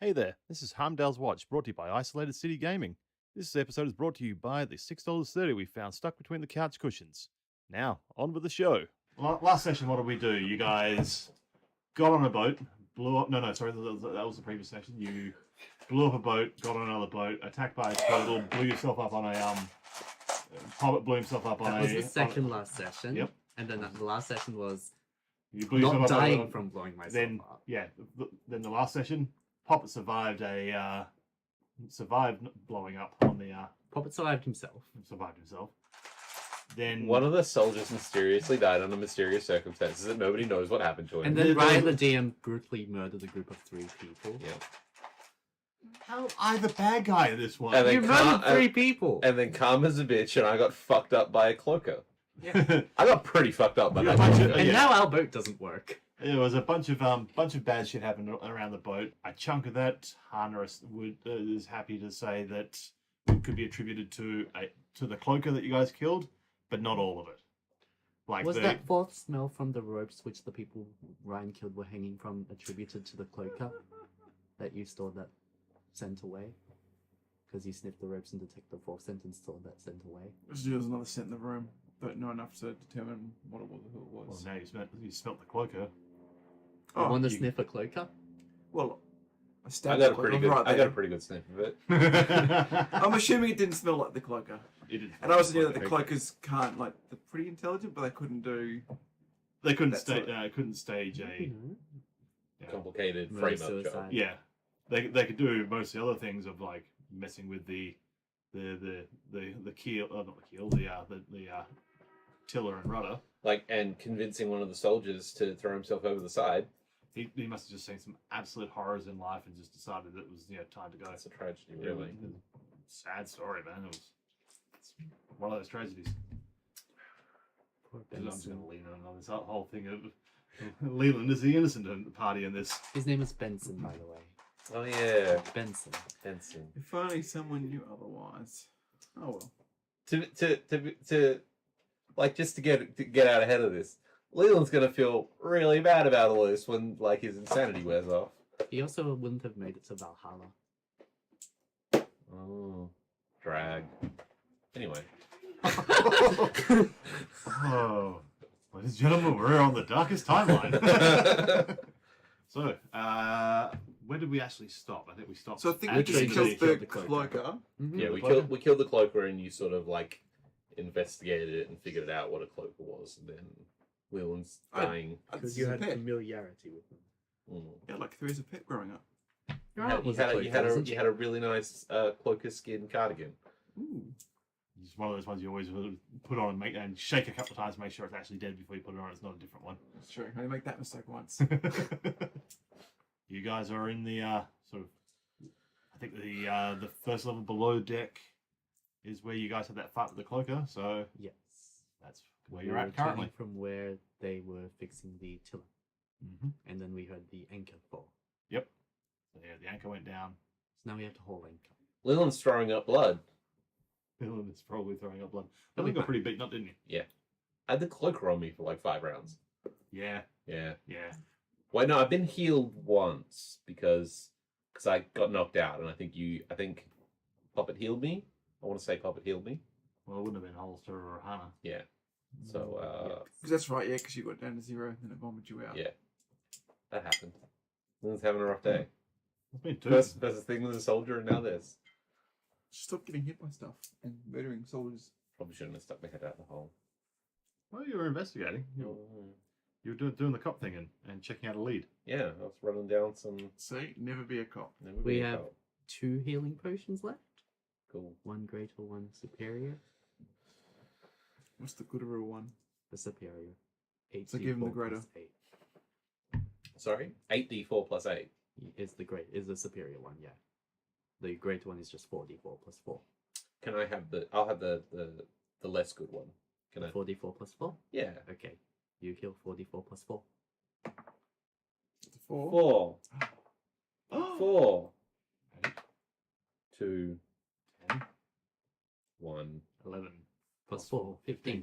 Hey there, this is Heimdall's Watch, brought to you by Isolated City Gaming. This episode is brought to you by the $6.30 we found stuck between the couch cushions. Now, on with the show. Last session, what did we do? You guys got on a boat, blew up... No, sorry, that was the previous session. You blew up a boat, got on another boat, attacked by a turtle, blew yourself up on a... Hobbit blew himself up on That was the second last session. Yep. And then the last session was You blew not yourself up dying on from blowing myself Then, up. yeah, then the last session, Poppet survived blowing up on the... Poppet survived himself. survived himself. Then One of the soldiers mysteriously died under mysterious circumstances that nobody knows what happened to him. And then Ryan, the DM, brutally murdered a group of 3 people. Yeah. how I the bad guy in this one? And then You murdered 3 people! And then Karma's a bitch, and I got fucked up by a cloaker. Yeah. I got pretty fucked up by Yeah, that bunch of- cloaker. And yeah. now our boat doesn't work. There was a bunch of bad shit happened around the boat. A chunk of that, Hana is happy to say that it could be attributed to the cloaker that you guys killed, but not all of it. Like Was that fourth smell from the ropes which the people Ryan killed were hanging from attributed to the cloaker that you stored that scent away? Because you sniffed the ropes and detected the fourth scent and stored that scent away. There was another scent in the room, but not enough to determine what it was or who it Well, was. now you smelt the cloaker. You want to you- sniff a cloaker? Well, I I stabbed got a the pretty cloaker good. right I got a there. pretty good sniff of it. I'm assuming it didn't smell like the cloaker. And I also knew that the cloakers can't, like, they're pretty intelligent, but they couldn't do... They couldn't That's stage a Mhm. Complicated Murder frame-up job. suicide. yeah. They could do most of the other things of like messing with the keel, not the keel, the tiller and rudder. Like, and convincing one of the soldiers to throw himself over the side. He must have just seen some absolute horrors in life and just decided it was time to go. That's a tragedy, really. Sad story, man. It's one of those tragedies. Poor I'm just Benson. going to lean on this whole thing of Leland is the innocent party in this. His name is Benson, by the way. Oh yeah, Benson. Benson. If only someone knew otherwise. Oh well. To like, just to get out ahead of this, Leland's gonna feel really bad about all this when like his insanity wears off. He also wouldn't have made it to Valhalla. Oh, drag. Anyway, Oh, ladies and gentlemen, we're on the darkest timeline. So, where did we actually stop? I think we stopped. So I think at we just the- killed the cloaker. cloaker. Mhm. yeah, the we cloaker? killed the cloaker, and you sort of like investigated it and figured out what a cloaker was, and then Leland's dying. Because This you is a had pet. familiarity with them. Mm. Yeah, like 3 as a pet growing up. You had a really nice cloaker skin cardigan. Ooh. It's one of those ones you always put on and shake a couple of times to make sure it's actually dead before you put it on. It's not a different one. That's true. I only make that mistake once. You guys are in the sort of, I think the first level below deck is where you guys had that fight with the cloaker. So Yes. that's where We you're were at currently. returning from where they were fixing the tiller. Mm-hmm. And then we heard the anchor fall. Yep. So yeah, the anchor went down. So now we have to haul anchor. Leland's throwing up blood. Dylan is probably throwing up blood. I think got pretty beaten up, didn't you? I had the cloaker on me for like 5 rounds. Yeah. Yeah. Yeah. Wait, no, I've been healed once because I got knocked out, and I think Poppet healed me. I want to say Poppet healed me. Well, it wouldn't have been Hollister or Hannah. Yeah. So Because that's right, yeah, because you got down to 0 and then it vomited you out. yeah, that happened. Leland's having a rough day. It's been 2. First a thing with a soldier, and now this. Stop getting hit by stuff and murdering soldiers. Probably shouldn't have stuck my head out the hole. Well, you were investigating. You were doing the cop thing and checking out a lead. Yeah, I was running down some. See, never be a cop. never We been have told. 2 healing potions left. Cool. 1 greater, 1 superior. What's the gooder one? The superior. 8 So give him the greater. 8 Sorry, 8d4 plus 8. is the superior one, yeah. The greater one is just 4d4 plus 4. Can I have the? I'll have the less good one. Can I? 4d4 plus 4? Yeah. Okay. You heal 4d4 plus 4. 4. 4. 4. 2. 10, 1. 11. Plus 4, 15.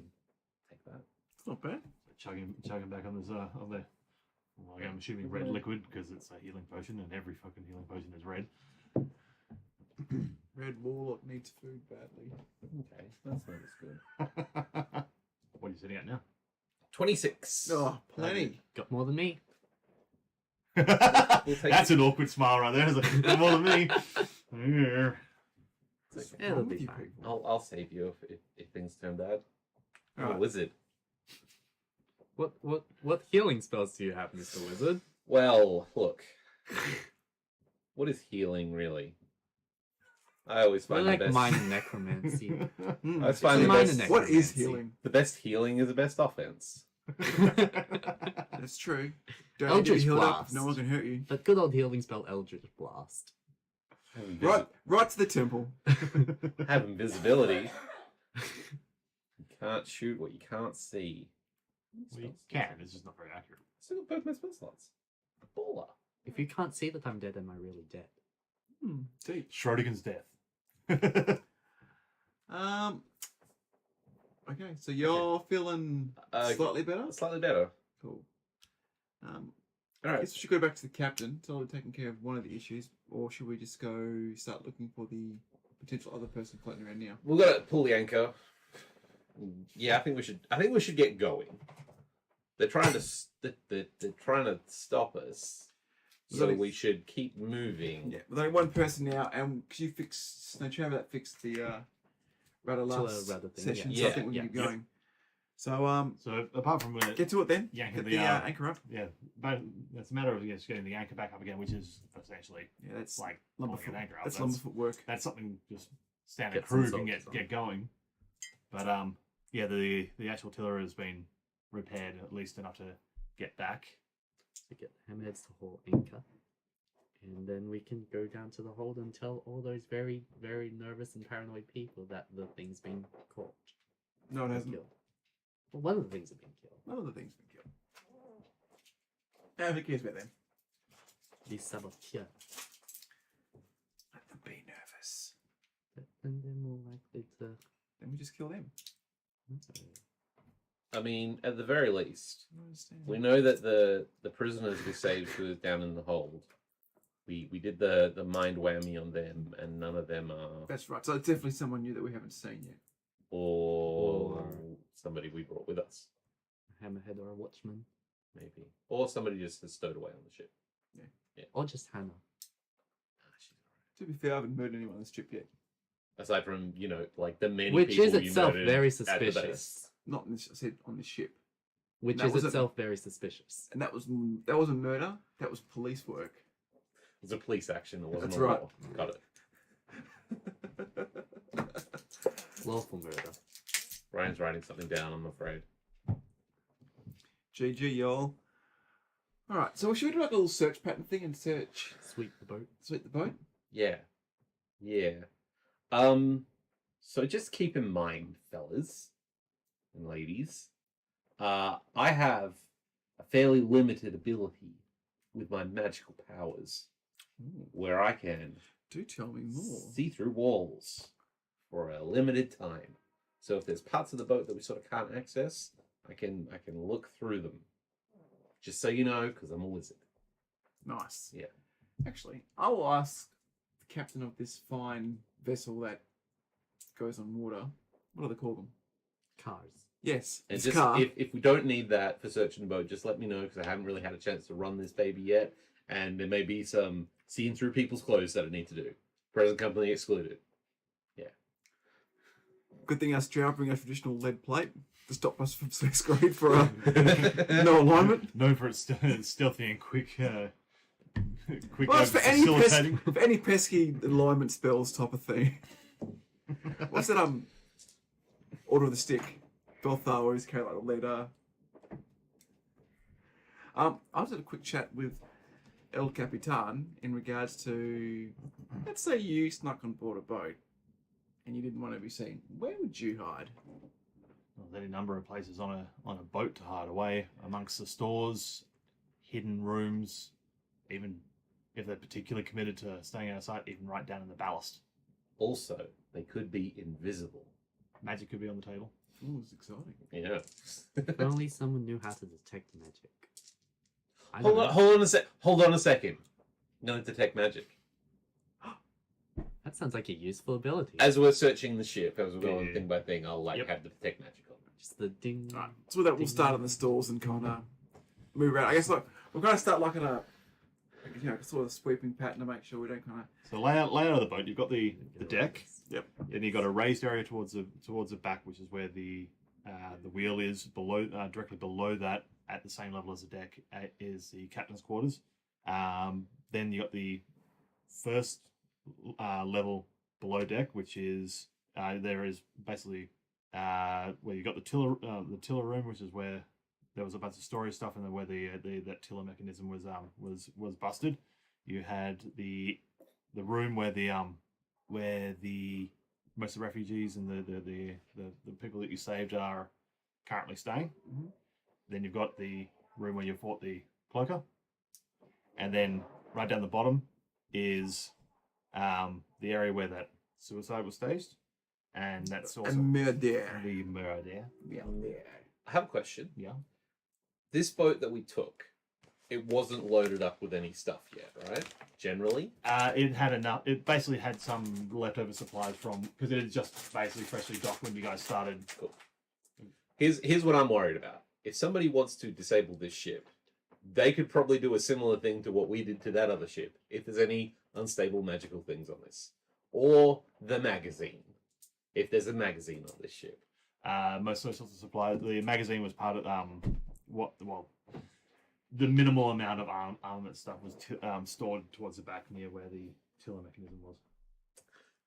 Take that. It's not bad. So chugging back on this on the. Well, I'm assuming red liquid because it's a healing potion and every fucking healing potion is red. needs food badly. Okay, that's not as good. What are you sitting at now? 26. Oh, plenty. Got more than me. That's an awkward smile right there. It's like, more than me. Yeah. What's Yeah, wrong it'll with be you fine. people? I'll save you if things turn bad. I'm a Alright. wizard. What healing spells do you have, Mr. Wizard? Well, look. What is healing really? I always We're find like the best. minor necromancy. Hmm. I always find the minor best. What is necromancy. healing? The best healing is the best offense. That's true. Don't need to be Eldritch healed up Blast. if no one can hurt you. That good old healing spell, Eldritch Blast. Right to the temple. Have invisibility. You can't shoot what you can't see. Well, you can. It's just not very accurate. Still got both my spell slots. Baller. If you can't see that I'm dead, am I really dead? Deep. Schrodinger's death. Okay, so you're feeling slightly better? Slightly better. Cool. Alright, I guess we should go back to the captain. Tell him taking care of one of the issues, or should we just go start looking for the potential other person floating around now? We've got to pull the anchor. Yeah, I think we should. I think we should get going. They're trying to. They're trying to stop us. So Really? we should keep moving. Yeah, with only one person now, and could you fix Trevor that fixed the rudder last rudder thing, session? yeah. So I think we Yeah, can yeah. get going. So So apart from get to it then. yanking Get the, the anchor up. yeah, but it's a matter of just getting the anchor back up again, which is essentially Yeah, that's like pulling an lumberfoot. anchor up. That's lumberfoot work. That's something just standard Get some crew can soldiers on. get going. But yeah, the actual tiller has been repaired at least enough to get back. To get the hammerheads to haul anchor. And then we can go down to the hold and tell all those very, very nervous and paranoid people that the thing's been caught. No, it and hasn't. killed. Well, one of the things have been killed. None of the things been killed. Yeah, who cares about them? These saboteurs. Let them be nervous. And they're more likely to. Then we just kill them. I mean, at the very least, I don't understand. we know that the prisoners we saved who was down in the hold. We did the mind whammy on them, and none of them are, That's right. So it's definitely someone new that we haven't seen yet. or somebody we brought with us, A hammerhead or a watchman. maybe, or somebody just has stowed away on the ship. Or just Hannah. She's alright. To be fair, I haven't murdered anyone on this trip yet. Aside from like the many Which people is you itself murdered very at the base. suspicious. Not in this. I said on this ship. Which That is was a- itself very suspicious. And that was a murder. That was police work. It was a police action. It wasn't That's a right. law. Got it. Lawful murder. Ryan's writing something down, I'm afraid. GG, y'all. Alright, so should we do like a little search pattern thing and search Sweep the boat. Sweep the boat? Yeah. So just keep in mind, fellas and ladies, I have a fairly limited ability with my magical powers where I can Do tell me more. see through walls for a limited time. So if there's parts of the boat that we sort of can't access, I can look through them. Just so you know, because I'm a wizard. Nice. Yeah. Actually, I will ask the captain of this fine vessel that goes on water. What do they call them? Cars. Yes, And this just car. if we don't need that for searching the boat, just let me know because I haven't really had a chance to run this baby yet, and there may be some seeing through people's clothes that I need to do. Present company excluded. Good thing us drow bring a traditional lead plate to stop us from sex grade for no alignment. Known for its stealthy and quick, quick Well, it's for any, facilitating. for any pesky alignment spells type of thing. What's that? Order of the Stick. Belthar always carry like a letter. I was at a quick chat with El Capitan in regards to, let's say you snuck on board a boat and you didn't want to be seen. Where would you hide? Well, there's any number of places on a boat to hide away, amongst the stores, hidden rooms, even if they're particularly committed to staying out of sight, even right down in the ballast. Also, they could be invisible. Magic could be on the table. Oh, it's exciting. Yeah. If only someone knew how to detect magic. I Hold don't on, know. hold on a second. I'm gonna detect magic. That sounds like a useful ability. As we're searching the ship, as we're going Yeah. thing by thing, I'll Yep. have the detect magic on. Just the ding. Right. So with that, we'll start in the stalls and kind of move around. I guess like we're going to start like in a sort of sweeping pattern to make sure we don't kind of. So layout of the boat. You've got the deck. Yep. Then you've got a raised area towards the back, which is where the wheel is. Below, directly below that, at the same level as the deck, is the captain's quarters. Then you got the first level below deck, which is there is basically where you got the tiller room, which is where there was a bunch of storage stuff, and then where that tiller mechanism was busted. You had the room where the most of the refugees and the people that you saved are currently staying. Mhm. Then you've got the room where you fought the cloaker, and then right down the bottom is the area where that suicide was staged, and that's also Murder. the murder. Yeah. I have a question. Yeah. This boat that we took, it wasn't loaded up with any stuff yet, right? Generally. It had enough. It basically had some leftover supplies from because it had just basically freshly docked when you guys started. Cool. Here's what I'm worried about. If somebody wants to disable this ship, they could probably do a similar thing to what we did to that other ship. If there's any unstable magical things on this, or the magazine, if there's a magazine on this ship. Most sorts of supplies. The magazine was part of the minimal amount of armament stuff was stored towards the back near where the tiller mechanism was.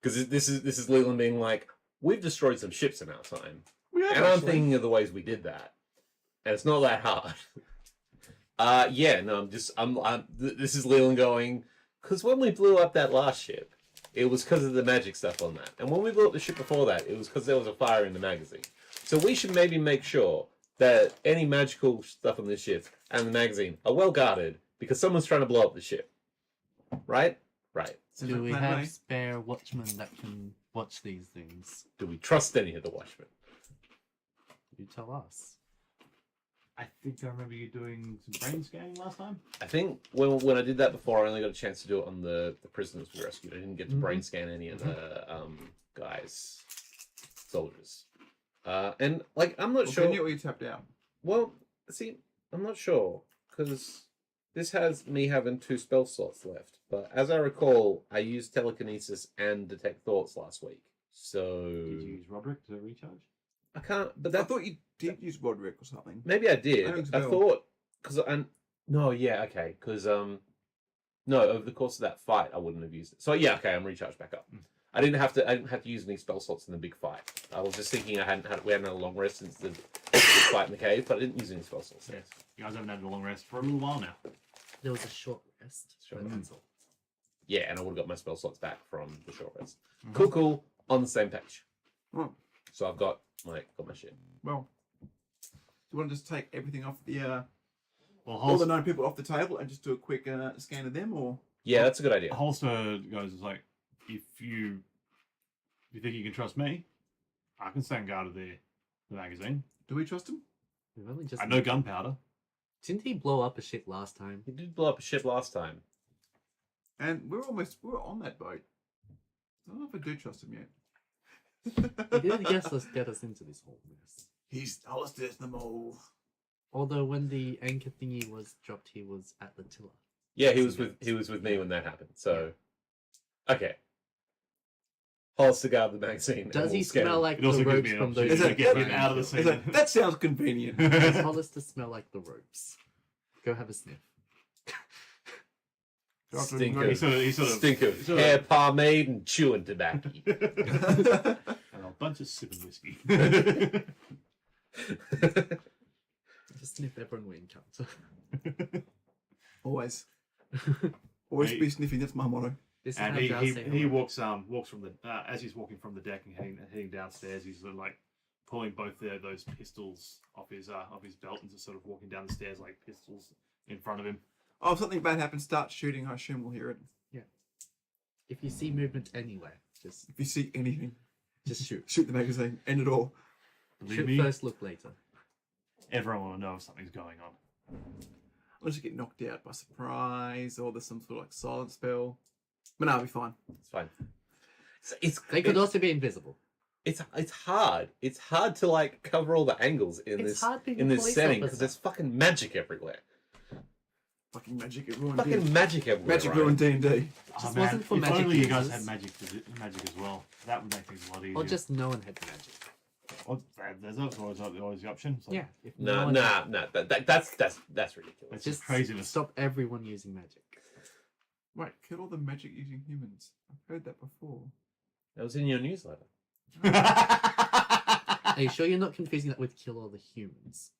Because this is Leland being like, we've destroyed some ships in our time, We have and I'm actually. thinking of the ways we did that, and it's not that hard. This is Leland going, because when we blew up that last ship, it was because of the magic stuff on that, and when we blew up the ship before that, it was because there was a fire in the magazine. So we should maybe make sure that any magical stuff on this ship and the magazine are well guarded because someone's trying to blow up the ship. Right? Right. Sounds Do like we plan have A. spare watchmen that can watch these things? Do we trust any of the Watchmen? You tell us. I think I remember you doing some brain scanning last time. I think when I did that before, I only got a chance to do it on the prisoners we rescued. I didn't get to brain scan any of the soldiers. And like, I'm not sure. Can you or you tapped out? Well, see, I'm not sure because this has me having 2 spell slots left. But as I recall, I used telekinesis and detect thoughts last week. So Did you use Roderick to recharge? I can't. But I that thought you did use Roderick or something. maybe I did. I think I so. thought because no, over the course of that fight, I wouldn't have used it. So yeah, okay, I'm recharged back up. I didn't have to use any spell slots in the big fight. I was just thinking we hadn't had a long rest since the fight in the cave, but I didn't use any spell slots. Yes. You guys haven't had a long rest for a little while now. There was a short rest. Short but rest. that's all. Yeah, and I would have got my spell slots back from the short rest. Mhm. Cool. On the same page. Oh, So I've got my shit. well. Do you want to just take everything off the Well, all the Holster, 9 people off the table and just do a quick scan of them, or Yeah, that's a good idea. Holster goes is like, if you think you can trust me, I can stand guard of the magazine. do we trust him? We've only just. I know gunpowder. Didn't he blow up a ship last time? He did blow up a ship last time. And we're on that boat. I don't know if I do trust him yet. He did get us into this whole mess. He's Hollister's the mole. Although when the anchor thingy was dropped, he was at the tiller. Yeah, he was with me when that happened. So, okay. Holster guard the magazine. and Does he we'll scan smell him. like It the also gives ropes me an from opportunity those? to get get him out of the It's scene. like, that sounds convenient. Does Hollister smell like the ropes? Go have a sniff. Stink He of, sort of stink of sort of- hair pomade and chewing tobacco. and a bunch of sipping whiskey. Just sniff everyone we encounter. Always. Always Hey. be sniffing, that's my motto. This is And how Jazz say he hello. walks from the as he's walking from the deck and heading downstairs. He's sort of like pulling both those pistols off his belt and just sort of walking down the stairs like pistols in front of him. Oh, if something bad happens, start shooting. I assume we'll hear it. If you see movement anywhere, just If you see anything, shoot. shoot the magazine. End it all. Believe Shoot me, first, look later. everyone will know if something's going on. Unless you get knocked out by surprise or there's some sort of like silent spell. But no, I'll be fine. It's fine. They could also be invisible. It's hard. It's hard to like cover all the angles in It's hard being a this police setting because officer. there's fucking magic everywhere. Fucking magic it ruined Fucking D&D. magic everywhere. Magic right? ruined D&D. Just man, wasn't for if magic only you guys users. had magic as well. That would make things a lot easier. Or just no one had magic. Or there's always the option. It's like, Yeah. If No, one had- nah. That's ridiculous. It's Just just craziness. stop everyone using magic. Wait, kill all the magic using humans. I've heard that before. That was in your newsletter. Are you sure you're not confusing that with kill all the humans?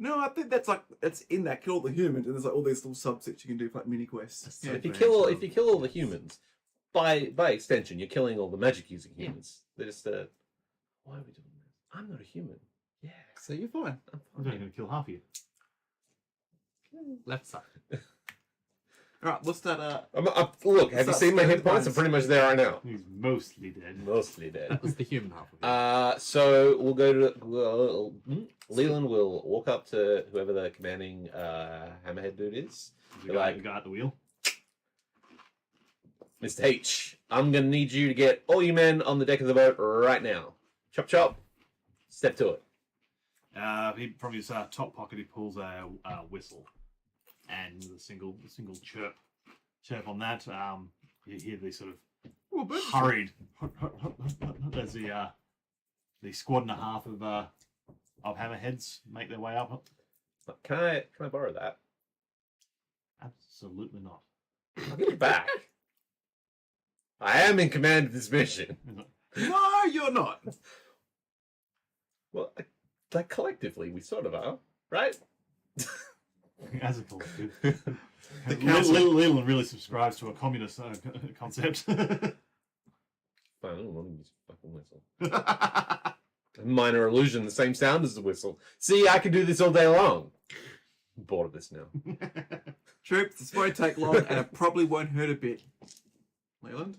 No, I think that's in that kill all the humans, and there's like all these little subsets you can do for like mini quests. That's Yeah. so If you branch kill all the humans, by extension, you're killing all the magic using Yeah. humans. They're just why are we doing this? I'm not a human. Yeah, So you're fine. I'm I'm fine. only going to kill half of you. Left side. Alright, what's that Look, have you Start seen my scanning hit points? I'm points. pretty much there right now. He's mostly dead. Mostly dead. That was the human half of it. So we'll go to Leland will walk up to whoever the commanding hammerhead dude is. The Like- guy at the wheel. Mr. H, I'm gonna need you to get all you men on the deck of the boat right now. Chop chop. Step to it. He from his top pocket he pulls a whistle, and the single chirp on that. You hear the sort of Oh, but hurried as the squad and a half of hammerheads make their way up. Can I borrow that? Absolutely not. I'll give it back. I am in command of this mission. No, you're not. Well, like collectively, we sort of are, right? As a collective. The council- Leland really subscribes to a communist concept. Fine, I don't want to use a fucking whistle. A minor illusion, the same sound as the whistle. See, I can do this all day long. I'm bored of this now. Troops, this won't take long, and it probably won't hurt a bit. Leland?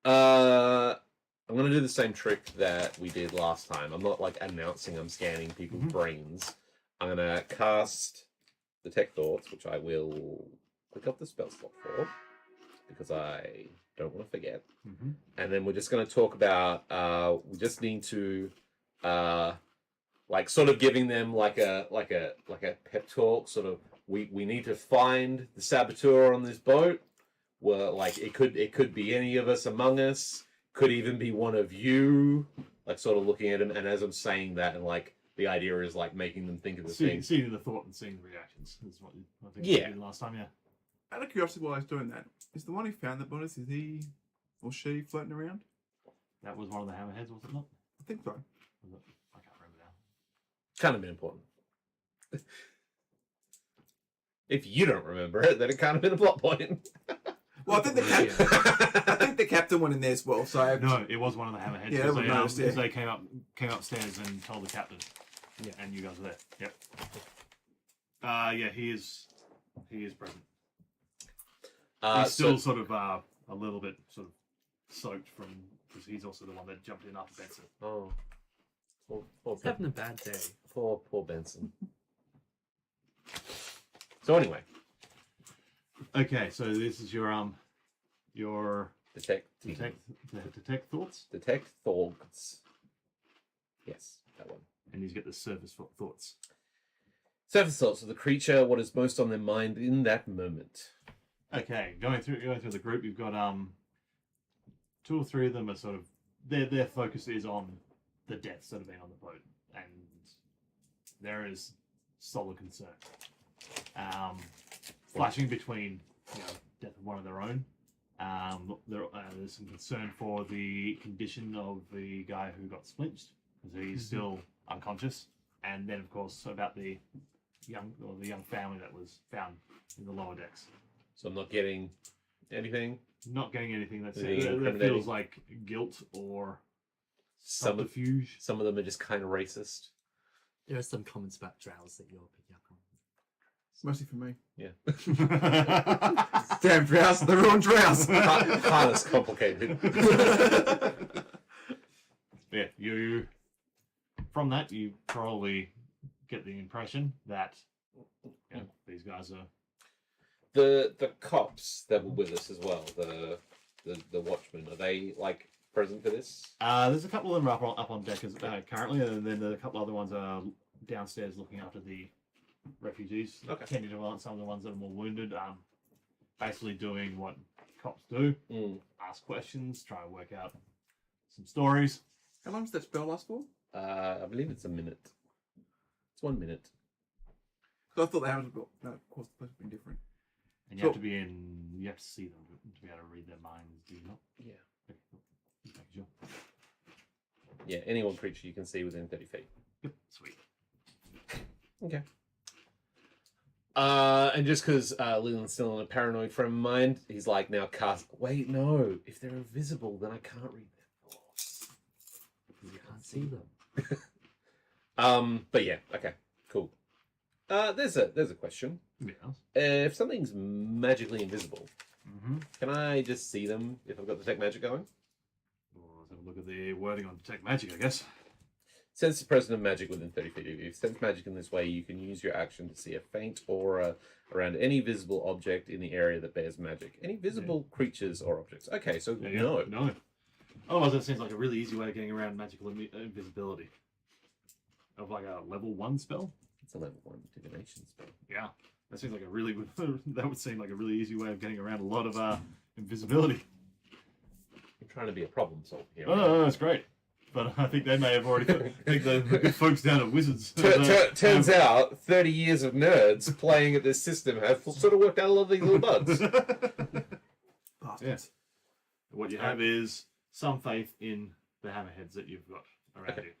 I'm gonna do the same trick that we did last time. I'm not like announcing I'm scanning people's brains. I'm gonna cast Detect Thoughts, which I will click up the spell slot for because I don't want to forget. And then we're just gonna talk about we just need to like sort of giving them like a pep talk. Sort of we need to find the saboteur on this boat. Well, like it could be any of us among us. Could even be one of you. Like sort of looking at him, and as I'm saying that, and like the idea is like making them think of the thing. Seeing the thought and seeing the reactions is what I think Yeah. we did last time. Yeah. Out of curiosity, while I was doing that, is the one who found the bonus, is he or she floating around? That was one of the hammerheads, was it not? I think so. Was it? I can't remember now. Kind of been important. If you don't remember it, then it kind of been a plot point. Well, I think the I think the captain went in there as well. So No, it was one of the hammerheads. Yeah, because that they, was nice, yeah. they came upstairs and told the captain. Yeah. And you guys were there. Yep. Yeah, he is present. He's still sort of a little bit sort of soaked from because he's also the one that jumped in after Benson. Oh, poor He's having a bad day. poor Benson. So anyway, Okay, so this is your detect thoughts, thoughts. Yes, that one. and he's got the surface thoughts. Surface thoughts of the creature. What is most on their mind in that moment? Okay, going through the group, you've got 2 or 3 of them are sort of their focus is on the deaths that have been on the boat, and there is solid concern. Flashing between death of one of their own. There's some concern for the condition of the guy who got splinched because he's still unconscious, and then of course about the young family that was found in the lower decks. So I'm not getting anything. Not getting anything that Anything that incriminating? feels like guilt or Some of subterfuge. some of them are just kind of racist. There are some comments about drows that you're picking up on. it's mostly for me. Yeah, Damn drows, they're on drows. harness complicated. Yeah, you from that you probably get the impression that these guys are The cops that were with us as well. The the watchmen? Are they like present for this? There's a couple of them up on deck currently, and then a couple other ones are downstairs looking after the refugees, Okay. tending to some of the ones that are more wounded. Basically doing what cops do: ask questions, try and work out some stories. How long does that spell last for? I believe it's a minute. It's 1 minute. Because I thought the Hamilton book. No, of course, the place would be different. And you have to be in. You have to see them to be able to read their minds. Do you not? Yeah. Okay, cool. Just making sure. Yeah, any one creature you can see within 30 feet. Yep. Sweet. Okay. And just because Leland's still in a paranoid frame of mind, he's like, now cast. Wait, no. If they're invisible, then I can't read their thoughts. You can't see them. But yeah, okay, cool. There's a question. Yeah. If something's magically invisible, Mm-hmm. can I just see them if I've got detect magic going? Well, let's have a look at the wording on detect magic, I guess. Sense the presence of magic within 30 feet of you. Sense magic in this way, you can use your action to see a faint aura around any visible object in the area that bears magic. Any visible creatures or objects. Okay, so Yeah, no. No. Otherwise, that seems like a really easy way of getting around magical invisibility. Of like a level 1 spell. It's a level 1 divination spell. Yeah. That seems like a really that would seem like a really easy way of getting around a lot of invisibility. I'm trying to be a problem solver here. Oh, no, that's great. But I think they may have already. I think the good folks down at Wizards. Turns out, 30 years of nerds playing at this system have sort of worked out a lot of these little bugs. Bastards. What you have is some faith in the hammerheads that you've got around Okay. you.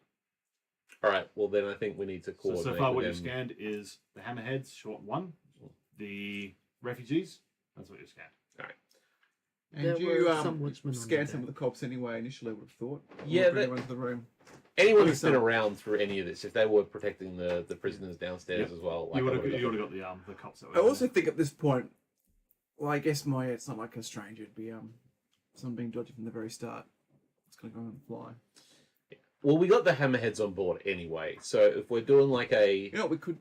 All right. Well, then I think we need to So, coordinate. so far, what with you've them. scanned is the hammerheads, short 1. The refugees, that's what you've scanned. And There you were some watchmen on scanned the some of the deck. cops anyway, initially, I would have thought. Yeah, Bring everyone to the room. Anyone Really who's been some. around through any of this, if they were protecting the prisoners downstairs Yep. as well, You would I have would've got the cops that were I in also there. think at this point, well, I guess it's not like a stranger. It'd be someone being dodgy from the very start. It's going to go on the fly. Well, we got the hammerheads on board anyway, so if we're doing like a You know what we could?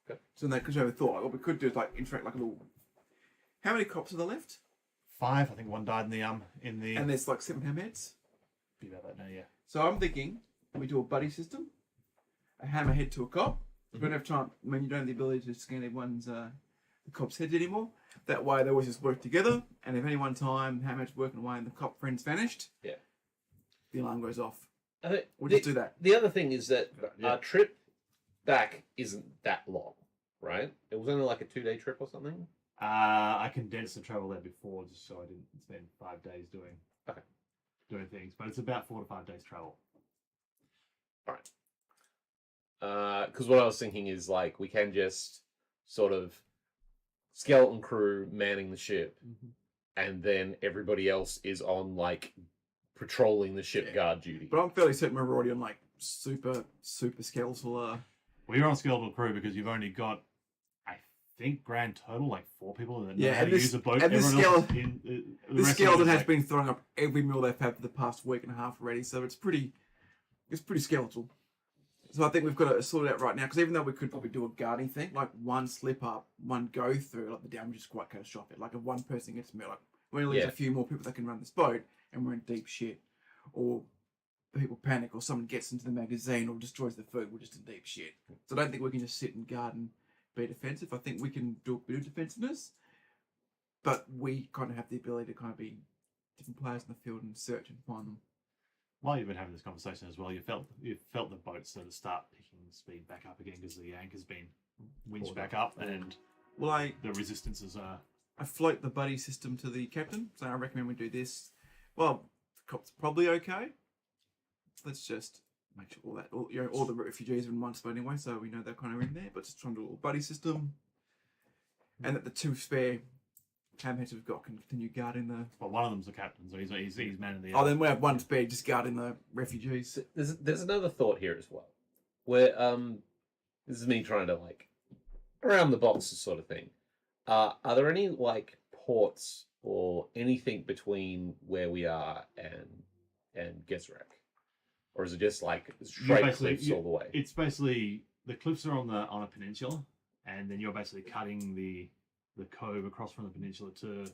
Okay. So in that, because I ever thought, what we could do is like interact like a little. How many cops are there left? 5. I think 1 died in the. And there's like 7 hammerheads. Be about that now, yeah. So I'm thinking we do a buddy system, a hammerhead to a cop. We don't have time. I mean, you don't have the ability to scan everyone's the cop's heads anymore. That way, they always just work together. And if any one time hammerhead's working away and the cop friend's vanished, Yeah. the alarm goes off. I think We'll just do that. the other thing is that Yeah. our trip back isn't that long, right? It was only like a 2-day trip or something. I condensed the travel there before, just so I didn't spend 5 days doing things. But it's about 4 to 5 days travel. All right. Because what I was thinking is like we can just sort of skeleton crew manning the ship, and then everybody else is on like patrolling the ship guard duty. But I'm fairly certain we're already on like super skeletal. Well, you're on skeletal crew because you've only got, I think, grand total like 4 people that know Yeah, how and to this- use a boat. and this Everyone else skele- is in, the This rest of skeleton them is has like- been throwing up every meal they've had for the past week and a half already, so it's pretty skeletal. So I think we've got to sort it out right now, because even though we could probably do a guarding thing, like one slip up, one go through, like the damage is quite catastrophic. Like if one person gets me, like we only leave Yeah. a few more people that can run this boat, and we're in deep shit. Or people panic, or someone gets into the magazine, or destroys the food, we're just in deep shit. So I don't think we can just sit and guard and be defensive. I think we can do a bit of defensiveness, but we kind of have the ability to kind of be different players in the field and search and find them. While you've been having this conversation as well, you felt the boat sort of start picking speed back up again because the anchor's been winched back up and Well, I the resistances are. float the buddy system to the captain, so I recommend we do this. Well, the cop's probably okay. Let's just make sure all the refugees are in one spot anyway, so we know they're kind of in there. But just trying to do a little buddy system, and that the 2 spare hammerheads we've got can continue guarding the. Well, one of them's the captain, so he's manning the. Oh, then we have 1 spare just guarding the refugees. There's another thought here as well, where this is me trying to like around the boxes sort of thing. Are there any like ports or anything between where we are and Gezrek, or is it just like straight basically- cliffs all the way? It's basically the cliffs are on a peninsula, and then you're basically cutting the cove across from the peninsula to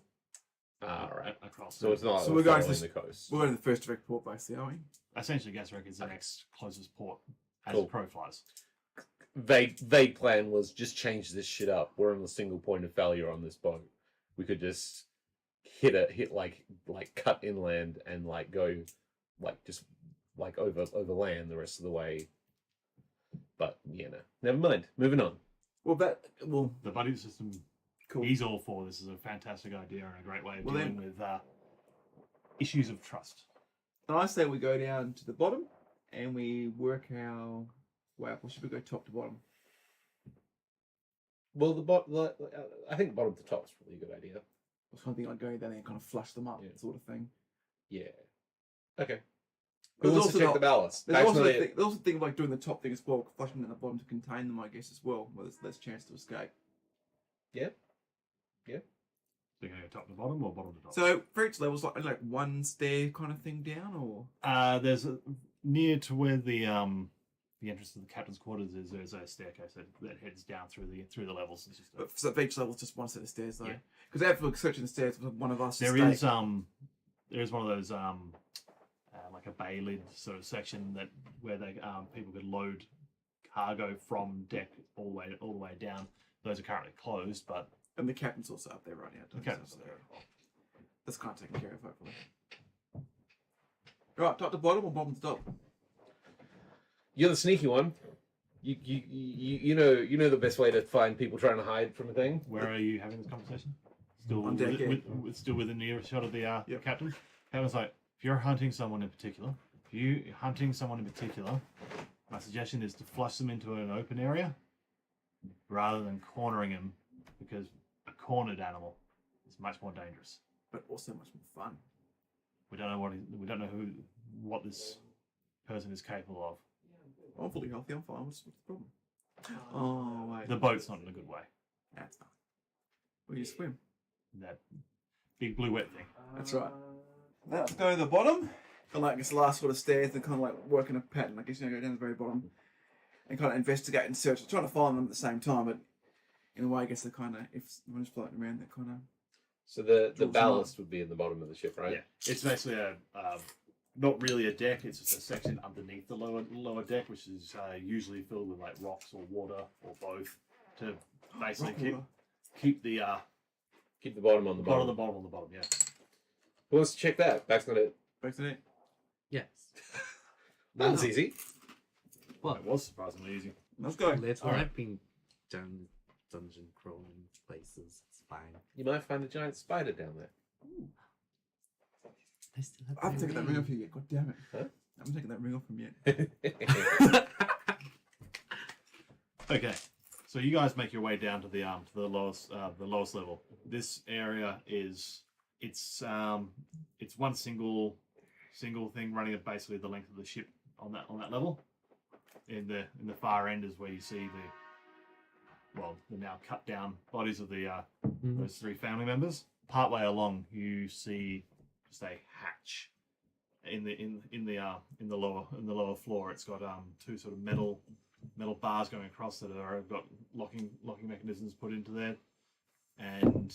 Right. across. So it's not So we're going to following the- the coast. We're going to the first direct port, basically, are we? Essentially, Gasrek is the next closest port as Cool. the crow flies. Vague plan was just change this shit up. We're on the single point of failure on this boat. We could just hit like cut inland and like go like just like over land the rest of the way. But yeah, no, never mind. Moving on. Well, The buddy system, cool. he's all for. This is a fantastic idea and a great way of Well, dealing with issues of trust. And I say we go down to the bottom and we work our way up. Or should we go top to bottom? Well, I think bottom to top is probably a good idea. I was kind of thinking I'd go down there and kind of flush them up, Yeah. sort of thing. Yeah. Okay. There's Who wants also to check not- the ballast? There's That's also, not the it. thing, there's also the thing of like doing the top thing as well, flushing down the bottom to contain them, I guess, as well, where there's less chance to escape. So you're going to go top to bottom or bottom to top? So for each level, it's like one stair kind of thing down, or There's near to where the entrance to the captain's quarters is. There's a staircase that heads down through the levels. It's just but so for each level, it's just one set of stairs though. Yeah. Because after searching the stairs, one of us. there stay. is one of those like a bay lid sort of section that where they people could load cargo from deck all the way down. Those are currently closed, but And the captain's also up there right now. the captain's so there. that's kind of taken care of, hopefully. Right, top to bottom or bottom to top? You're the sneaky one. You know the best way to find people trying to hide from a thing. Where are you having this conversation? Still, On deck, yeah. still within the earshot of the Yep. captain. Captain's like, if you're hunting someone in particular, my suggestion is to flush them into an open area rather than cornering them, because a cornered animal is much more dangerous. But also much more fun. We don't know what this person is capable of. I'm fully healthy, I'm fine. What's the problem? Oh, wait. The boat's not in a good way. That's fine. Well, you swim. That big blue wet thing. That's right. Now let's go to the bottom. And like it's the last sort of stairs and kind of like working a pattern. I guess you know, go down to the very bottom and kind of investigate and search. Trying to find them at the same time, but in a way, I guess they're kind of, if one is floating around, they're kind of. So the Draws them ballast would be in the bottom of the ship, right? Yeah, it's basically a not really a deck. It's just a section underneath the lower deck, which is usually filled with like rocks or water or both, to basically keep the Keep the bottom on the bottom bottom. on the bottom. Yeah. Who wants to check that? Back's not it. Back to it. Yes. That was easy. Well, It was surprisingly easy. Let's go. later Alright. I've been down dungeon crawling places. It's fine. You might find a giant spider down there. I still have I haven't my taken that ring off you yet. God damn it. Huh? I haven't taken that ring off him yet. Okay, so you guys make your way down to the lowest level. This area is it's one single thing running at basically the length of the ship on that level. In the far end is where you see the now cut down bodies of the those three family members. Partway along, you see just a hatch in the lower floor. It's got two sort of metal bars going across that have got locking mechanisms put into there, and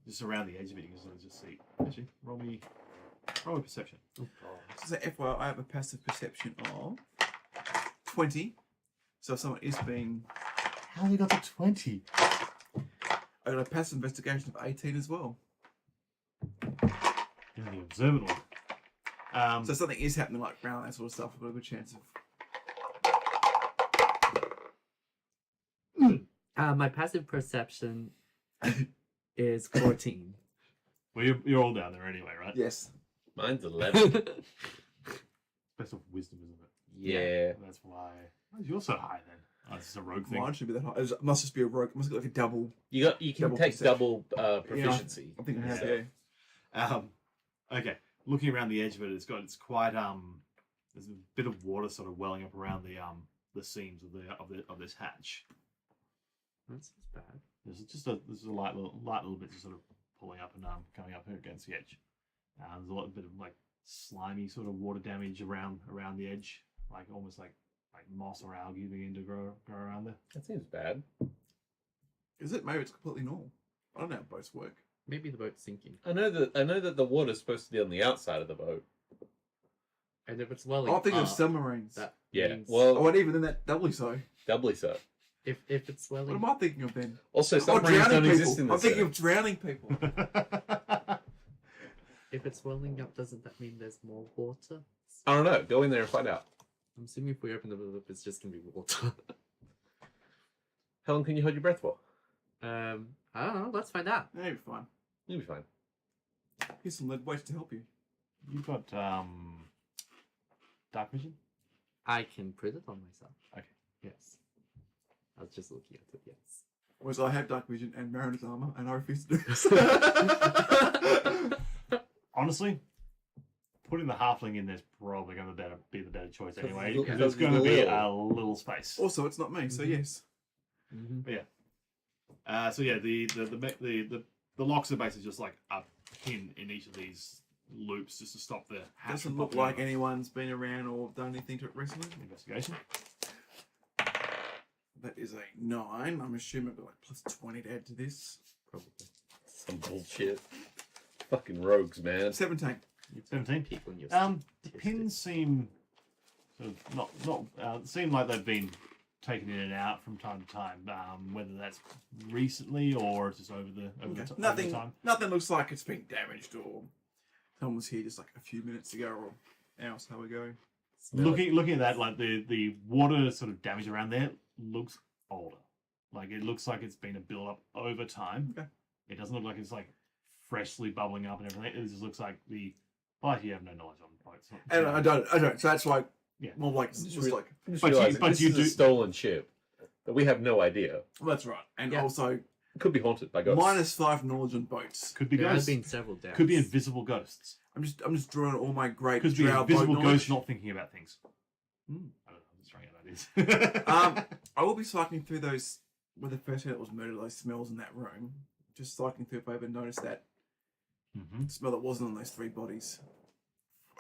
just around the edge of it, you can sort of just see. Actually, roll me perception. So FYI, I have a passive perception of 20. So if someone is being, How have you got to 20? I got a passive investigation of 18 as well. You're the observant one. So something is happening like around that sort of stuff. I've got a good chance of. My passive perception is 14. Well, you're all down there anyway, right? Yes. Mine's 11. Based off wisdom, isn't it? Yeah. That's why. Why is yours so high then? Oh, it's just a rogue thing. Mine should be that high. It must just be a rogue. It must be like a double. You can Double take perception. double proficiency. I think I have, So- yeah. Okay. Looking around the edge of it, it's quite there's a bit of water sort of welling up around the seams of this hatch. That's bad. There's a light little bit just sort of pulling up and coming up against the edge. There's a bit of like slimy sort of water damage around the edge, like almost like moss or algae beginning to grow around there. That seems bad. Is it? Maybe it's completely normal. I don't know how boats work. Maybe the boat's sinking. I know that the water's supposed to be on the outside of the boat. And if it's welling I think up, of submarines. that Yeah. means... Well, Oh, and even then, that doubly so. doubly so. If it's What welling... am I thinking of then? Also, Oh, submarines drowning don't exist people. in I'm this. thinking of drowning people. If it's welling up, doesn't that mean there's more water? I don't know. Go in there and find out. I'm assuming if we open the lid up, it's just going to be water. How long can you hold your breath for? I don't know. Let's find out. Yeah, you'll be fine. You'll be fine. Here's some lead weights to help you. You've got dark vision. I can put it on myself. Okay. Yes. I was just looking at it, yes. Whereas I have dark vision and mariner's armor, and I refuse to do this. Honestly, putting the halfling in there's probably going to be the better choice anyway. Look, Because there's going to be a little space. Also, it's not me, so yes. Mm-hmm. So yeah, the locks are basically just like a pin in each of these loops just to stop the hatch Doesn't from look popping like over. anyone's been around or done anything to it recently. Investigation. That is a 9. I'm assuming it'll be like plus 20 to add to this. Probably. Some bullshit. Fucking rogues, man. 17. 17. People in your The statistics. pins seem sort of not seem like they've been taken in and out from time to time. Whether that's recently or it's just over the time. Nothing looks like it's been damaged or someone was here just like a few minutes ago or else how we go. Looking at that, like the water sort of damage around there looks older. Like it looks like it's been a build up over time. Okay. It doesn't look like it's like freshly bubbling up and everything. It just looks like but you have no knowledge on boats. And I don't. So that's like, Yeah. more like, Just just like, But you do a stolen ship that we have no idea. well, that's right. And Yeah. also, It could be haunted by ghosts. -5 knowledge on boats. Could be There have ghosts. been several deaths. Could be invisible ghosts. I'm just drawing all my great Could be drow boat invisible knowledge. ghosts not thinking about things. Hmm. I don't know. I'm just throwing out ideas. I will be cycling through those when the person that was murdered, those smells in that room. Just cycling through if I ever noticed that Mhm. smell that wasn't on those 3 bodies.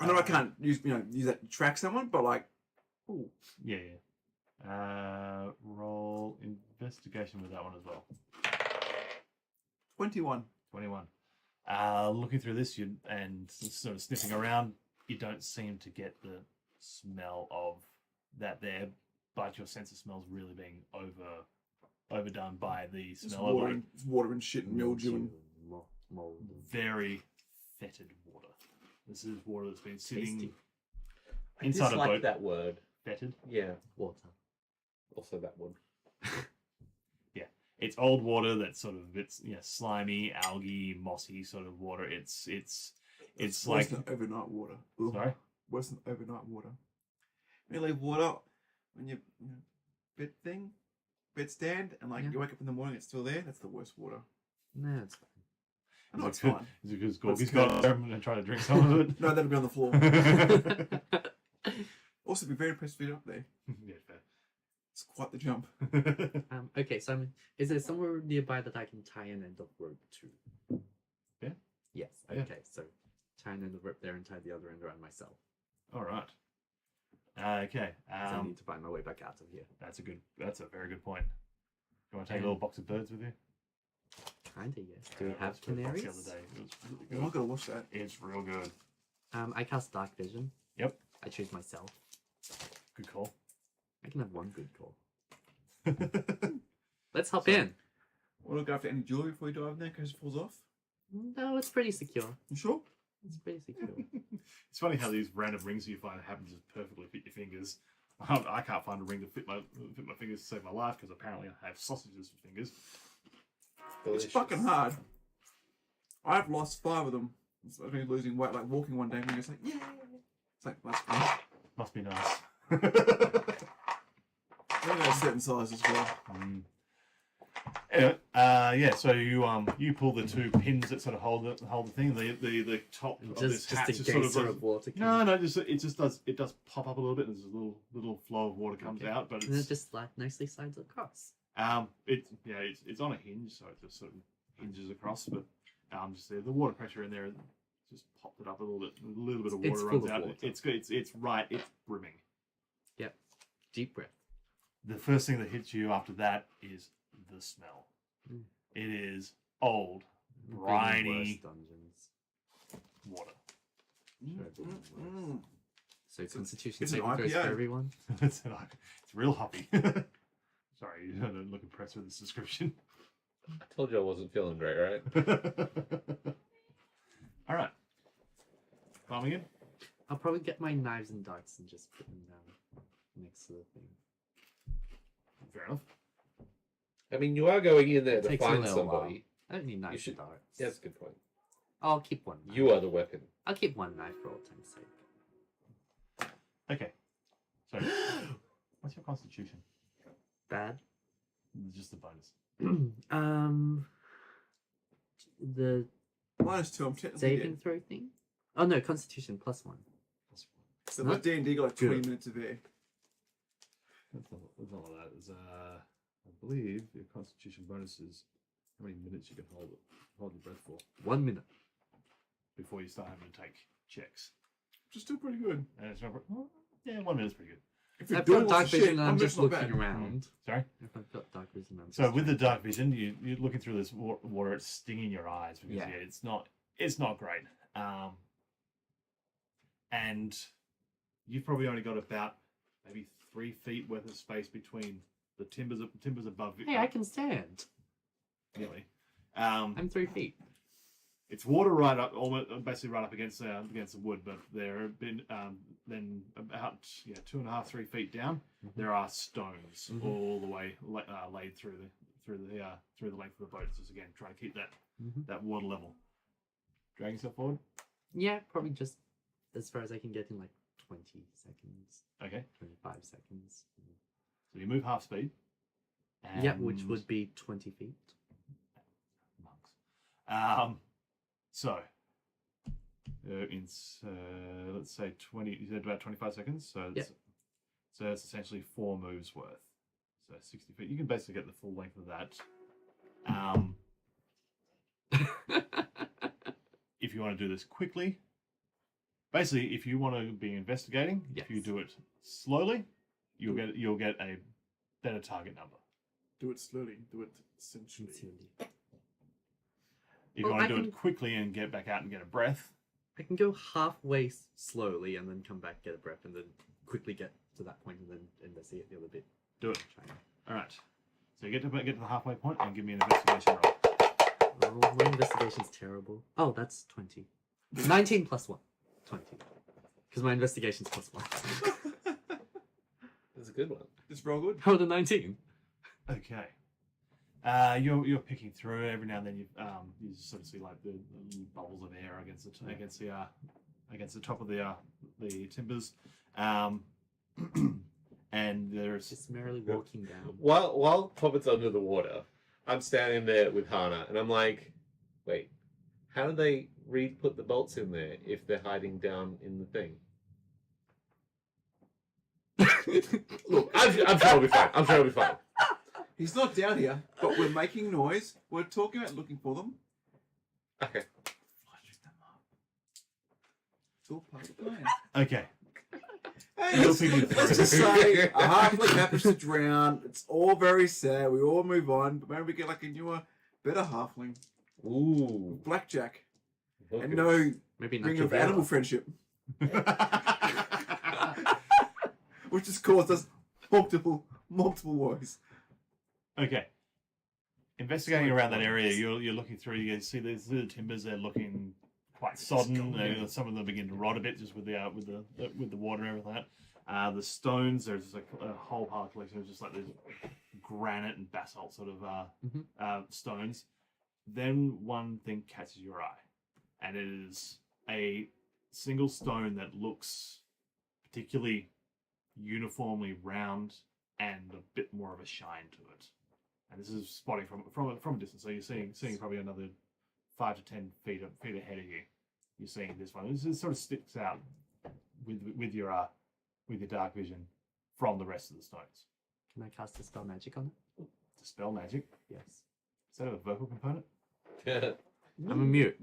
I know I can't use that to track someone, but like, ooh, Yeah. Roll investigation with that one as well. 21. 21. Looking through this, and sort of sniffing around, you don't seem to get the smell of that there, but your sense of smell's really being overdone by the It's smell of water, it's water and shit and mildew and mold. very fetid water. This is water that's been sitting Tasty. I inside a dislike boat. that word. Fetid. Yeah, Water. also that one. It's old water that's sort of slimy, algae, mossy sort of water. It's worse like than overnight water. Ugh. sorry. Worse than overnight water. When you leave water when you bed stand, and like Yeah. you wake up in the morning, it's still there. That's the worst water. No, it's fine. I know it's Is it fine. because But it's Gorky's got home and try to drink some of it? No, that'll be on the floor. Also, be very impressed with it up there. Yeah, fair. It's quite the jump. Okay, so is there somewhere nearby that I can tie an end of rope to? Yeah. Yes. Yeah. Okay, so tie an end of rope there and tie the other end around myself. All right. Okay. 'Cause I need to find my way back out of here. That's a very good point. You want to take a And- little box of birds with you? Kinda, yes. Do we I have was put a box canaries? the other day. It was really I'm not good. gonna watch that. It's real good. I cast dark vision. Yep. I choose myself. Good call. I can have one good call. Let's hop in. Want to go after any jewelry before you dive in there in case it falls off? No, it's pretty secure. You sure? It's pretty secure. It's funny how these random rings you find happen to just perfectly fit your fingers. I can't find a ring to fit my fingers to save my life because apparently I have sausages for fingers. Delicious. It's fucking hard. I've lost 5 of them. It's like me losing weight, like walking one day and you're just like, yeah. It's like, that's fun. Must be nice. They're a certain size as well. Anyway, yeah. So you pull the 2 pins that sort of hold the thing. The top of this Just hat in just case sort of there goes- of water No, comes. no, it does pop up a little bit. There's a little flow of water comes Okay. out, but And it it's just nicely slides across. it's on a hinge, so it just sort of hinges across. But just the water pressure in there just popped it up a little bit. A little bit of It's water full runs of out. water. It's good. It's right. It's brimming. Yep. Deep breath. The first thing that hits you after that is the smell. Mm. It is old, Been in worse briny dungeons. water. Sure, I've been in worse. Mm. So It's a- Constitution it's an saving throws for IPA. everyone. It's real hoppy. Sorry, you don't look impressed with this description. I told you I wasn't feeling great, right? All right. Farming in? I'll probably get my knives and darts and just put them down next to the thing. Fair enough. I mean, you are going in there to Takes a find little somebody. I don't need knives should- and darts. Yeah, that's a good point. I'll keep one. Knife. You are the weapon. I'll keep one knife for old time's sake. Okay. So, what's your constitution? Bad. Just the bonus. The -2. I'm technically saving dead. throw thing. Oh no, Constitution +1. So my Not D&D got like 20 good. minutes of air. That's all of that. Is, I believe your constitution bonus is how many minutes you can hold your breath for 1 minute. before you start having to take checks. Which is still pretty good. And it's not, well, yeah, 1 minute's pretty good. If you're I've doing got lots dark of shit, vision and I'm that's just not looking bad. around. Sorry. If I've got dark vision, I'm So just with the trying dark vision, you're looking through this water. It's stinging your eyes because Yeah. it's not great. And you've probably only got about maybe 3 feet worth of space between the timbers above you. Hey, I can stand. Really. I'm 3 feet. It's water right up, almost basically right up against the wood, but there have been then about 2.5, 3 feet down. Mhm. There are stones Mhm. all the way laid through the length of the boat. Just again trying to keep that water level. Drag yourself forward. Yeah, probably just as far as I can get in like 20 seconds, Okay, 25 seconds. so you move half speed. Yeah, which and- would be 20 feet. monks. So let's say 20. You said about 25 seconds. So Yeah. so it's essentially 4 moves worth. So 60 feet. You can basically get the full length of that. If you want to do this quickly, basically, if you want to be investigating, if you Yes. do it slowly, you'll get a better target number. Do it slowly. Do it essentially. Sincerely. If you Well, want I to do can- it quickly and get back out and get a breath, I can go halfway slowly and then come back, get a breath, and then quickly get to that point and then investigate the other bit. do it. China. All right. So you get to the halfway point and give me an investigation roll. Oh, my investigation's terrible. Oh, that's 20. 19 plus 1. 20. Because my investigation's +1. That's a good one. Just roll good. How the 19? Okay. You're picking through every now and then. You sort of see like the bubbles of air against the top of the timbers, and there's Just merrily walking down. While Puppet's under the water, I'm standing there with Hana, and I'm like, wait, how do they put the bolts in there if they're hiding down in the thing? Look, I'm sure it'll be fine. I'm sure it'll be fine. He's not down here, but we're making noise. We're talking about looking for them. Okay. Flushing them up. It's all part of the plan. okay. Hey, You'll let's, see me let's just say a halfling happens to drown. It's all very sad. We all move on, but maybe we get like a newer, better halfling. Ooh. Blackjack. look And at- no Maybe ring Nacho of Vera. animal friendship. Which has caused us multiple woes. Okay. Investigating around that area, points. you're looking through. You see the timbers. They're looking quite sodden. Some of them begin to rot a bit just with the water and everything like that. The stones, there's just like a whole pile of collection of just like this granite and basalt sort of stones. Then one thing catches your eye, and it is a single stone that looks particularly uniformly round and a bit more of a shine to it. And this is spotting from a distance. So you're seeing probably another 5 to 10 feet ahead of you. You're seeing this one. This sort of sticks out with your dark vision from the rest of the stones. Can I cast a spell magic on it? Dispel magic. Yes. Is that a vocal component? I'm a mute.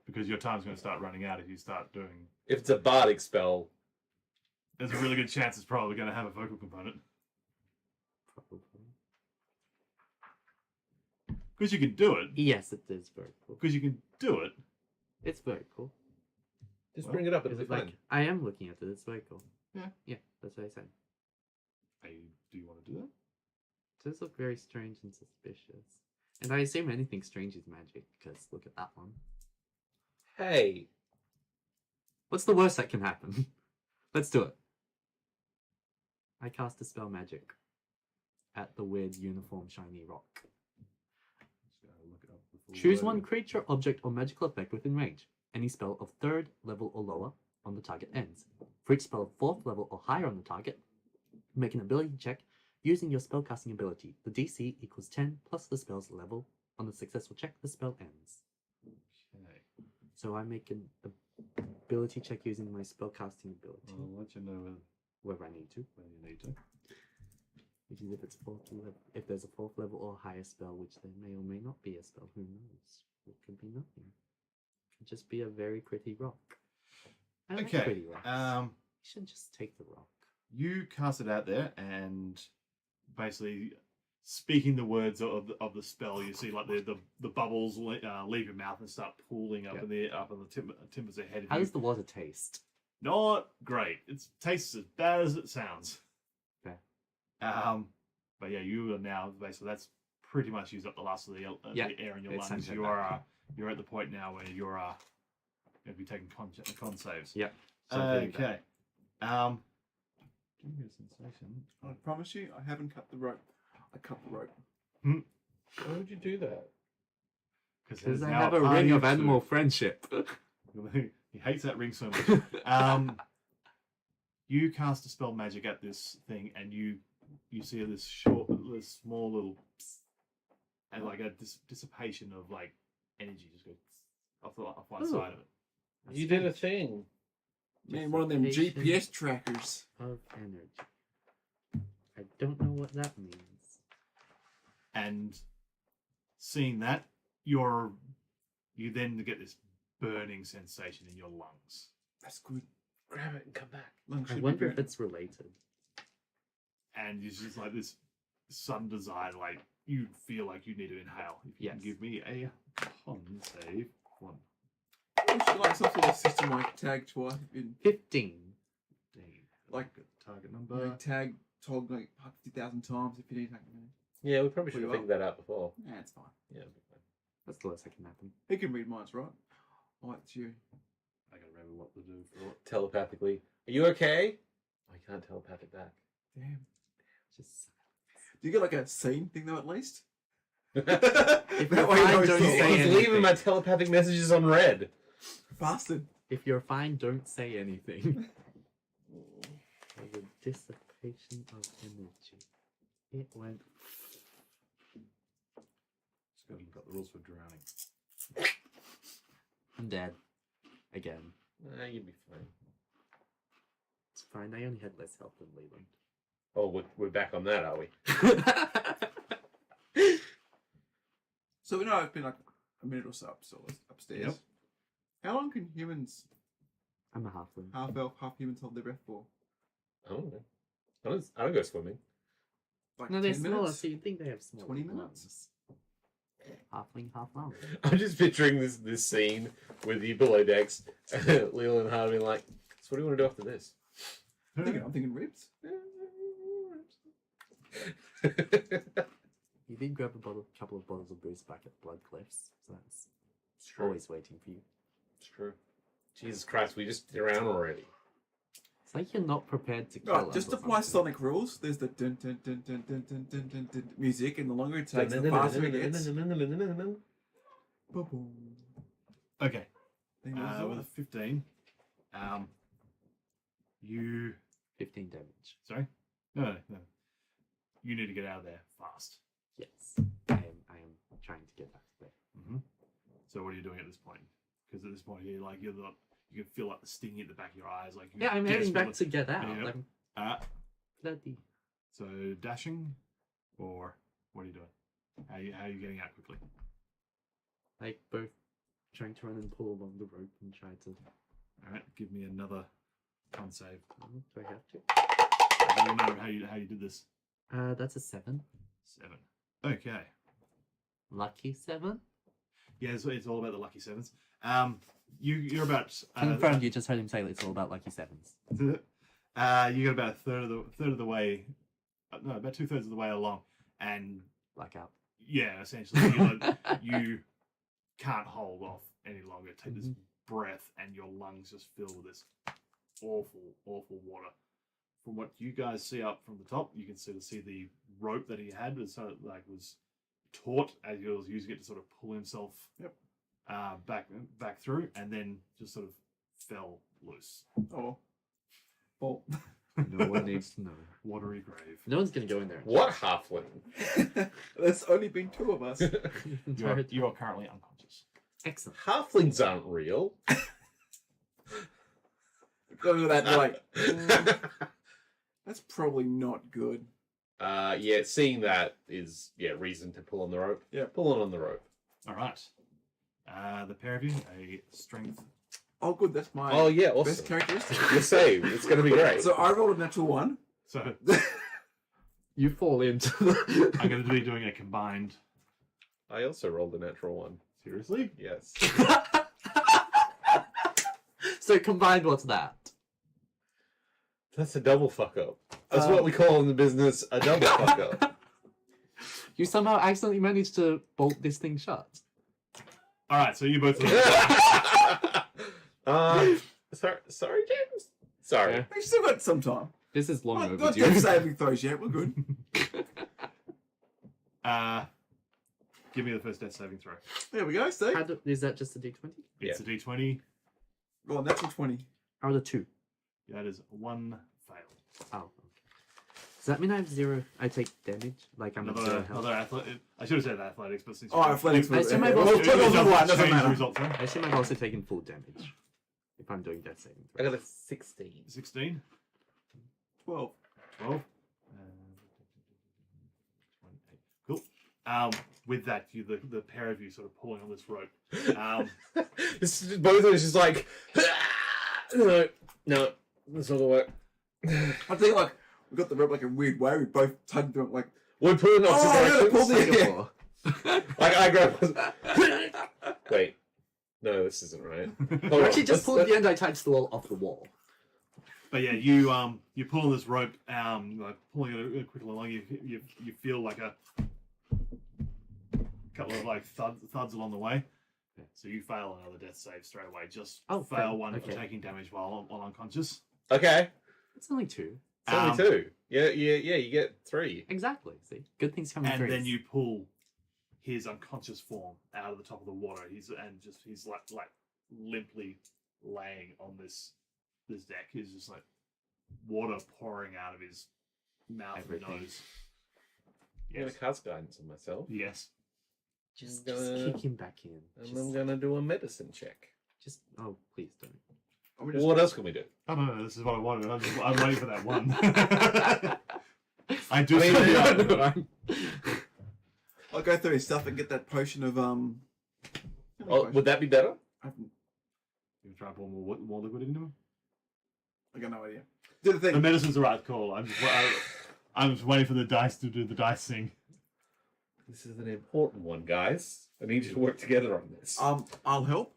Because your time's going to start running out if you start doing. If it's a bardic spell, There's a really good chance it's probably going to have a vocal component. Probably. Because you can do it. Yes, it is very cool. Because you can do it. It's very cool. Just Well, bring it up. It'll Is be it like fine. I am looking at it. It's very cool. Yeah. Yeah, that's what I said. Do you want to do that? It does look very strange and suspicious. And I assume anything strange is magic, because look at that one. Hey, What's the worst that can happen? Let's do it. I cast a spell magic at the weird uniform shiny rock. Just gotta look it up before Choose we one load. creature, object, or magical effect within range. Any spell of 3rd level or lower on the target ends. For each spell of 4th level or higher on the target, make an ability check using your spellcasting ability. The DC equals 10 plus the spell's level. On the successful check, the spell ends. Okay. So I make an ability check using my spellcasting ability, I'll let you know whether I need to. when you need to. Which is if it's 4th level, if there's a 4th level or higher spell, which there may or may not be a spell. Who knows? It could be nothing. It could just be a very pretty rock. I like Okay. pretty rocks. You should just take the rock. You cast it out there, and basically speaking the words of the spell, you see like the bubbles leave your mouth and start pooling up in the timbers ahead of How you. does the water taste? Not great. It tastes as bad as it sounds. Fair. But yeah, you are now basically that's pretty much used up the last of the air in your it's lungs. time to You go are you're at the point now where you're going to be taking con saves. Yep. So I'm feeling Okay. Give me a sensation. I promise you, I haven't cut the rope. I cut the rope. why would you do that? Because I have a ring of animal friendship. He hates that ring so much. You cast a spell magic at this thing, and you see this small little, and like a dissipation of like energy just goes off one Ooh. side of it. You did a thing. Man, one of them Dissipation GPS trackers. of energy. I don't know what that means. And seeing that, you then get this burning sensation in your lungs, That's good. Grab it and come back. Lungs I should wonder be if burning. it's related. and it's just like this sudden desire, like you feel like you need to inhale. If you can Yes. give me a con save, 1. Or should like some sort of system like tag twice in 15. Like- target you number. know, tag tog like 50,000 times if you need to. Yeah, we probably should Well, have you figured that out before. Yeah, it's fine. Yeah, it'll be fine. That's the worst that can happen. He can read minds, right? Oh, it's you. I gotta remember what to do for it. Telepathically. Are you okay? I can't telepathic back. Damn. Just Do you get like a scene thing though at least? If That you're way you fine, know don't it's say I was not leaving my anything. telepathic messages on red. bastard. if you're fine, don't say anything. The dissipation of energy. It went. Just gotta look up the rules for drowning. I'm dead. Again. You'd be fine. It's fine. I only had less health than Leland. Oh, we're back on that, are we? So we know it's been like a minute or so upstairs. Yep. How long can humans, I'm a halfling. half elf, half humans, hold their breath for? I don't know. I don't go swimming. Like No, they're 10 smaller, minutes? so you'd think they have smaller 20 minutes? lungs. Halfling, half lung. I'm just picturing this scene with you below decks, Leland and Hard being like, so what do you want to do after this? I'm thinking ribs. You did grab a couple of bottles of booze back at Blood Cliffs, so that's It's true. always waiting for you. It's true. Jesus Christ, we just did around already. It's like you're not prepared to kill Right, us just or apply something. Sonic rules. There's the dun dun dun dun dun dun dun dun dun music, and the longer it takes, the faster it gets. Boom. Okay. Thing was With a 15, you 15 damage. sorry, no. You need to get out of there fast. Yes. I am trying to get back there. So what are you doing at this point? Because at this point you can feel like the sting at the back of your eyes, like Yeah, I'm heading back to get out. Yep. I'm bloody. So dashing, or what are you doing? How are you getting out quickly? Like both trying to run and pull along the rope and try to. All right, give me another con save. Do I have to? I don't remember how you did this. That's a 7. 7. Okay. Lucky 7? Yeah, it's all about the lucky sevens. You're about Confirmed, you just heard him say it's all about lucky 7s. you got about a third of the way, no, about 2/3 of the way along, and Blackout. yeah, essentially you can't hold off any longer. Take this breath, and your lungs just fill with this awful water. From what you guys see up from the top, you can sort of see the rope that he had was sort of like was taut as he was using it to sort of pull himself back through, and then just sort of fell loose. Oh. Well, No one needs to know. Watery grave. No one's going to go in there. What halfling? there's only been 2 of us. You are currently unconscious. Excellent. Halflings aren't real. Going with that, like, that's probably not good. Yeah, seeing that is reason to pull on the rope. Yeah. Pulling on the rope. All right. The pair of you, a strength. Oh, good. That's my Oh yeah, awesome. best characteristic. You're saved. It's gonna be great. So I rolled a natural 1. So You fall into the... I'm going to be doing a combined. I also rolled a natural 1. Seriously? Yes. So combined, what's that? That's a double fuck up. That's what we call in the business a double fuck up. You somehow accidentally managed to bolt this thing shut. All right. So you both. Sorry, James. Sorry. Yeah. We still got some time. This is long Not overdue. death saving throws yet. We're good. Give me the first death saving throw. There we go. See. Is that just a d20? It's a d20. Well, natural 20. How are the 2? That is 1 fail. Oh, okay. Does that mean I have 0? I take damage? Like I'm at 0 health? Another athletic. I should have said athletics, but since Oh, athletics. I assume okay. I've Well, also- put it on the one, doesn't change the matter. result, sorry. I assume I've also taken full damage. If I'm doing death saving I throws. got a 16. 16, 12. 12, 28. Cool. With that, the pair of you sort of pulling on this rope. This is, both of us just like, no, that's not gonna work. I think like we got the rope like a weird way. We both tugged through it like. We're pulling Oh, opposite I gotta pull directions. the- Singapore. Like I grab. Wait, no, this isn't right. Hold You on, actually just let's- pulled the anti-touch the wall off the wall. But yeah, you pull on this rope, like pulling it quickly along. You feel like a couple of like thuds along the way. Yeah. So you fail another death save straight away. Just Oh, fail great. one Okay. for taking damage while unconscious. Okay, It's only 2. it's only 2. Yeah, you get 3. Exactly. See, good things come in And threes. then you pull his unconscious form out of the top of the water. He's like limply laying on this deck. He's just like water pouring out of his mouth Everything. and nose. I'm gonna cast guidance on myself, Yes. just gonna- kick him back in. and I'm gonna do a medicine check. Oh, please don't. Are we just- What else can we do? Oh no, this is what I wanted. I'm waiting for that one. I do. I mean, say, I'll go through his stuff and get that potion of Oh, would that be better? I've, you try and pour more liquid into him. I got no idea. Do the The thing. medicine's the right call. I'm just waiting for the dice to do the dice thing. This is an important one, guys. I need you to work together on this. I'll help.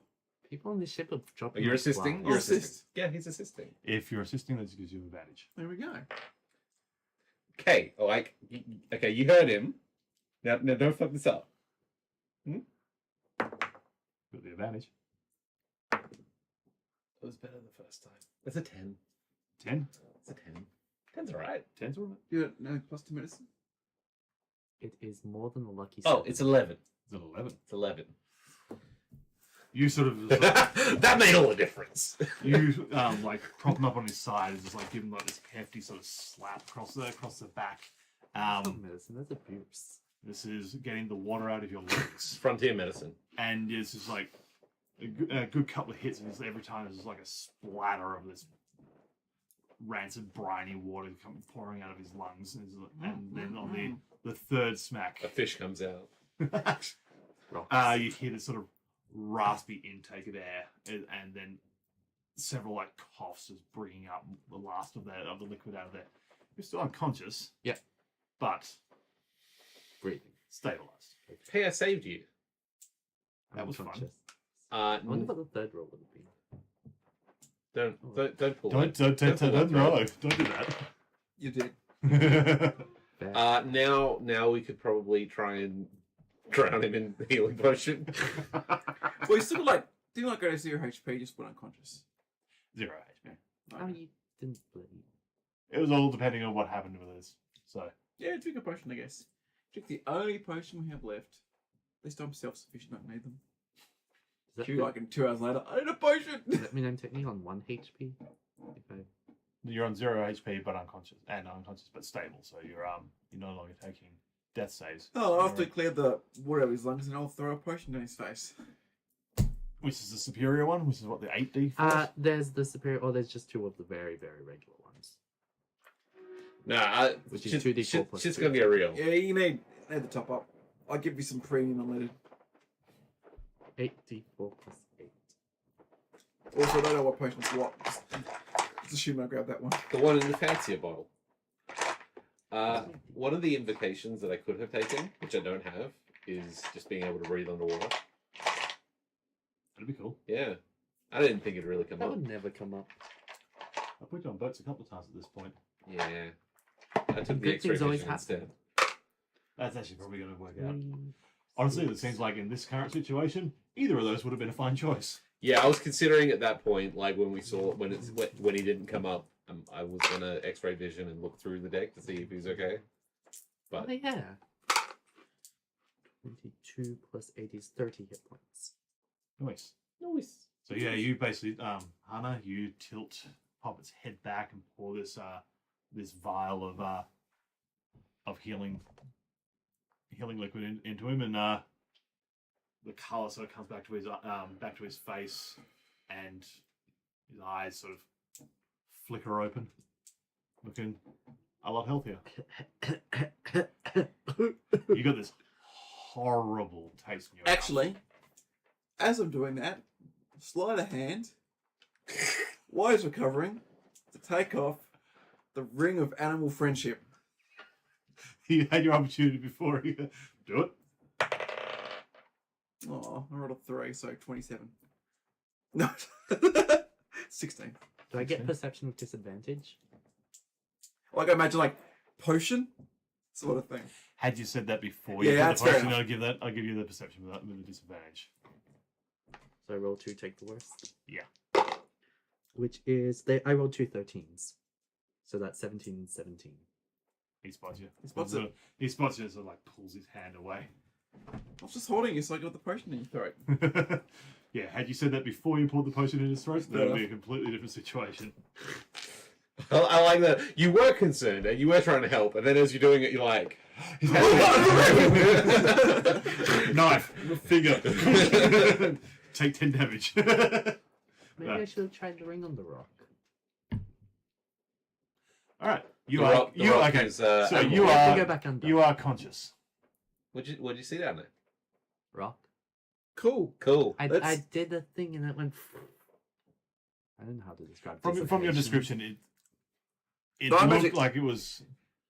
People on this ship are Oh, dropping. you're like assisting? flies. You're assist. assisting. Yeah, he's assisting. If you're assisting, that just gives you advantage. There we go. Okay, okay, you heard him. Now don't fuck this up. Got the advantage. It was better the first time. It's a 10. 10. It's a 10. 10's alright. 10's all right. You got no plus 2 medicine? It is more than the lucky. Oh, 7. it's 11. It's an 11. It's 11. You sort of That made all the difference. you like prop him up on his side and just like give him like this hefty sort of slap across the back. That's not medicine. That's abuse. This is getting the water out of your lungs, Frontier medicine. and it's just like a good couple of hits, and just every time there's just like a splatter of this rancid, briny water pouring out of his lungs, and then on the third smack, A fish comes out. you hear this sort of raspy intake of air, and then several like coughs is bringing up the last of the liquid out of there. You're still unconscious. Yeah. But Breathing. Stabilized. Hey, I saved you. That was fun. Unconscious. Uh, I wonder what the third roll would have been. don't pull Don't it. don't Don't pull that no! Don't do that. You did. Fair. Now we could probably try and drown him in healing potion. Well, you still like do not go to 0 HP. Just put unconscious. 0 HP. Oh, you didn't bleed. It was all depending on what happened with this. So Yeah, drink a potion, I guess. Drink the only potion we have left. At least I'm self-sufficient. I don't need them. Does that, Q mean, like in 2 hours later. I need a potion. does that mean I'm technically on 1 HP? If I... you're on 0 HP but unconscious but stable. So you're no longer taking death saves. Oh, I'll have to clear the water out of his lungs and I'll throw a potion in his face. Which is the superior one, which is what the 8D. There's the superior, or there's just 2 of the very, very regular ones. Nah, Which is 2d4 plus shit's 2. gonna get real. Yeah, you need the top up. I'll give you some premium unleaded. 8d4 plus 8. Also, I don't know what potion's what. Just assume I grab that one. The one in the fancier bottle. One of the invocations that I could have taken, which I don't have, is just being able to breathe underwater. That'd be cool. Yeah. I didn't think it'd really come That up. would never come up. I put you on boats a couple of times at this point. Yeah. I took the Good X-ray things always vision instead. That's actually probably going to work out. 3, Honestly, it 6. seems like in this current situation, either of those would have been a fine choice. Yeah, I was considering at that point, like when we saw when he didn't come up, I was gonna X-ray vision and look through the deck to see if he's okay. But Oh, yeah. 22 plus 8 is 30 hit points. Nice. nice. So yeah, you basically, Hannah, you pop its head back and pour this this vial of healing liquid into him, and the color sort of comes back to his face, and his eyes sort of flicker open, looking a lot healthier. You got this horrible taste in your mouth. Actually, as I'm doing that, sleight of hand, while he's recovering, to take off the ring of animal friendship. You had your opportunity before. You do it. Oh, I rolled a 3, so 27. No, 16. Do I get Okay. perception with disadvantage? Like I imagine, like potion sort of thing. Had you said that before, Yeah, you that's put the fair potion, enough. I'll give you the perception with the disadvantage. So I roll 2, take the worst. Yeah. Which is I rolled 2 13s. So that's 17 and 17. He spots you. He spots Sort it. of- He spots you and sort of like pulls his hand away. I was just holding you so I got the potion in your throat. Yeah, had you said that before you pulled the potion in his throat, that would Fair be a completely different situation. I like that. You were concerned and you were trying to help, and then as you're doing it, you're like, Knife, finger, take 10 damage. Maybe No. I should have tried the ring on the rock. All right, you The are rock- the you rock okay? is, So animal. you I have to are go back under. you are conscious. what'd you see down there? Rock. Cool. Cool. I Let's- did a thing and it went. I don't know how to describe From your dissipation. description, it Dark looked magic. like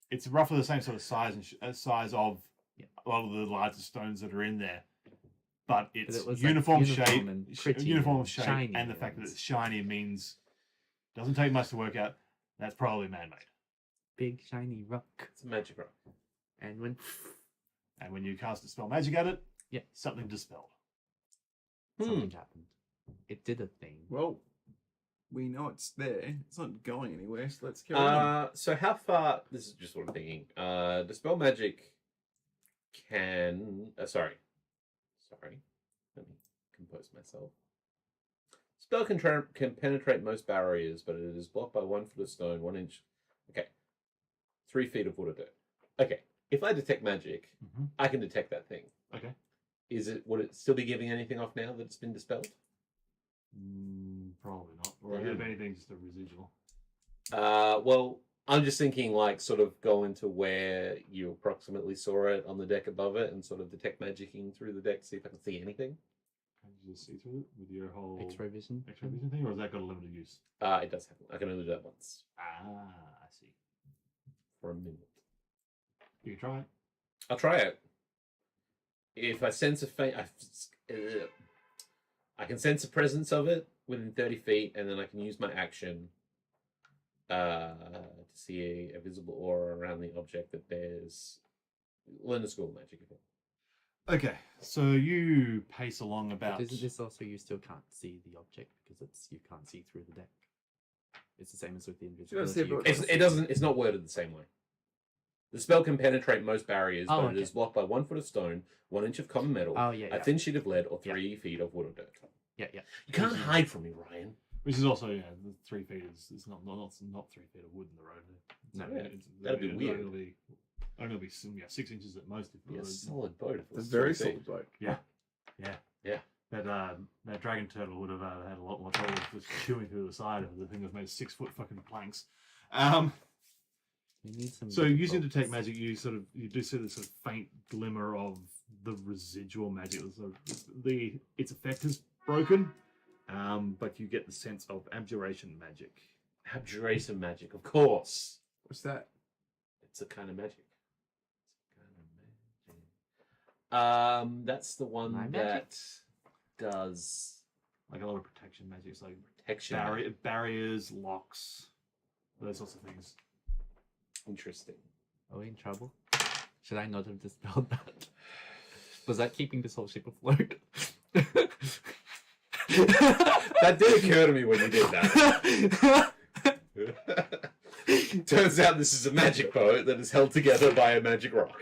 it's roughly the same sort of size size of Yeah. a lot of the larger stones that are in there, but it's it was, like, uniform uniform shape, and pretty uniform and shape, shiny and the fact that and- it's shiny means doesn't take much to work out. That's probably man-made. Big shiny rock It's a magic rock. and went. And when you cast a spell magic at it, Yeah. something dispelled. Something happened. It did a thing. Well, we know it's there. It's not going anywhere, so let's carry on. So how far? This is just what I'm thinking. Dispel magic can. Sorry. Let me compose myself. Spell can penetrate most barriers, but it is blocked by 1 foot of stone, 1 inch. Okay. 3 feet of wood or dirt. Okay. If I detect magic, Mm-hmm. I can detect that thing. Okay. Would it still be giving anything off now that it's been dispelled? Probably not. Or Yeah. if anything, just a residual. Well, I'm just thinking like sort of go into where you approximately saw it on the deck above it and sort of detect magicking through the deck, see if I can see anything. Can you just see through it with your whole X-ray vision. X-ray vision thing, or has that got a limited use? It does happen. I can only do that once I see. for a minute. You can try it. I'll try it. if I sense a I can sense the presence of it within 30 feet, and then I can use my action to see a visible aura around the object that bears. Learn the school magic. Okay, so you pace along But about. isn't this also you still can't see the object because you can't see through the deck? It's the same as with the invisibility. see, but- It doesn't. It's not worded the same way. The spell can penetrate most barriers, Oh, but okay. it is blocked by 1 foot of stone, 1 inch of common metal, Oh yeah, a yeah, thin sheet of lead, or 3 feet of wood or dirt. yeah. You can't hide from me, Ryan. Which is also, yeah, the 3 feet is not 3 feet of wood in the road. No, yeah, that'd be weird. Only be 6 inches at most. If it Yeah, was, solid boat. If it It's a was very 3 feet. solid boat. yeah. Yeah. That dragon turtle would have had a lot more trouble just chewing through the side of the thing was made of 6-foot fucking planks. We need some. So big using bolts. detect magic, you do see this sort of faint glimmer of the residual magic. So its effect is broken, but you get the sense of abjuration magic. Abjuration magic, of course. What's that? It's a kind of magic. That's the one My that magic? does Like a lot of protection magic, so like protection. magic. barriers, locks, those sorts of things. Interesting. Are we in trouble? Should I not have dispelled that? Was that keeping this whole ship afloat? That did occur to me when you did that. Turns out this is a magic boat that is held together by a magic rock.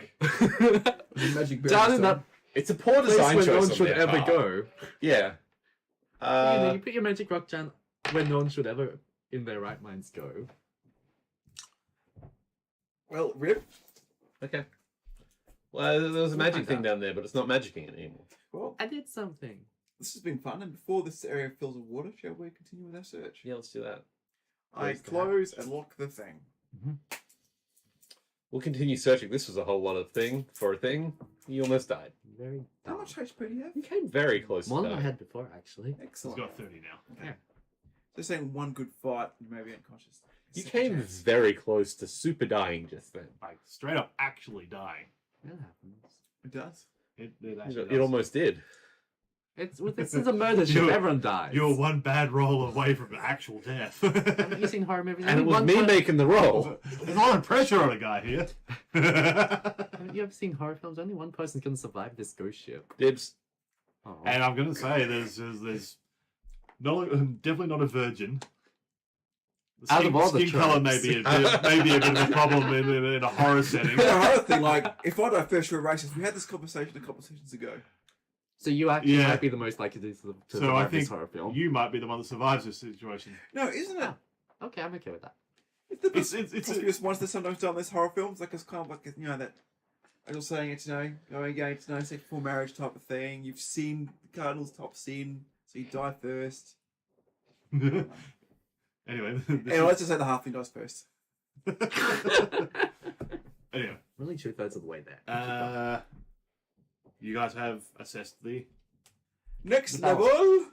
Magic Down in that It's a poor place design where no choice one on should their ever part. go. Yeah. You put your magic rock down where no one should ever, in their right minds, go. Well, Rip. Okay. Well, there was a We'll magic find thing out. down there, but it's not magicking anymore. Well, I did something. this has been fun, and before this area fills with water, shall we continue with our search? Yeah, let's do that. I Close the close and lock the thing. We'll continue searching. This was a whole lot of thing for a thing. You almost died. Very How dumb. much HP do you have? You came very close More to than I dying. had before, actually. He's Excellent. got 30 now. Okay. So saying one good fight, maybe unconscious. You Second came chance. very close to super dying just then. Like straight up actually dying. That happens. It does. It actually It does. almost did. This is a murder ship. You're- Everyone dies. You're one bad roll away from actual death. Haven't you seen horror movies? And it Only was one me per- making the roll. There's a lot of pressure on a guy here. Haven't you ever seen horror films? Only one person can survive this ghost ship. Dibs. Oh. And I'm gonna say there's definitely not a virgin. The Out of all the skin color tropes. may be a bit of a problem in a horror setting. The other thing, like, if I die first, you're racist. We had this conversation a couple of sessions ago. So you actually Yeah. might be the most likely to So survive I this think horror film. you might be the one that survives this situation. No, isn't it? Oh. Okay, I'm okay with that. It's the It's best it's conspicuous ones that sometimes done these horror films. Like, it's kind of like, that, as you're saying, it's, going against, sex before marriage type of thing. You've seen the Cardinals' top sin, so you die first. anyway. Anyway, let's just say the halfling dies first. Anyway, We're only 2/3 of the way there. you guys have assessed the Next The ballast.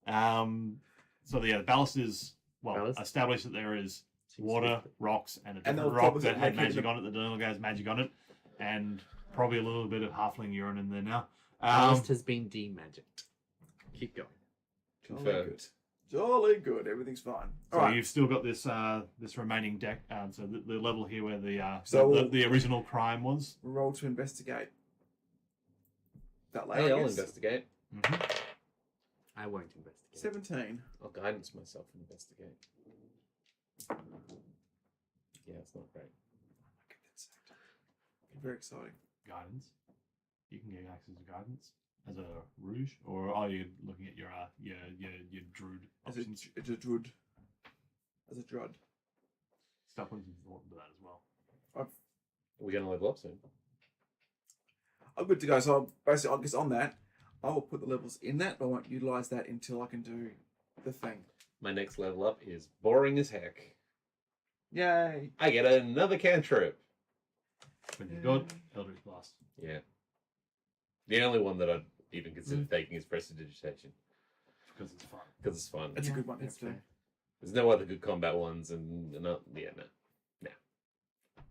level! so the ballast is Ballast? established that there is water, rocks, and a And different the rock problem that is had that magic on it. That no longer has magic on it, and probably a little bit of halfling urine in there now. Ballast has been demagicked. Keep going. Jolly Confirmed. good. Jolly good. Everything's fine. So Alright. you've still got this this remaining deck. So the level here where So the original crime was. Roll to investigate. That loud, Hey, I I'll guess. investigate. I won't investigate. 17. I'll guidance myself and investigate. Yeah, it's not great. Get that sacked. Very exciting. Guidance. You can get access to guidance as a rouge, or are you looking at your druid As options? a druid. As a drud. Stuff was important to that as well. Are we going to level up soon? I'm good to go. So basically, I guess on that, I will put the levels in that, but I won't utilize that until I can do the thing. My next level up is boring as heck. Yay! I get another cantrip. When you've got Eldritch Blast. Yeah. The only one that I'd even consider taking is Prestidigitation. Because it's fun. Because it's fun. That's a good one. That's to have fair. There's no other good combat ones, and no.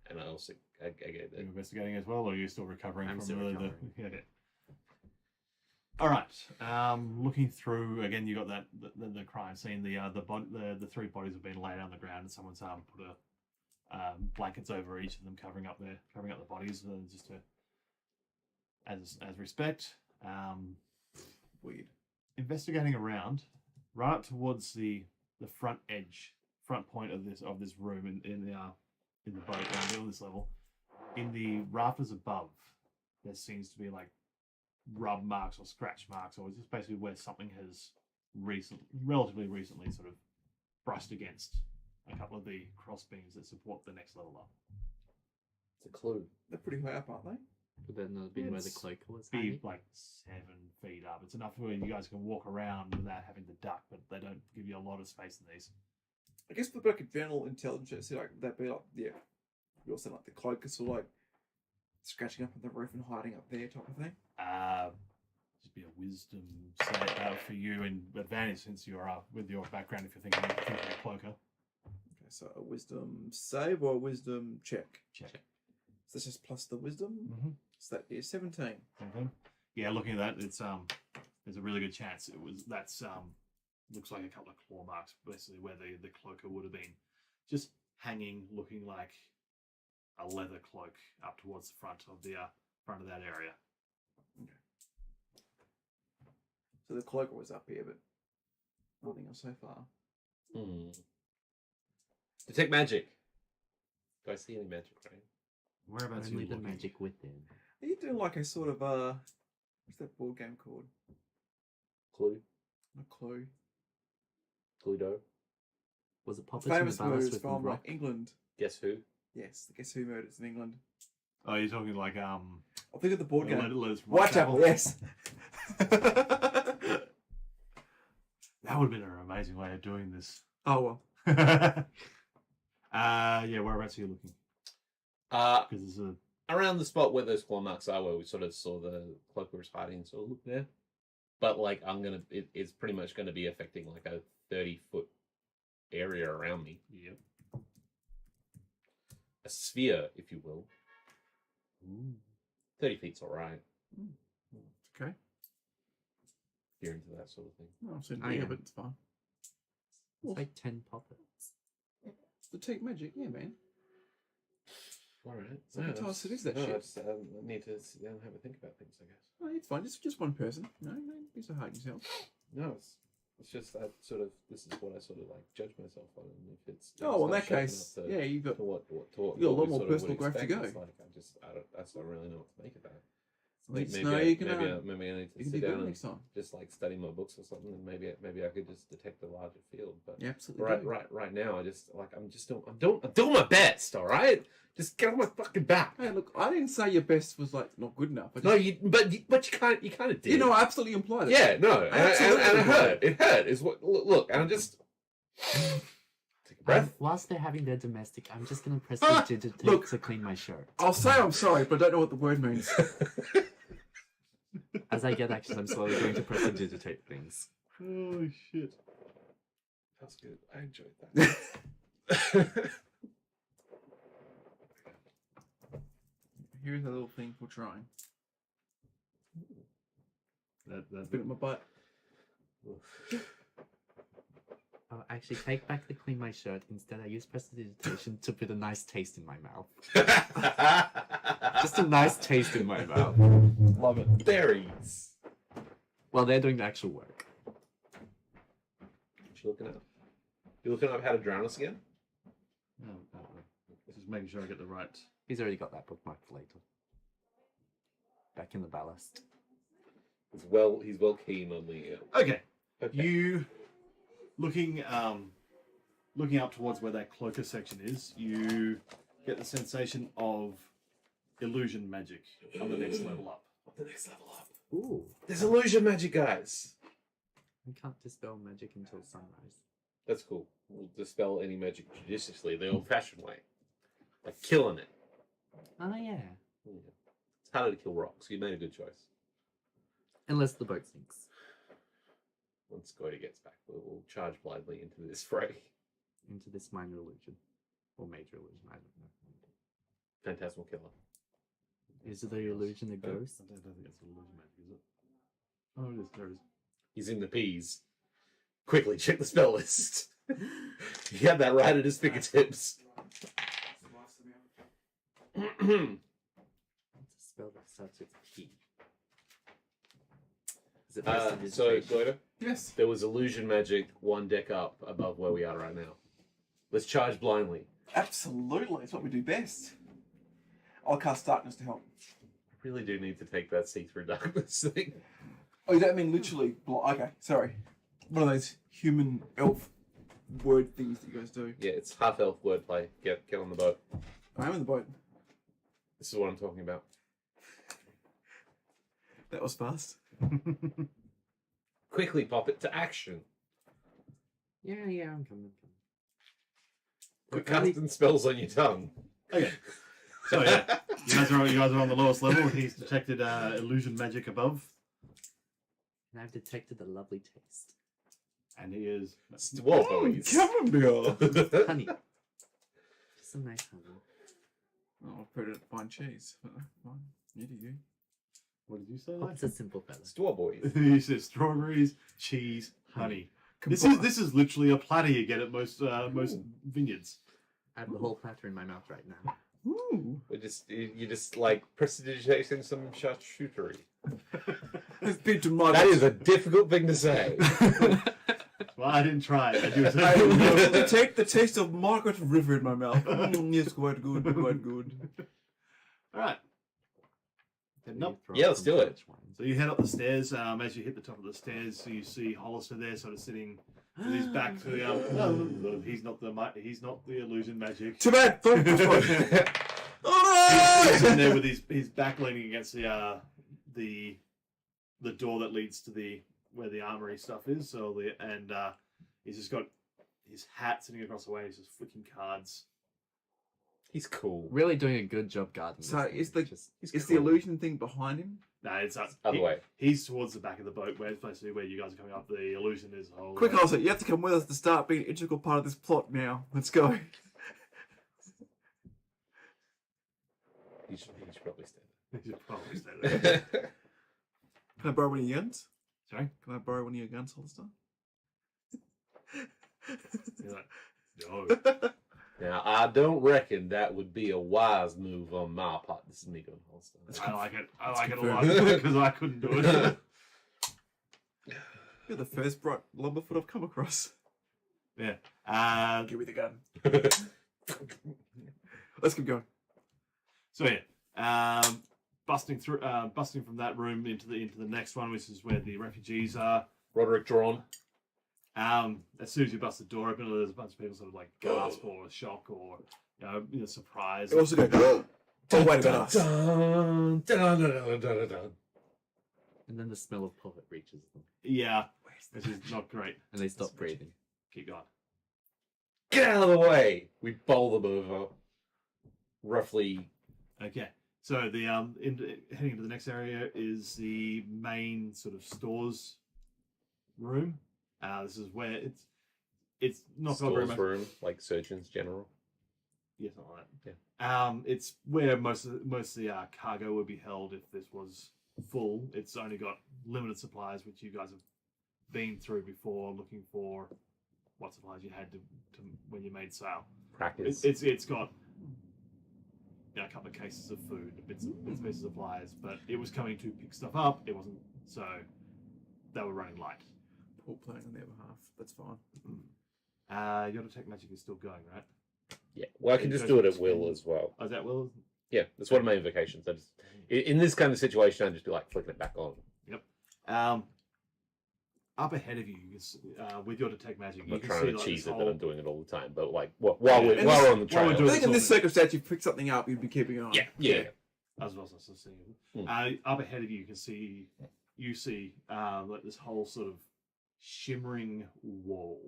and I also I gave Are you that. investigating as well, or are you still recovering I'm from still the recovering. Okay. All right. Looking through again, you got that the crime scene. The three bodies have been laid on the ground, and someone's put a blankets over each of them, covering up the bodies, just to as respect. Weird. Investigating around, right up towards the front point of this room in the boat down this level, in the rafters above, there seems to be like rub marks or scratch marks, or just basically where something has relatively recently sort of brushed against a couple of the cross beams that support the next level up. It's a clue. They're pretty high up, aren't they? Would that not have been where the It's cloaker was Be hanging? like 7 feet up. It's enough where you guys can walk around without having to duck, but they don't give you a lot of space in these. I guess for like a general intelligence, like that'd be like you also like the cloak is sort of like scratching up on the roof and hiding up there type of thing. Just be a wisdom save for you, and advantage since you're with your background if you're thinking of cloaker. Okay, so a wisdom save or a wisdom check. Check. So this is plus the wisdom. Mm-hmm. So that is 17. Mm-hmm. Yeah, looking at that, it's there's a really good chance that's looks like a couple of claw marks, basically where the cloaker would have been, just hanging, looking like a leather cloak up towards the front of that area. Okay. So the cloaker was up here, but nothing else so far. Detect magic. Do I see any magic, right? Whereabouts are Only you the looking? magic within. Are you doing like a sort of what's that board game called? Clue. A clue. Cluedo. Was it Puppets in the Famous Ballast murders with from Rock? like England. Guess who? Yes, the Guess Who murders in England. Oh, you're talking like I'll think of the board game. Letters from Whitechapel, Whitechapel. yes. That would have been an amazing way of doing this. Oh well. Yeah, whereabouts are you looking? Because there's a Around the spot where those claw marks are, where we sort of saw the cloaker was hiding, so look there. But like, it's pretty much gonna be affecting like a 30-foot area around me. yep. A sphere, if you will. Ooh. 30 feet's all right. Okay. If you're into that sort of thing. No, I've seen I it, am. but it's fine. It's like 10 puppets. Detect magic, yeah, man. All right. So how task it is that shit? I just need to sit down and have a think about things, I guess. No, it's fine. Just one person. No, be so hard on yourself. No, it's just that sort of, this is what I sort of like judge myself on, and if it's Oh, in not that shaping case, up to, yeah, you've got. to what you got a lot we more sort of personal would growth to expect, go. it's like I just don't really know what to make of that. Let's maybe know I, you can. maybe I need You to can do sit down good and next time. just like study my books or something, and maybe I could just detect a larger field. But Yeah, absolutely. right now, I'm doing my best. All right, just get on my fucking back. Hey, look, I didn't say your best was like not good enough. I just, No, but you kind of did. you know, I absolutely implied it. Yeah, no, and absolutely it did. hurt. It hurt. Is what look, and I'm just take a breath. Whilst they're having their domestic, I'm just gonna press Ah, the digitate look. to clean my shirt. I'll say I'm sorry, but I don't know what the word means. As I get actions, I'm slowly going to press the digitate things. Oh shit. That's good. I enjoyed that. Here's a little thing for trying. That Bit at my butt. I'll actually take back the clean my shirt. Instead, I use prestidigitation to put a nice taste in my mouth. Just a nice taste in my mouth. Love it. Berries. While they're doing the actual work. What you looking up? You looking up how to drown us again? no. Just making sure I get the right. He's already got that bookmarked for later. Back in the ballast. He's well keen on the. Okay. Okay. You looking up towards where that cloaker section is, you get the sensation of illusion magic on the next level up. The next level up. Ooh. There's illusion magic, guys. We can't dispel magic until sunrise. That's cool. We'll dispel any magic judiciously, the old-fashioned way, like killing it. Oh, yeah. Yeah. It's harder to kill rocks. You made a good choice. Unless the boat sinks. Once Goya gets back, we'll charge blindly into this fray. Into this minor illusion. Or major illusion, I don't know. Phantasmal Killer. Is it the illusion of ghost? I don't think it's an illusion magic, is it? Oh, it is. There it is. He's in the peas. Quickly check the spell list. He had that right at his fingertips. What's a spell that starts with P? Is it So, prestidigitation? Gloder, Yes. there was illusion magic one deck up above where we are right now. Let's charge blindly. Absolutely. It's what we do best. I'll cast darkness to help. I really do need to take that see-through darkness thing. Oh, you don't mean literally okay, sorry. One of those human elf word things that you guys do. Yeah, it's half-elf wordplay. Get on the boat. I'm in the boat. This is what I'm talking about. That was fast. Quickly pop it to action. Yeah, I'm coming. Quit casting spells on your tongue. Okay. So yeah, you guys are on the lowest level. He's detected illusion magic above, And I've detected a lovely taste. and he is. Dwarf Camembert. Honey. Just some nice honey. Oh, I'll put it at fine cheese. Fine. You do you. What did you say? Hope's a simple fella. Dwarf boys. He says strawberries, cheese, honey. This is literally a platter you get at most vineyards. I have the whole platter in my mouth right now. Ooh. You just like prestidigitating some charcuterie. It's been to my That is a difficult thing to say. Well, I didn't try it. I do I will detect the taste of Margaret River in my mouth. Yes, quite good, quite good. All right. Nope. Yeah, let's do it. So you head up the stairs. As you hit the top of the stairs, so you see Hollister there, sort of sitting with his back to the. No, he's not the illusion magic. Too bad. He's sitting there with his back leaning against the door that leads to where the armory stuff is. So he's just got his hat sitting across the way. He's just flicking cards. He's cool. Really doing a good job guarding. So this is thing. the illusion thing behind him? No, it's Other way. He's towards the back of the boat, where it's basically where you guys are coming up. The illusion is whole. Quick, Hollister, you have to come with us to start being an integral part of this plot now. Let's go. You should probably stay You should probably stay there. there. Can I borrow one of your guns? Sorry? Can I borrow one of your guns, Hollister? You're like, no. Now, I don't reckon that would be a wise move on my part. This is me going Holstein. I like it. I Let's like it a confirm. lot because I couldn't do it. You're the first bright lumberfoot I've come across. Yeah. Give me the gun. Let's keep going. So yeah, busting from that room into the next one, which is where the refugees are. Roderick drawn. As soon as you bust the door open, there's a bunch of people sort of like gasp or shock or surprise. They also go, oh, wait about us. Dun, dun, dun, dun, dun, dun. And then the smell of pullet reaches them. Yeah, which is not great. And they stop breathing. Keep going. Get out of the way! We bowl them over. Roughly. Okay, so the heading into the next area is the main sort of stores room. This is where it's not got very Stores much. room, like Surgeons General. Yeah, something like that. Yeah. It's where most of the cargo would be held if this was full. It's only got limited supplies, which you guys have been through before, looking for what supplies you had to when you made sail. Practice. It's got a couple of cases of food, bits and pieces of supplies, but it was coming to pick stuff up. It wasn't, so they were running light. Paul playing on their behalf. That's fine. Your detect magic is still going, right? Yeah. Well, I can just do it at will as well. Oh, is that Will? Yeah, that's one of my invocations. I just, in this kind of situation, I just be like flicking it back on. Yep. Up ahead of you, with your detect magic, I'm you not can trying see to like cheese this it whole... that I'm doing it all the time, but like while we're on the while we're trail. doing I think in this something. circumstance, you pick something up, you'd be keeping an eye. Yeah. As well as seeing. Up ahead of you, you see like this whole sort of shimmering wall.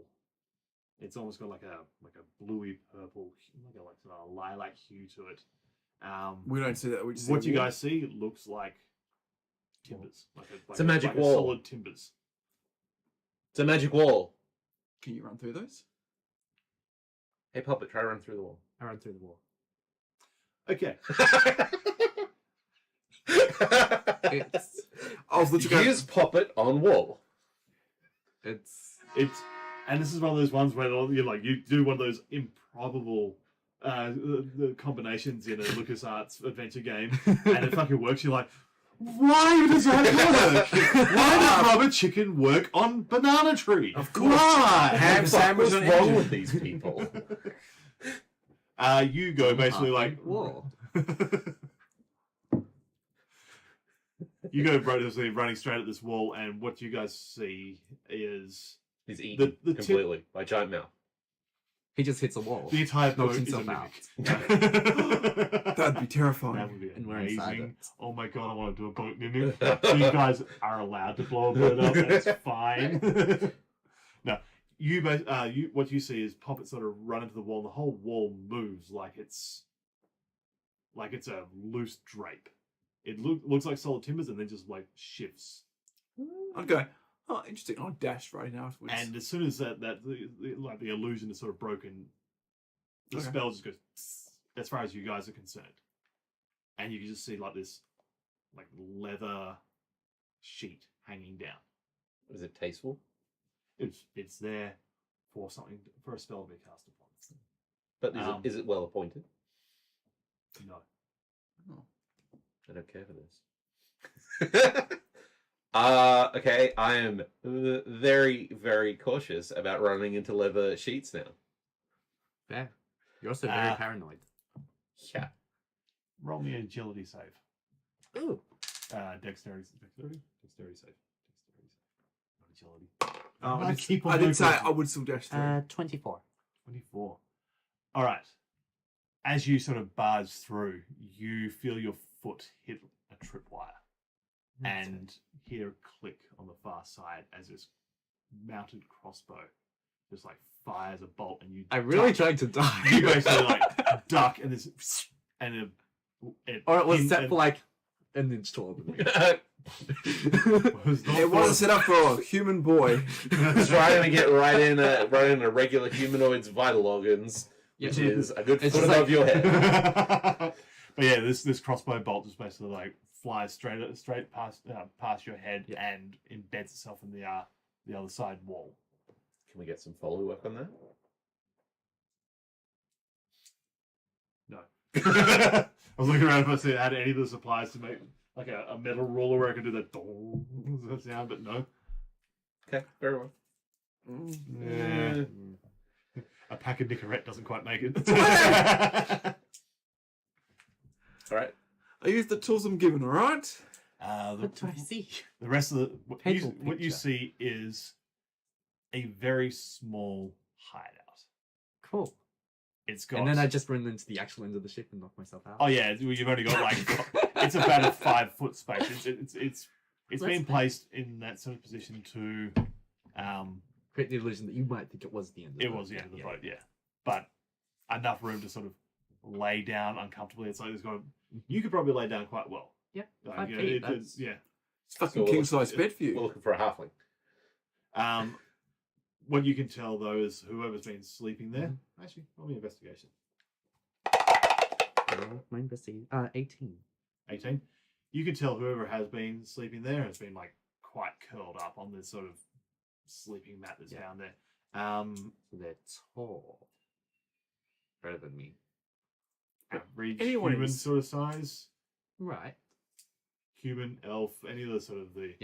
It's almost got like a bluey purple, like sort of lilac hue to it. We don't see that. We just see What a you wall. guys see looks like timbers, It's a magic like wall. solid timbers. It's a magic wall. Can you run through those? Hey, puppet, try to run through the wall. I run through the wall. Okay. It's I was literally going, Use poppet on wall. it's And this is one of those ones where you do one of those improbable the combinations in a LucasArts adventure game, and it fucking works. You're like, why does that work? Why does rubber chicken work on banana tree? Of course. Why? Ham sandwich What's on wrong engine. with these people? You go basically like wall. you go basically running straight at this wall, and what you guys see is He's eaten the tip- completely by giant mouth. He just hits a wall. the entire boat Knocks is a himself mimic. That'd be terrifying. That would be And we're inside amazing. it. Oh my god, I want to do a boat mimic. So you guys are allowed to blow a boat up. That's fine. No, what you see is Poppet sort of run into the wall, and the whole wall moves like it's a loose drape. It looks like solid timbers, and then just like shifts. I'd go, oh, interesting. I'll dash right now afterwards. And as soon as the illusion is sort of broken, the Okay. spell just goes as far as you guys are concerned, and you can just see like this, like leather sheet hanging down. Is it tasteful? It's there for a spell to be cast upon. But is it well appointed? No. I don't care for this. Okay, I am very, very cautious about running into leather sheets now. Fair. You're also very paranoid. Yeah. Roll me an agility save. Ooh. Dexterity save. Not agility. I did say I would still dash through. 24. 24. All right. As you sort of barge through, you feel your foot hit a tripwire and hear a click on the far side as this mounted crossbow just like fires a bolt, and you. I really duck. tried to die. You basically like duck, and this and it Or it was pins set and- for like an inch taller than me. was not It wasn't set up for a human boy. Trying to get right in a regular humanoid's vital organs, which Yeah. is a good It's foot just above like- your head. But yeah, this crossbow bolt just basically like flies straight past your head Yeah. and embeds itself in the other side wall. Can we get some follow work on that? No. I was looking around if I see had any of the supplies to make like a metal ruler where I could do that dong sound, but no. Okay, very well. Yeah. A pack of Nicorette doesn't quite make it. All right. I use the tools I'm given, alright? What do I see? The rest of the what Painful you picture. see is a very small hideout. Cool. It's got. And then I just run into the actual end of the ship and knock myself out. Oh yeah, you've only got like it's about a 5 foot space. It's That's been fair. placed in that sort of position to Create the illusion that you might think it was the end of it was the end of the boat, yeah. But enough room to sort of lay down uncomfortably. It's like there's got you could probably lay down quite well. Yeah. Like, 5 you feet. know, That's... yeah. It's fucking So king size bed for We're you. looking for a halfling. What you can tell though is whoever's been sleeping there. Actually, roll me investigation. My investigation. 18. 18. You can tell whoever has been sleeping there has been like quite curled up on this sort of sleeping mat that's down there. So they're tall. Better than me. Average anyone human is. sort of size. Right. Human, elf, any of the sort of the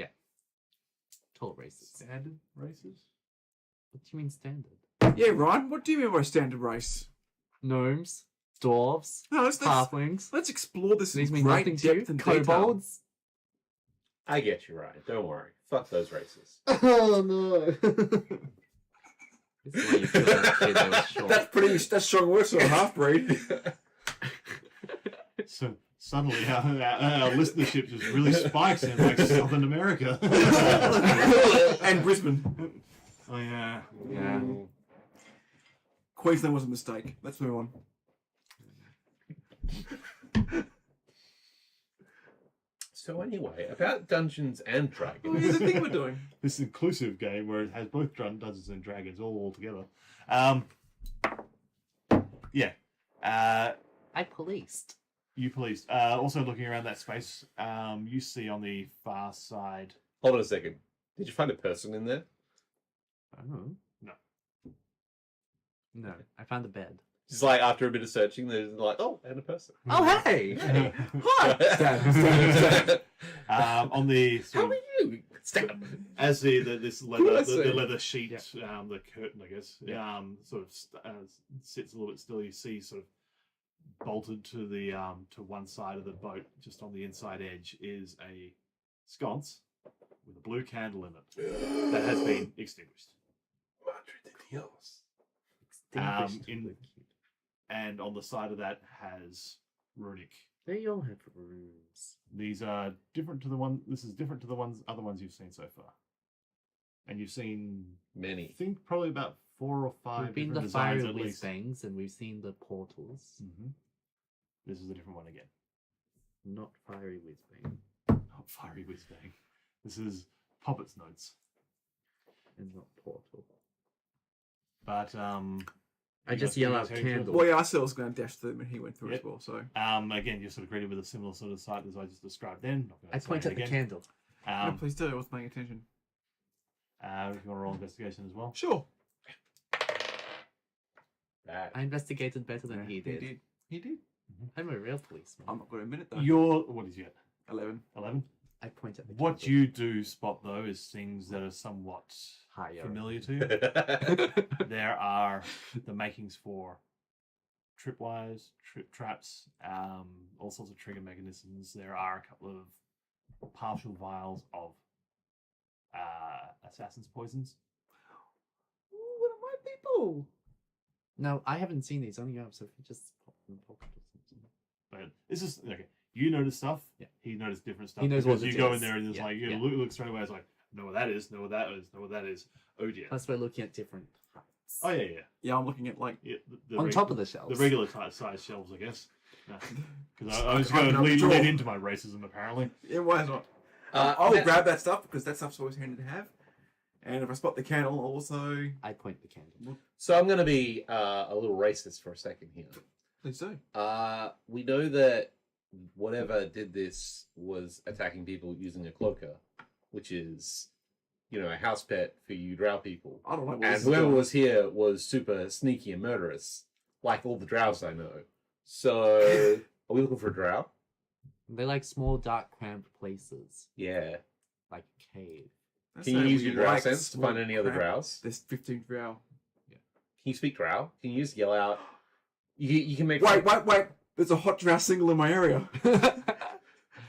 Tall races. standard races. What do you mean standard? Yeah, Ryan, what do you mean by standard race? Gnomes, dwarves, No, let's halflings. explore this in These mean great nothing to you. depth and detail. Kobolds. I get you, Ryan. Don't worry. Fuck those races. Oh no. This is why you feel that kid that was short. That's strong words for a half breed. So suddenly our listenership just really spikes in like Southern America. And Brisbane. Oh yeah. Yeah. Queensland was a mistake. Let's move on. So anyway, about Dungeons and Oh, here's Dragons. the thing we're doing. This inclusive game where it has both Dungeons and Dragons all together. Yeah. I policed. You please. Also looking around that space, you see on the far side. Hold on a second. Did you find a person in there? Oh. No. No, I found a bed. Just like after a bit of searching, there's like, oh, and a person. Oh, hey! Hey. Hi! Stab. On the How sort are of, you? Stab. as this leather Cool, I the see. leather sheet, the curtain, I guess, sort of sits a little bit still. You see sort of bolted to the to one side of the boat, just on the inside edge, is a sconce with a blue candle in it that has been extinguished. Distinguished. And on the side of that has runic. They all have rooms. These are different to the one. This is different to the other ones you've seen so far. And you've seen I Many. think probably about 4 or 5 We've been different the designs fire at whiz least. bangs, and we've seen the portals. Mm-hmm. This is a different one again. Not fiery whiz bang, Not fiery whiz bang. This is Poppet's notes. and not portal. But I you just guys- yell you out guys heading candle. towards- Well, yeah, I saw was going to dash through them and he went through Yep. as well. So again, you're sort of greeted with a similar sort of sight as I just described then. Not gonna I say point it at the again. candle. no, please do. I was paying attention. If you want to roll investigation as well. Sure. Bad. I investigated better than Yeah, he did. He did. I'm a real policeman. I'm not going to admit it though. Your what did you get? 11. 11. I point at the What candle. you do spot though is things that are somewhat Higher. familiar to you. There are the makings for tripwires, trip traps, all sorts of trigger mechanisms. There are a couple of partial vials of assassin's poisons. Ooh, one of my people. No, I haven't seen these. Only up, so if you just pop in the pocket or something. But this is okay. You notice stuff. Yeah. He noticed different stuff. He knows what because it you go in is. there and it's Yeah, like you yeah. look straight away. It's like know what that is. Know what that is. Know what that is. Oh dear. Plus, we're looking at different heights. Oh yeah. Yeah, I'm looking at like. Yeah. The On top of the shelves. the regular size shelves, I guess. Because I was I going to know the lead drawer. into my racism apparently. Yeah, why not? Uh, I'll that- grab that stuff because that stuff's always handy to have. And if I spot the candle, I'll also. I point the candle. So I'm going to be a little racist for a second here. Please do. We know that whatever did this was attacking people using a cloaker, which is, a house pet for you drow people. I don't know what And this is whoever doing. was here was super sneaky and murderous, like all the drows I know. So, are we looking for a drow? They like small, dark, cramped places, Yeah. like a cave. Let's Can you say use we your drow like sense to find small any other crap. drows? There's 15 drow. Can you speak drow? Can you just yell out? You can make. Wait. There's a hot drow single in my area.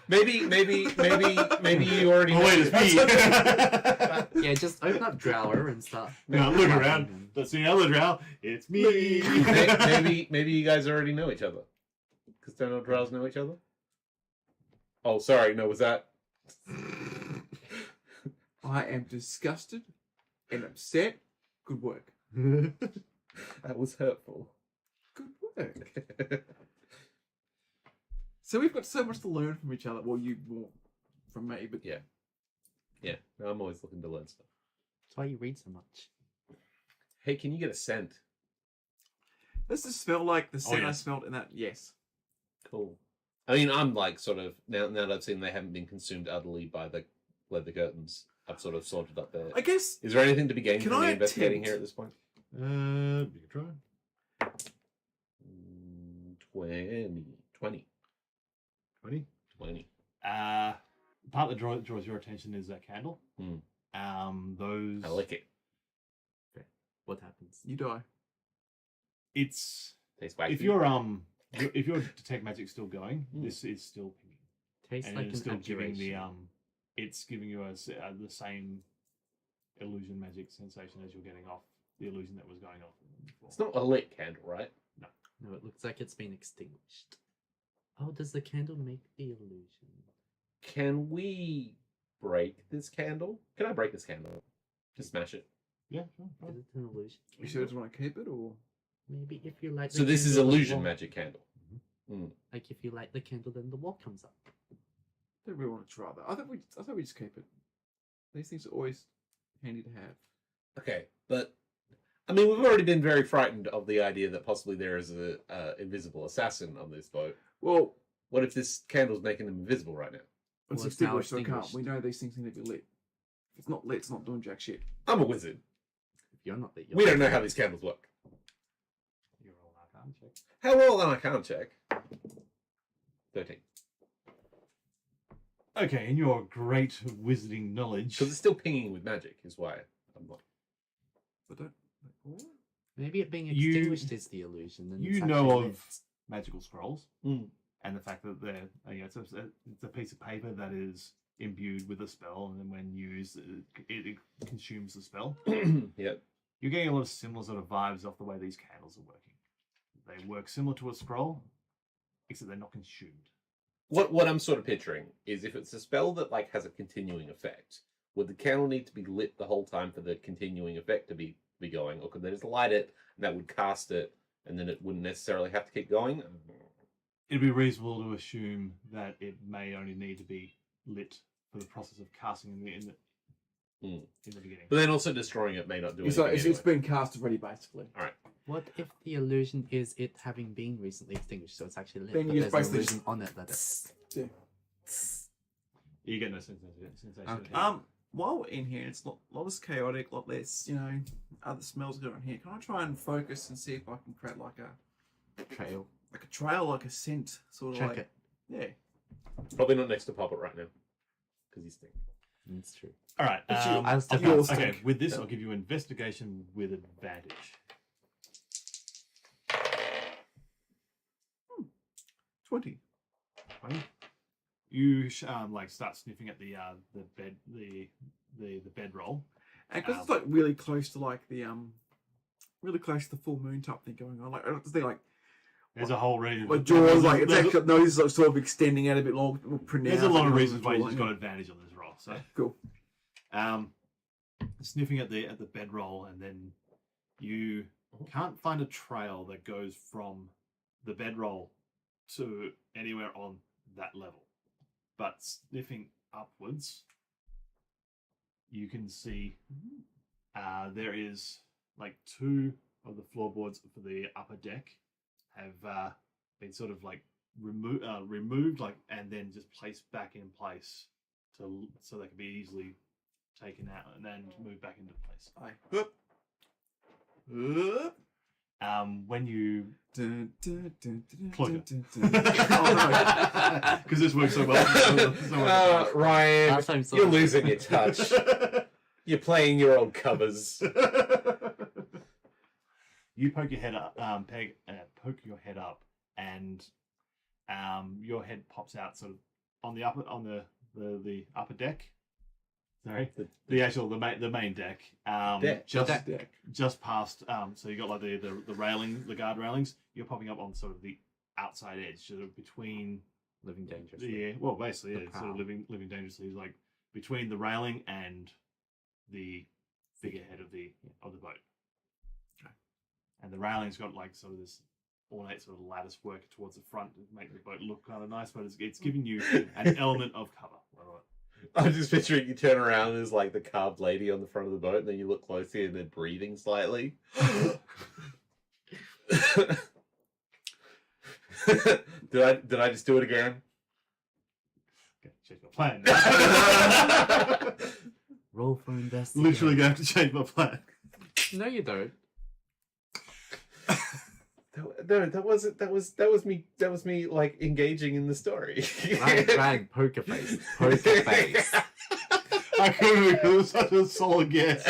Maybe you already. Oh wait, know. it's me. Yeah, just open up Drower and start. Now look talking around. and- Let's see another drow. It's me. maybe you guys already know each other. Because don't all drows know each other? Oh, sorry. No, was that? I am disgusted and upset. Good work. That was hurtful. Good work. So we've got so much to learn from each other. Well, you more from me, but Yeah. Yeah, no, I'm always looking to learn stuff. That's why you read so much. Hey, can you get a scent? does this smell like the scent I yes. smelled in that? Yes. Cool. I mean, I'm like sort of now that I've seen they haven't been consumed utterly by the leather curtains. I've sort of sorted up there. I guess. Is there anything to be gained Can from me I investigating attempt- here at this point? You can try. 20. 20. 20. Part that draws your attention is that candle. Hmm. Those. I like it. What happens? You die. It's Tastes wacky. if your detect magic's still going, this is still pinging, Tastes and like it's an still giving the abjuration. it's giving you the same illusion magic sensation as you're getting off the illusion that was going off before. It's not a lit candle, right? No, it looks like it's been extinguished. Oh, does the candle make the illusion? Can we break this candle? Can I break this candle? Just smash it. Yeah, sure. Is it an illusion? You sure just want to keep it, or Maybe if you light. So the this is candle, the illusion wall- magic candle. Like if you light the candle, then the wall comes up. don't really want to try that. I thought we just keep it. These things are always handy to have. Okay, but I mean, we've already been very frightened of the idea that possibly there is a invisible assassin on this boat. Well, What if this candle's making them invisible right now? It's Well, it's now extinguished, so it can't. extinguished. We know these things need to be lit. If it's not lit, it's not doing jack shit. I'm a wizard. If you're not lit, We don't know how these candles work. You're all Arcana check. How well an Arcana check? 13. Okay, in your great wizarding knowledge, Because it's still pinging with magic, is why I'm not. But don't. What? Maybe it being You- extinguished is the illusion. And you it's know actually of lit. magical scrolls, Mm. and the fact that they're it's a piece of paper that is imbued with a spell, and then when used, it consumes the spell. Yep. You're getting a lot of similar sort of vibes off the way these candles are working. They work similar to a scroll, except they're not consumed. What I'm sort of picturing is if it's a spell that like has a continuing effect, would the candle need to be lit the whole time for the continuing effect to be going, or could they just light it and that would cast it, and then it wouldn't necessarily have to keep going? It'd be reasonable to assume that it may only need to be lit for the process of casting in the beginning. But then also destroying it may not do It's anything. like it's anyway. been cast already, basically. What if the illusion is it having been recently extinguished, so it's actually lit, Then but you there's just an basically illusion on it that it's... You get no sensation. Okay. While we're in here, it's a lot less chaotic, a lot less, other smells going on here. Can I try and focus and see if I can create like a trail, like a scent, sort of Check like it. yeah. Probably not next to Puppet right now, because he's thinking. It's true. All right. I'll step You'll out. step- Okay, with this, I'll give you investigation with advantage. 20. You start sniffing at the bedroll. And because it's like really close to like the full moon type thing going on, like I just think like There's a whole range. my jaws, like it's actually nose is sort of extending out a bit long, more pronounced. There's a lot of like, reasons why you jawline. just got advantage on this roll. So Cool. Sniffing at the bedroll, and then you can't find a trail that goes from the bedroll to anywhere on that level. But sniffing upwards, you can see there is like two of the floorboards for the upper deck have been sort of like removed, like, and then just placed back in place so they can be easily taken out and then moved back into place. When you Plug Oh, because this works so well. Ryan, Last time you're losing your touch. You're playing your old covers. You poke your head up, poke your head up, and your head pops out sort of on the upper deck. Sorry, the main deck. Just past. So you got like the railing, the guard railings. You're popping up on sort of the outside edge, sort of between Living dangerously. Yeah, well, basically, The yeah, sort of prow. living dangerously, like between the railing and the figurehead of the boat. Okay. And the railing's got like sort of this ornate sort of lattice work towards the front to make the boat look kind of nice, but it's giving you an element of cover. I'm just picturing you turn around and there's like the carved lady on the front of the boat, and then you look closely and they're breathing slightly. Did I just do it again? Okay, change my plan. Roll for investigation. Literally going to change my plan. No, you don't. No, that wasn't. That was me. That was me like engaging in the story. Rag, poker face. Poker face. I couldn't because it was such a solid guess.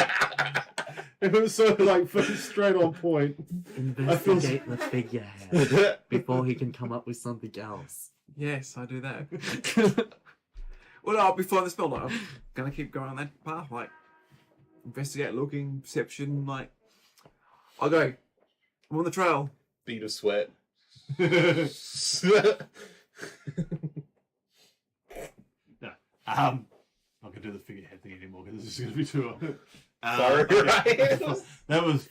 It was so like straight on point. Investigate the figurehead before he can come up with something else. Yes, I do that. Well, no, I'll be flying the spell. Like, I'm gonna keep going on that path. Like, investigate, looking, perception. Like, I'll go. I'm on the trail. Bead of sweat. No. I'm not gonna do the figurehead thing anymore because this is gonna be too. Sorry, Ryan. That was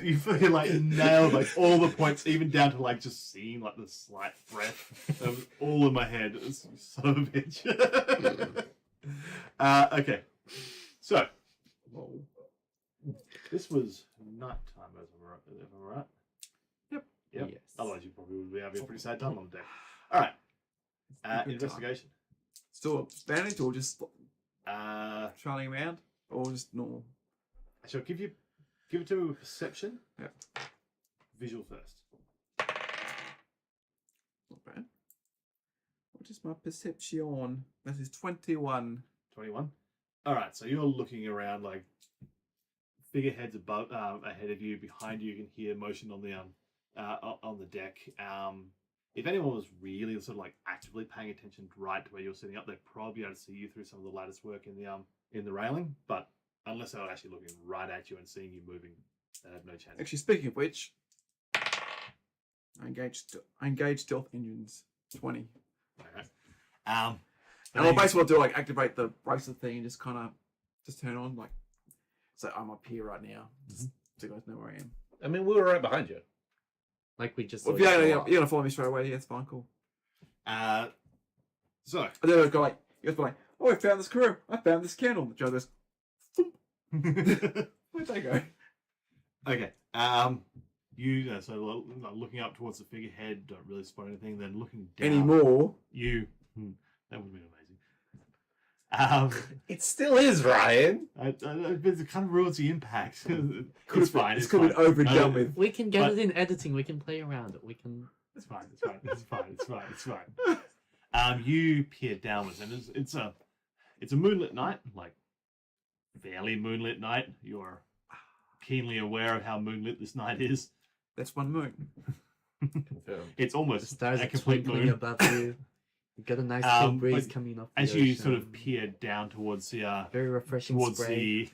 you fucking like nailed like all the points, even down to like just seeing like the slight breath. That was all in my head. It was son of a bitch. Okay, so this was nighttime, as I'm right. Yep. Yes. Otherwise, you probably would be having a pretty sad time on the deck. All right. It's a good time. Investigation. Still advantage or just Actually, trailing around or just normal? I'll give it to a perception. Yeah. Visual first. Not bad. What is my perception? That is 21. 21. All right, so you're looking around like figureheads above, ahead of you, behind you. You can hear motion on the deck. If anyone was really sort of like actively paying attention right to where you're sitting up, they'd probably be able to see you through some of the lattice work in the railing. But unless they were actually looking right at you and seeing you moving, they have no chance. Actually, speaking of which, I engaged stealth engines. 20. Okay. And I'll basically do like activate the bracelet thing and just kind of just turn on like. So I'm up here right now, just so you guys know where I am. I mean, we were right behind you. Like we just. Well, if you're gonna follow me straight away, yeah, it's fine, cool. So And then I go like, you guys be like, oh, I found this crew. I found this candle. The Joe goes, where'd they go? okay. You so looking up towards the figurehead, don't really spot anything. Then looking down Anymore. That would have been amazing. It still is, Ryan. It kind of ruins the impact. It's fine. It's could have been over and done with. We can get it in editing. We can play around it. We can. It's fine. It's fine. You peer downwards, and it's a moonlit night, like fairly moonlit night. You're keenly aware of how moonlit this night is. That's one moon. It's The almost stars a are complete twinkling moon. above you. You got a nice cool breeze coming off. As the you ocean. sort of peer down towards the Very refreshing towards spray.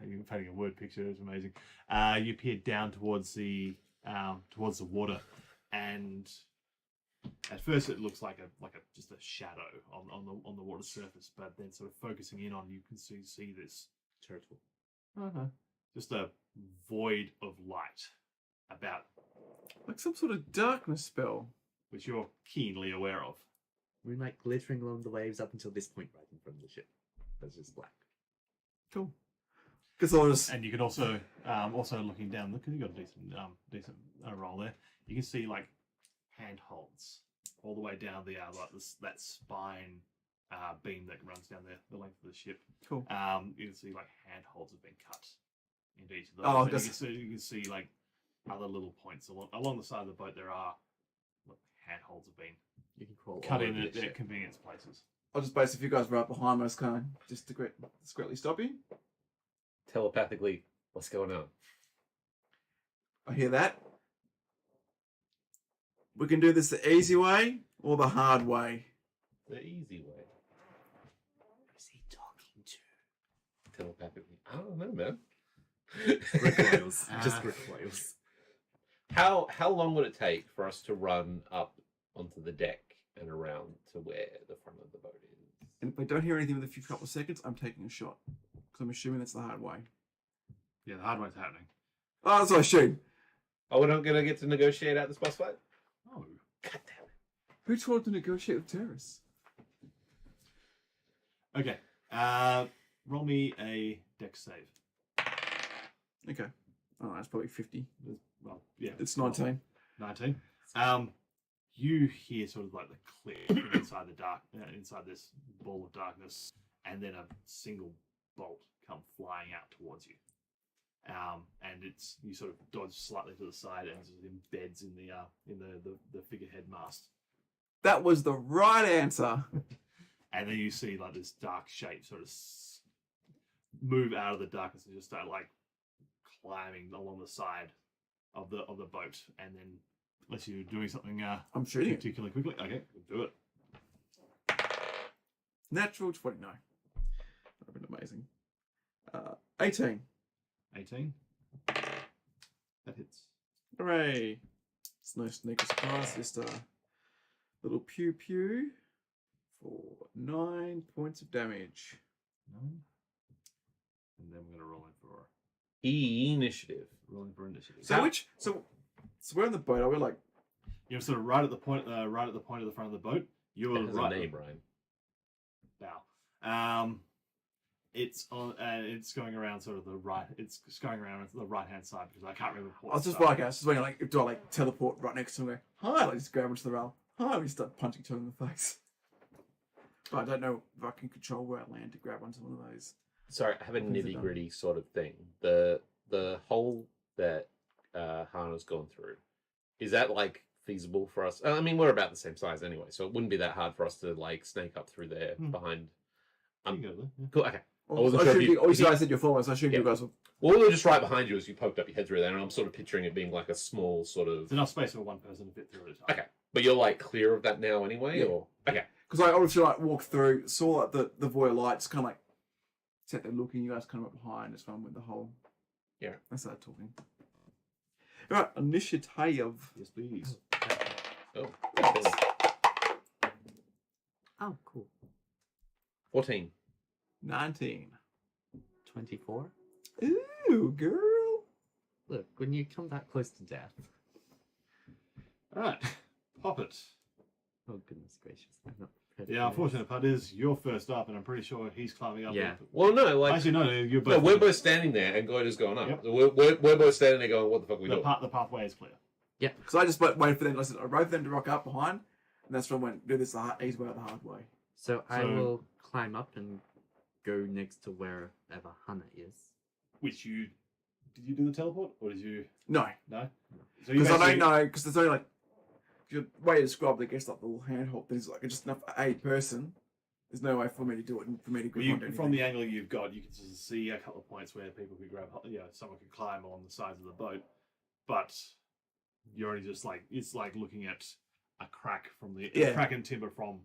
painting a word picture is amazing. You peer down towards the water, and at first it looks like just a shadow on the water surface, but then sort of focusing in on, you can see this turtle. just a void of light about, Like some sort of darkness spell. which you're keenly aware of. Moonlight glittering along the waves up until this point, right in front of the ship. That's just black. Cool. Because I was. And you can also looking down, because you got a decent roll there. You can see like handholds all the way down the that spine beam that runs down the length of the ship. Cool. You can see like handholds have been cut into each of those. Oh, And you can see like other little points along the side of the boat. There are handholds have been You can crawl cut all in over at the ship. convenience places. I'll just basically, if you guys were right behind me, I was kind of just discreetly stop you. Telepathically, what's going on? I hear that. We can do this the easy way or the hard way. The easy way. Who's he talking to? Telepathically. I don't know, man. Bricklayers. Just bricklayers. How long would it take for us to run up onto the deck and around to where the front of the boat is? And if I don't hear anything within a few couple of seconds, I'm taking a shot. Because I'm assuming that's the hard way. Yeah, the hard way's happening. Oh, that's what I assume. Oh, we're not going to get to negotiate out this boss fight? Oh, God damn it. Who told to negotiate with terrorists? okay. Roll me a dex save. Okay. Oh, that's probably 50. Well, yeah, It's 19. 19. You hear sort of like the click from inside this ball of darkness, and then a single bolt come flying out towards you. And you sort of dodge slightly to the side, and it sort of embeds in the figurehead mast. That was the right answer. And then you see like this dark shape sort of move out of the darkness and just start like climbing along the side of the boat, and then unless you're doing something I'm shooting it. particularly quickly, okay, we'll do it. Natural 20. No. That would have been amazing. 18. 18. That hits. Hooray. It's no sneaker surprise, just a little pew pew for 9 points of damage. 9. And then we're gonna roll in for Initiative. rolling for initiative. So we're on the boat, are we like You're sort of right at the point of the front of the boat. You're It has right. a name, Ryan. Bow. It's on. It's going around sort of the right. It's going around to the right hand side because I can't remember. I was just like, I was just wondering, like, do I like teleport right next to him? And go, hi, like just grab onto the rail. Oh, we start punching each other in the face. But I don't know if I can control where I land to grab onto one of those. Sorry, I have a Things are done. nitty gritty sort of thing. The hole that Hana's gone through, is that like feasible for us? I mean, we're about the same size anyway, so it wouldn't be that hard for us to like snake up through there behind. You can go there. Yeah. Cool. Okay. Also, I said you're following, so I assumed you guys were. Well, we were just right behind you as you poked up your head through there, and I'm sort of picturing it being like a small sort of. There's enough space for one person to fit through it. Okay, but you're like clear of that now anyway, Yeah. or okay? Because I obviously like walked through, saw like the void lights, kind of like sat there looking. You guys kind of up behind. That's when with the hole. Yeah. I started talking. All right, initiative. Yes, please. Oh, Oh, cool. 14. 19. 24. Ooh, girl. Look, when you come that close to death. All right, pop it. Oh goodness gracious! I'm not prepared The for this. unfortunate part is you're first up, and I'm pretty sure he's climbing up. Yeah. Well, no, like Actually, no, you're both. no, we're both standing there, and Goider's going up. Yep. So we're both standing there going, "What the fuck are we doing?" The pathway is clear. Because I just waited for them. I waited for them to rock up behind, and that's when I went do this the easy way or the hard way. So I So- will climb up and go next to wherever Hana is. Which did you do the teleport, or did you? No, No. So you because I don't basically- know. Because there's only like the way to describe. I guess like the little handhold. There's like just enough for a person. There's no way for me to do it and for me to Well, grip onto from anything. the angle you've got, you can just see a couple of points where people could grab. Someone could climb on the sides of the boat, but you're only just like it's like looking at a crack from the Yeah. crack in timber from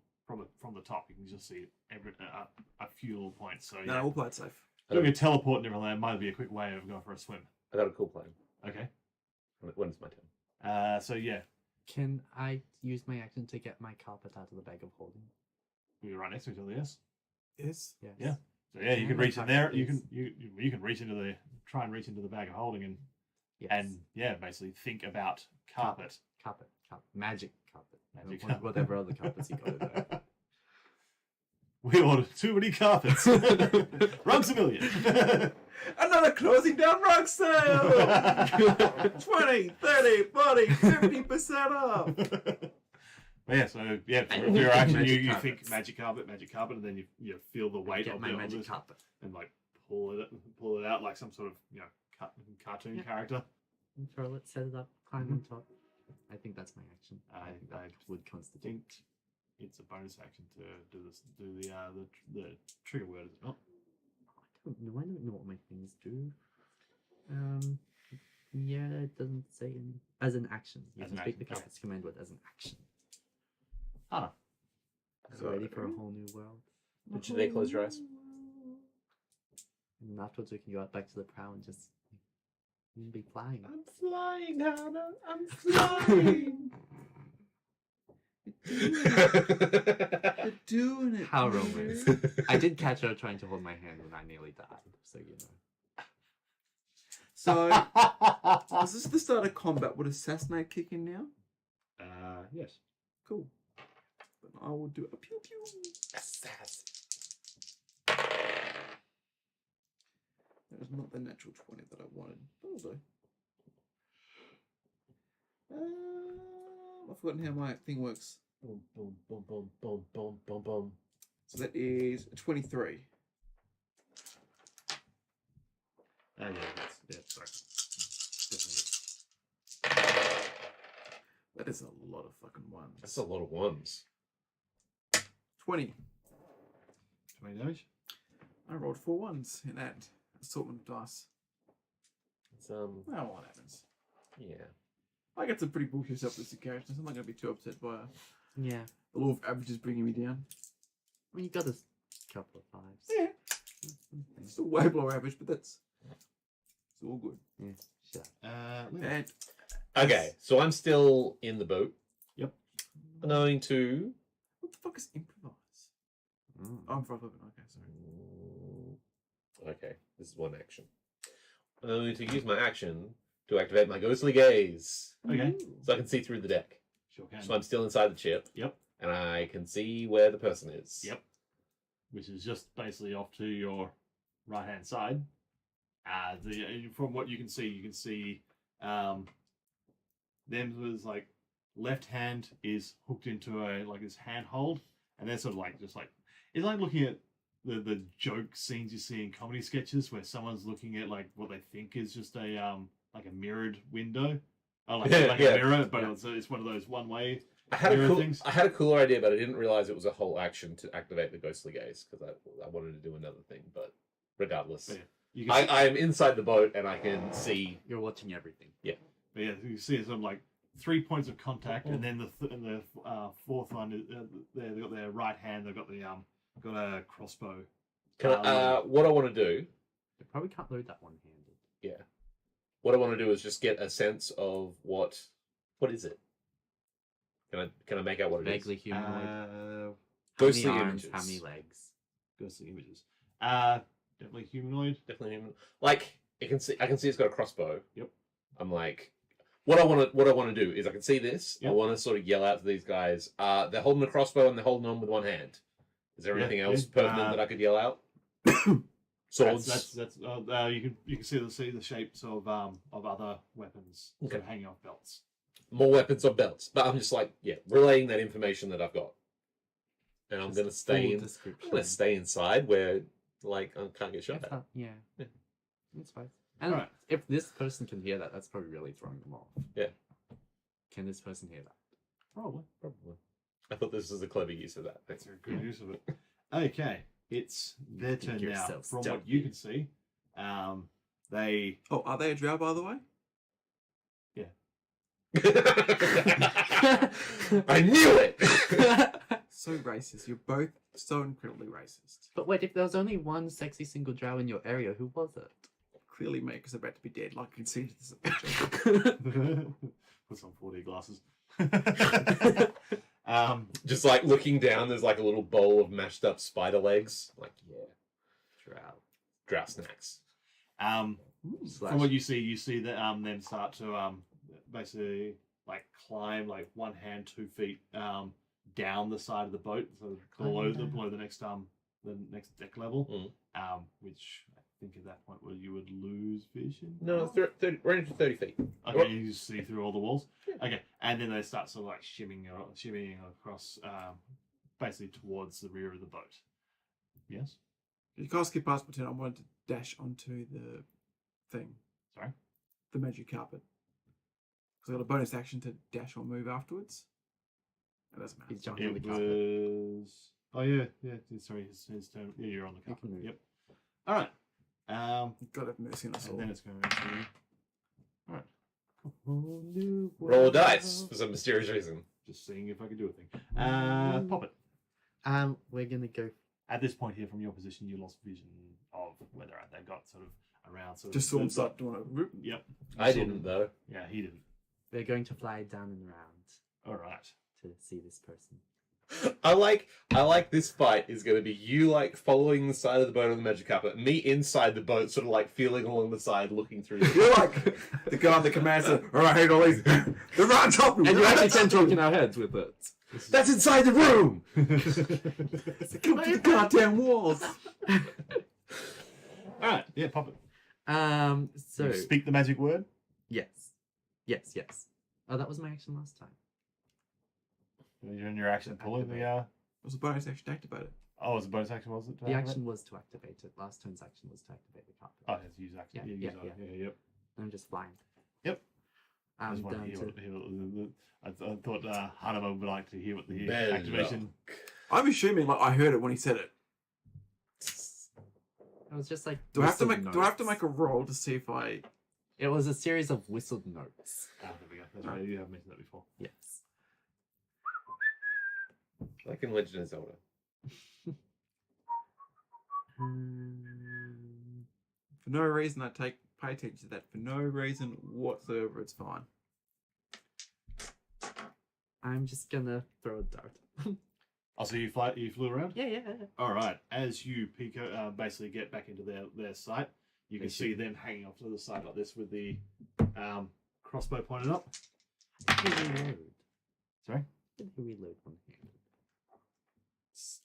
the top. You can just see a few little points. So No, we'll play it safe. doing a teleport in Neverland might be a quick way of going for a swim. I got a cool plan. Okay. When it's my turn. So yeah, Can I use my action to get my carpet out of the bag of holding? we're right next to each other. Yes. Yes. Yes. Yeah. So yeah, you Yeah, can my reach in carpet there. You is- can you can reach into the reach into the bag of holding Yes. and yeah, basically think about carpet. Carpet. Magic carpet. Magic Or carpet. whatever other carpets you got in there. We ordered too many carpets. Rugs a million. Another closing down rug sale. 20, 30, 40, 50% off. But yeah, so yeah, for your action, Magic you carpets. think magic carpet, and then you feel the weight Get of my the magic others carpet. and like pull it out like some sort of cartoon Yeah. character. And throw it, set it up, climb on top. I think that's my action. I think that I would constitute. think it's a bonus action to do this. Do the trigger word, is it not? I don't know what my things do. Yeah, it doesn't say any. As an action. You As can an speak action, the okay. carpet's command word as an action. Hana. So- Ready for a whole new world. Did you close your eyes? And afterwards we can go out back to the prow and just be flying. I'm flying, Hannah. I'm flying. You're doing it. How man. romantic. I did catch her trying to hold my hand when I nearly died, so you know. So, is this the start of combat? Would assassinate kick in now? Yes. Cool. Then I will do a pew pew. Assassin. That was not the natural 20 that I wanted. That'll do. I've forgotten how my thing works. Boom, boom, boom, boom, boom, boom, boom, boom. So that is a 23. Yeah, sorry. Definitely. That is a lot of fucking ones. That's a lot of ones. 20. 20 damage. I rolled 4 ones in that assortment of dice. It's Oh, well, what happens? yeah. I get some pretty bullshit stuff with this character, so I'm not going to be too upset by Yeah. the law of averages bringing me down. I mean, you got a couple of fives. Yeah. Still way below average, but it's all good. Yeah, sure. And Okay, so I'm still in the boat. Yep. I'm going to. what the fuck is improvise? Mm. Oh, I'm 5'11". Okay, sorry. Okay, this is one action. I'm going to use my action to activate my ghostly gaze, Okay. so I can see through the deck. Sure can. So I'm still inside the ship, Yep. and I can see where the person is. Yep. Which is just basically off to your right hand side. From what you can see them was like left hand is hooked into a like this handhold, and they're sort of like just like it's like looking at the joke scenes you see in comedy sketches where someone's looking at like what they think is just a like a mirrored window, like a mirror, but it's one of those one way. I had a cooler idea, but I didn't realize it was a whole action to activate the ghostly gaze because I wanted to do another thing. But regardless, I am inside the boat and I can see. You're watching everything. Yeah, but yeah. You see some like 3 points of contact, and then the fourth one is they've got their right hand. They've got got a crossbow. What I want to do? You probably can't load that one-handed. Yeah. What I want to do is just get a sense of what is it? Can I make out what it is? Vaguely humanoid. Ghostly how many images. arms, how many legs? Ghostly images. Definitely humanoid. Definitely humanoid. Like I can see it's got a crossbow. Yep. I'm like, what I want to do is I can see this. Yep. I want to sort of yell out to these guys. They're holding a crossbow and they're holding on with one hand. Is there anything else pertinent that I could yell out? Swords. That's you can see the shapes of other weapons sort of hanging off belts. More weapons on belts, but I'm just like relaying that information that I've got, and I'm gonna stay inside where like I can't get shot at. Yeah, that's fine. And if this person can hear that, that's probably really throwing them off. Yeah. Can this person hear that? Probably. I thought this was a clever use of that. That's a good use of it. Okay, it's their turn now. From what you can see, they. Oh, are they a drow, by the way? Yeah. I knew it. So racist. You're both so incredibly racist. But wait, if there was only one sexy single drow in your area, who was it? Clearly, mate, because they're about to be dead. Like, you can see this at the picture. Put some 4D glasses. Just like looking down, there's like a little bowl of mashed up spider legs. Like, drow snacks. From what you see that them start to basically like climb like 1 hand 2 feet down the side of the boat, so below the next deck level, which I think at that point where you would lose vision. No, 30, range of 30 feet. Okay, you see through all the walls. Okay, and then they start sort of like shimmying across, basically towards the rear of the boat. Yes. You can't skip past pretend I wanted to dash onto the thing. Sorry. The magic carpet. Because I got a bonus action to dash or move afterwards. That doesn't matter. He's jumping on the carpet. Oh yeah. Sorry, his turn. Yeah, you're on the carpet. Yep. All right. God have mercy on us all. And then it's going to. All right. Roll a dice for some mysterious reason. Just seeing if I can do a thing. Pop it. We're gonna go. At this point here, from your position, you lost vision of whether they got sort of around. Just saw him start doing it. Yep. I didn't though. Yeah, he didn't. We're going to fly down and around. All right. To see this person. I like this fight is going to be you like following the side of the boat on the magic carpet, me inside the boat, sort of like feeling along the side, looking through. You're like the guy on the command said, "All right, all these, they're right on top of me." And you actually can talk in our heads with it. That's inside the room. Come to the goddamn walls. All right. Yeah, pop it. So You speak the magic word. yes. Oh, that was my action last time. You're in your action pulling the. It was a bonus action to activate it. Oh, it was a bonus action, was it? The action was to activate it. Last turn's action was to activate the carpet. Oh, it's use action. Yeah. Yep. I'm just flying. Yep. I I'm just want to down hear to. I thought Hanama would like to hear what the Bad activation. I'm assuming like I heard it when he said it. It was just like. Do I have to whistled make a notes. roll to see if I? It was a series of whistled notes. There we go. That's right. You have mentioned that before. Yes. Like in Legend of Zelda. For no reason, I pay attention to that. For no reason whatsoever, it's fine. I'm just gonna throw a dart. Oh, so you flew around? Yeah. All right. As you basically get back into their sight, you can see them hanging off to the side like this with the crossbow pointed up. Reload. Sorry? Did you reload one hand?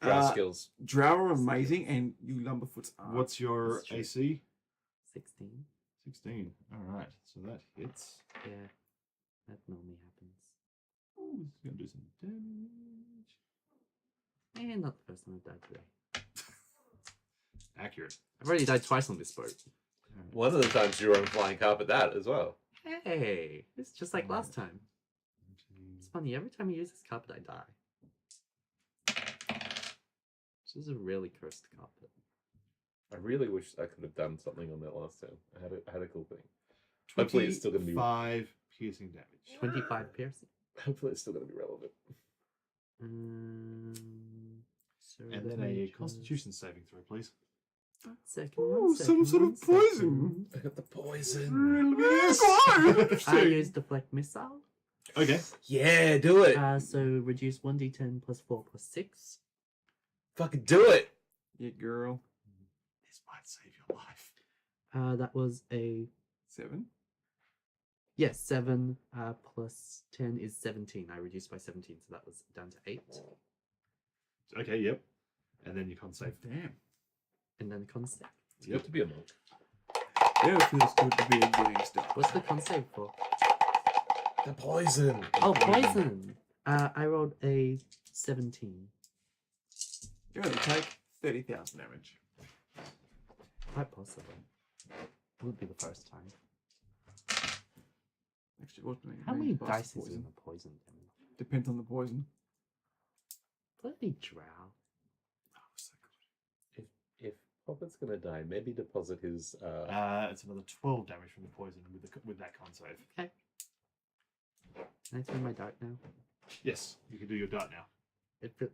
Drow skills. Drow are amazing, and you lumberfoots are. What's your That's true. AC? 16. 16. All right. So that hits. Yeah. That normally happens. Ooh, this is gonna do some damage. And not the first time I've died today. Accurate. I've already died twice on this boat. One of the times you were on flying carpet that as well. Hey, it's just like last time. It's funny, every time you use this carpet, I die. This is a really cursed carpet. I really wish I could have done something on that last time. I had a cool thing. Hopefully it's still going to be 5 piercing damage. 25 piercing. Hopefully it's still going to be relevant. So And then a Constitution saving throw, please. Oh, some sort of poison. I got the poison. Yes. I use deflect missile. Okay. Yeah, do it. So reduce 1d10 plus 4 plus 6. Fucking do it. Yeah, girl. This might save your life. That was a 7. yes, 7 plus 10 is 17. I reduced by 17, so that was down to 8. Okay, yep. And then you con save. Damn. And then con save. It's good to be a monk. Yeah, it feels good to be doing stuff. What's the con save for? The poison. Oh, poison! I rolled a 17. You only take 30,000 damage. Quite possible. Would be the first time. Actually, what do How we many need to pass dice the is in poison? the poison thing? Depends on the poison. Bloody drow. Oh, so good. If Poppet's going to die, maybe deposit his... It's another 12 damage from the poison with that con save. Okay. Can I throw my dart now? Yes, you can do your dart now.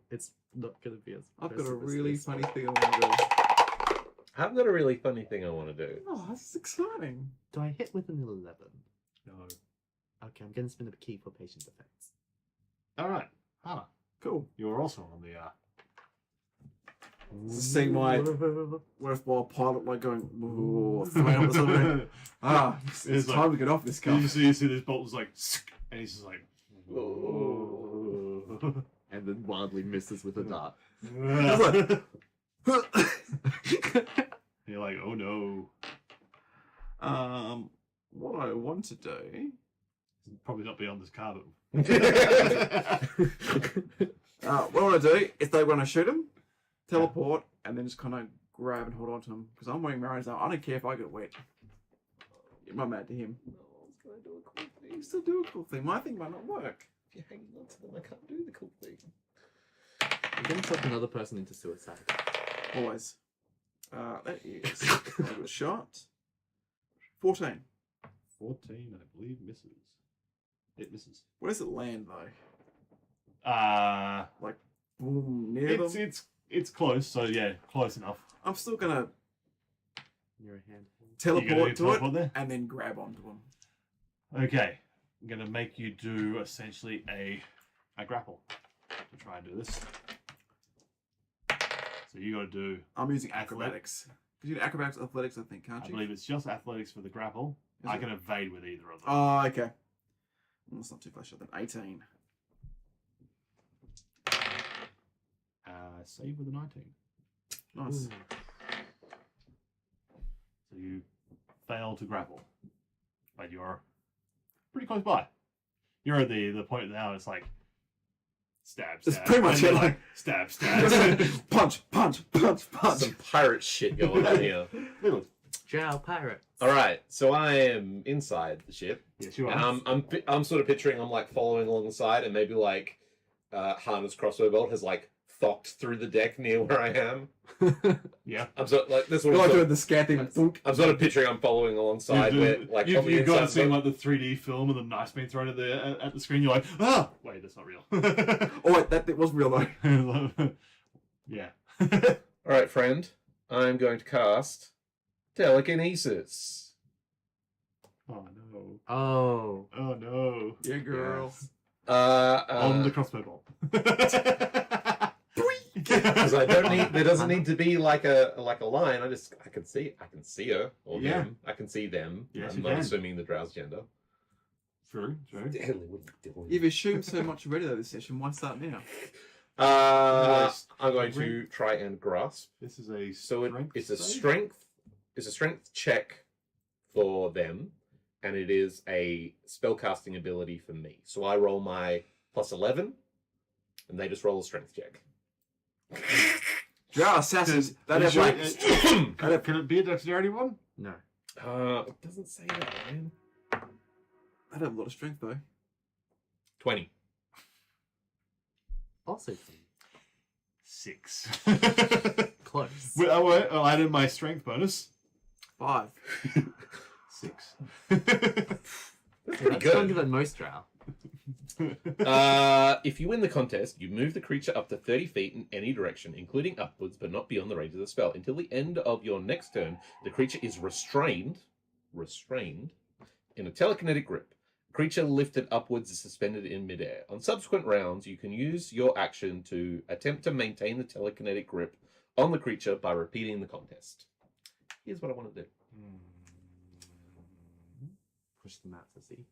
It's not going to be as. I've got a aggressive as really this, funny but- thing I want to do. I've got a really funny thing I want to do. Oh, this is exciting. Do I hit with an 11? No. Okay, I'm going to spend a key for patient effects. All right, Hannah, Cool. you're also on the. See my worthwhile pilot like going, ooh, flying up or something. Ah, it's It's time like- to get off this car. you see this bolt was like, and he's just like, And then wildly misses with a dart. You're like, oh no. What I want to do. Probably not beyond this carpet. What I want to do is they want to shoot him, teleport, and then just kind of grab and hold on to him. Because I'm wearing Mario's now. I don't care if I get wet. I'm mad to him. No, I was going to do a cool thing. You still do a cool thing. My thing might not work. If you're hanging on to them, I can't do the cool thing. I'm going to talk another person into suicide. Always. That is a good shot. 14. 14, I believe, misses. It misses. Where does it land though? Boom, near them. It's close, so yeah, close enough. I'm still gonna You're a hand. You gonna teleport to teleport it there? and then grab onto him. Okay, I'm gonna make you do essentially a grapple to try and do this. So you got to do. I'm using Athletic. acrobatics. Because you do acrobatics, athletics, I think, can't I you? believe it's just athletics for the grapple. Is I it? can evade with either of them. Oh, okay. Well, that's not too far shot then. 18. Save with a 19. Nice. So you fail to grapple, but you're pretty close by. You're at the point now. It's like stab, It's stab. pretty much and then, it, like- stab, stab. punch, punch, punch, punch. Some pirate shit going on here. Look, Drow pirates. All right, so I am inside the ship, yes, you and are. I'm sort of picturing I'm like following along the side, and maybe like Hana's crossbow bolt has like thocked through the deck near where I am. Yeah. I'm sort like this You're one. like doing the scat thing. Thunk. I'm sort of picturing I'm following alongside where like on the you've got to inside. see like the 3D film and the knife being thrown at the screen. You're like, ah, wait, that's not real. Oh, wait, that was real though. Yeah. All right, friend, I'm going to cast telekinesis. Oh no. Oh. Oh no. Yeah, girl. On the crossbow bolt. Because I don't need. There doesn't need to be like a line. I can see her or Yeah. them. I can see them. Yes, I'm you not can. assuming the drow's gender. True, true. Stanley, what are you doing? You've assumed so much already though this session. Why start now? I'm going to try and grasp. This is a So it's a save? strength. It's a strength check for them, and it is a spellcasting ability for me. So I roll my plus 11, and they just roll a strength check. Drow assassins, that have Sure, like... can it be a dexterity one? No. It doesn't say that, man. I'd have a lot of strength, though. 20. Also clean. 6. Close. Well, I'll add in my strength bonus. 5. 6. That's pretty That's stronger good. than most drow. If you win the contest, you move the creature up to 30 feet in any direction, including upwards, but not beyond the range of the spell. Until the end of your next turn, the creature is restrained in a telekinetic grip. Creature lifted upwards is suspended in midair. On subsequent rounds, you can use your action to attempt to maintain the telekinetic grip on the creature by repeating the contest. Here's what I want to do. Push them out to sea.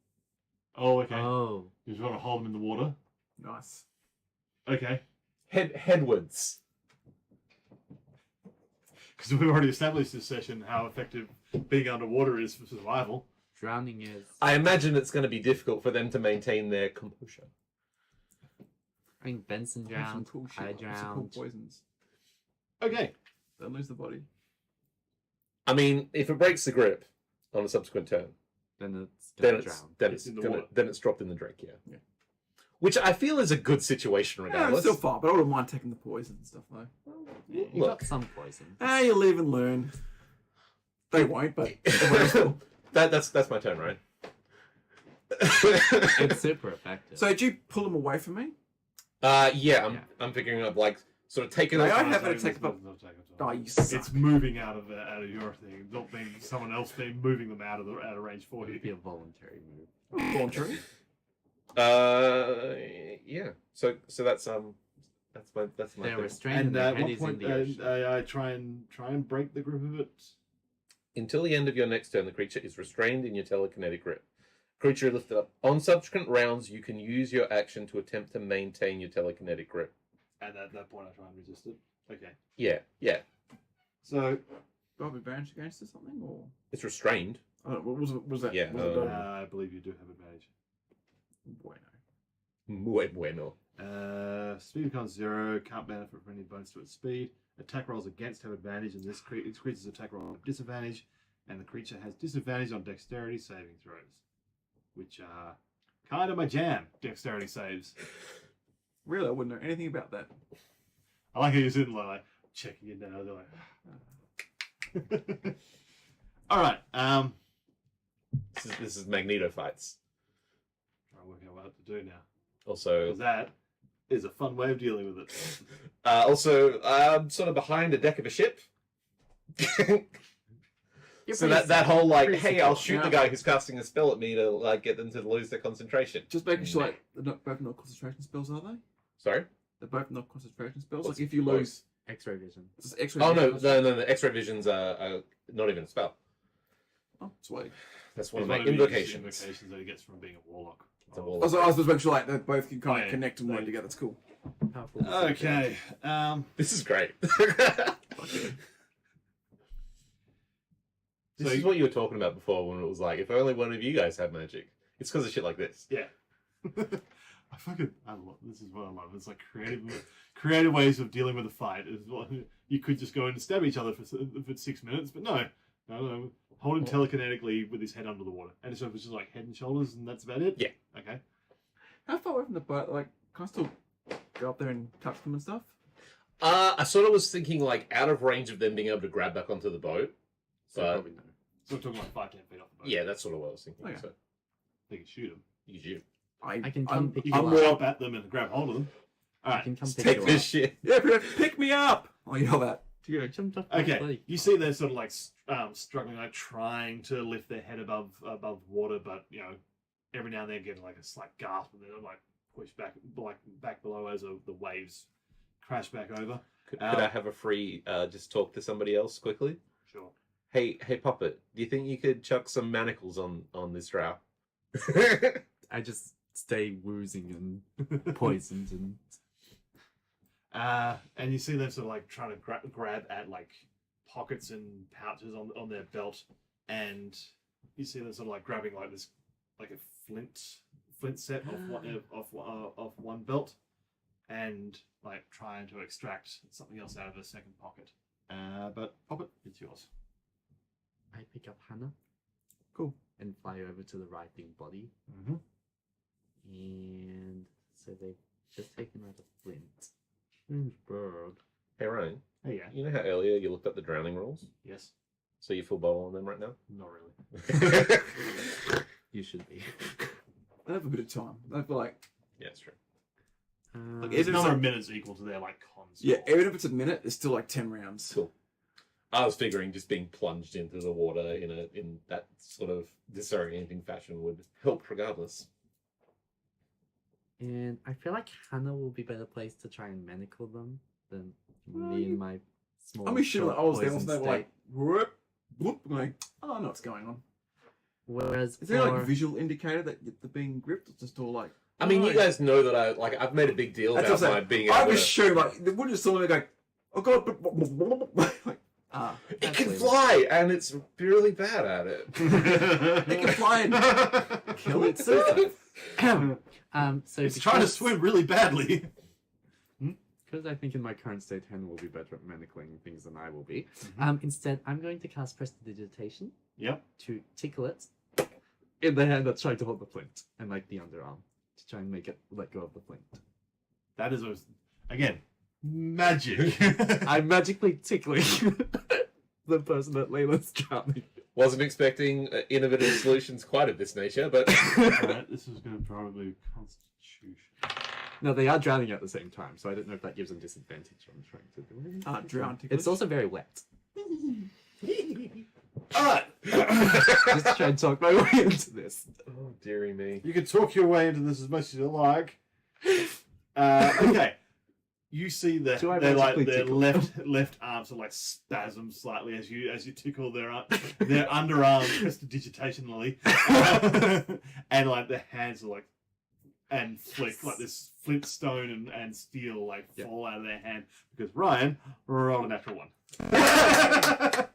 Oh, okay. Oh. You just want to hold them in the water. Nice. Okay. Headwards. Because we've already established this session how effective being underwater is for survival. Drowning is... I imagine it's going to be difficult for them to maintain their composure. I think Benson Have some drowned. cool shit, I like some cool drowned. poisons. Okay. They'll lose the body. I mean, if it breaks the grip on a subsequent turn, Then it's then gonna it's drown. It's in the water. then it's dropped in the drink, yeah. Yeah. Which I feel is a good situation Yeah, regardless. it's still far, but I wouldn't mind taking the poison and stuff, though. You Look. got some poison. You live and learn. They won't, but everyone will. that's my turn, right? It's super effective. So did you pull them away from me? Yeah, I'm figuring out like sort of taking May it. I off. have an attack of... Oh, you suck. It's moving out of your thing, not being someone else being moving them out of range for It you. would be a voluntary move. Voluntary. Yeah. So that's my They're thing. restrained And and their at head what is in point the ocean. I try and break the grip of it. Until the end of your next turn, the creature is restrained in your telekinetic grip. Creature lifted up. On subsequent rounds, you can use your action to attempt to maintain your telekinetic grip. And at that point, I try and resist it. Okay. Yeah. So Do I have advantage against it or something? Or... It's restrained. I don't know, what was that? Yeah, Was it I believe you do have advantage. Bueno. Muy bueno. Speed becomes 0. Can't benefit from any bonus to its speed. Attack rolls against have advantage, and this creature's attack roll have disadvantage, and the creature has disadvantage on dexterity saving throws, which are kind of my jam. Dexterity saves. Really, I wouldn't know anything about that. I like how you're sitting like checking it down. They're like, all right. This is Magneto fights. Try and work out what to do now. Also, Because that is a fun way of dealing with it. sort of behind a deck of a ship. You're So pretty that whole like, pretty hey, secure. I'll shoot the guy who's casting a spell at me to like get them to lose their concentration. Just making sure like, they're both not concentration spells, are they? Sorry. They're both not concentration spells. What's Like if you both? lose... X-ray vision. It's X-ray Oh no, vision. the X-ray visions are not even a spell. Oh, sweet. That's one It's of my one of his invocations. invocations that he gets from being a warlock. It's a Oh. warlock. Also, I was just making sure like they both can kind of yeah. connect and work together. It's cool. How cool is that? Okay. This is great. This So is what you were talking about before when it was like, if only one of you guys had magic. It's because of shit like this. Yeah. I love this is what I love. It's like creative ways of dealing with a fight. Is what you could just go and stab each other for 6 minutes, but no. Hold him telekinetically with his head under the water, and so it's just like head and shoulders, and that's about it. Yeah. Okay. How far away from the boat? Like, can I still go up there and touch them and stuff? I sort of was thinking like out of range of them being able to grab back onto the boat. So But probably no. So we're talking like 5-10 feet off the boat. yeah, that's sort of what I was thinking. Okay. So They can shoot him. you should I can come I'm, pick You you can up. jump at them and grab hold of them. All I right. can come pick take you this up. shit. Yeah, pick me up! I'll yell that. You jumped off my Okay. leg. You see they're sort of like struggling, like trying to lift their head above water, but every now and then getting like a slight gasp, and they're like pushed back below as the waves crash back over. Could I have a free just talk to somebody else quickly? Sure. Hey, Puppet, do you think you could chuck some manacles on this drow? I just stay woozing and poisoned and And you see them sort of like trying to grab at like pockets and pouches on their belt, and you see them sort of like grabbing like this, like a flint flint set off one belt, and like trying to extract something else out of her second pocket. But Poppet, it's yours. I pick up Hannah. Cool. And fly over to the writhing body. Mm-hmm. And so they've just taken out a flint. Huge bird. Hey Ryan, Hey, yeah. you know how earlier you looked up the drowning rules? Yes. So you full bottle on them right now? Not really. You should be. I have a bit of time. I feel like, Yeah, it's true. Like, It's if it's another like- minutes equal to their like cons. yeah, even if it's a minute, it's still like 10 rounds. Cool. I was figuring just being plunged into the water in that sort of disorienting fashion would help regardless. And I feel like Hannah will be better placed to try and manacle them than me and my small. I mean, shit, like, I was there, poison they were like, state. whoop, whoop, like, oh, I know what's going on. Whereas Is there like a for- visual indicator that they're being gripped, or just all like? I mean, oh, you guys know that I've made a big deal That's about what I'm my saying. being I able was to... sure, like, they wouldn't just saw me go, oh god, like, ah, It can Absolutely. fly, and it's really bad at it. it can fly and kill itself. so It's trying to because- swim really badly. Because I think in my current state, Hannah will be better at manacling things than I will be. Mhm. Instead, I'm going to cast Prestidigitation Yep. to tickle it in the hand that's trying to hold the flint, and like the underarm to try and make it let go of the flint. That is again magic. I'm magically tickling the person that Layla's drowning. Wasn't expecting innovative solutions quite of this nature, but Alright, this is going to probably be Constitution. No, they are drowning at the same time, so I don't know if that gives them disadvantage on trying to do it. Drown ticklish. It's also very wet. All right. Just try and talk my way into this. oh dearie me. You can talk your way into this as much as you like. Okay. You see that Do I they're like magically their tickle? left arms are like spasm slightly as you tickle their underarms prestidigitationally, and like their hands are like and flick like this flintstone and steel like Yep. fall out of their hand because Ryan rolled a natural one.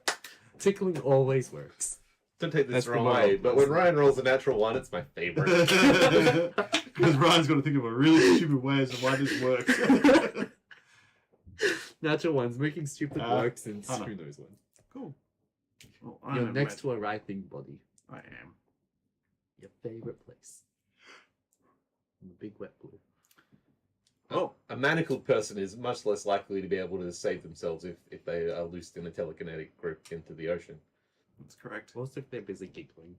Tickling always works. Don't take this That's the wrong the way, moral. but when Ryan rolls a natural one, it's my favorite. Because Ryan's got to think of a really stupid way as to why this works. Natural ones making stupid works and Hannah. who knows when. cool. Well, I You're am next to a writhing body. I am. Your favorite place. In the big wet blue. Oh, A manacled person is much less likely to be able to save themselves if they are loosed in a telekinetic grip into the ocean. that's correct. Also, if they're busy giggling.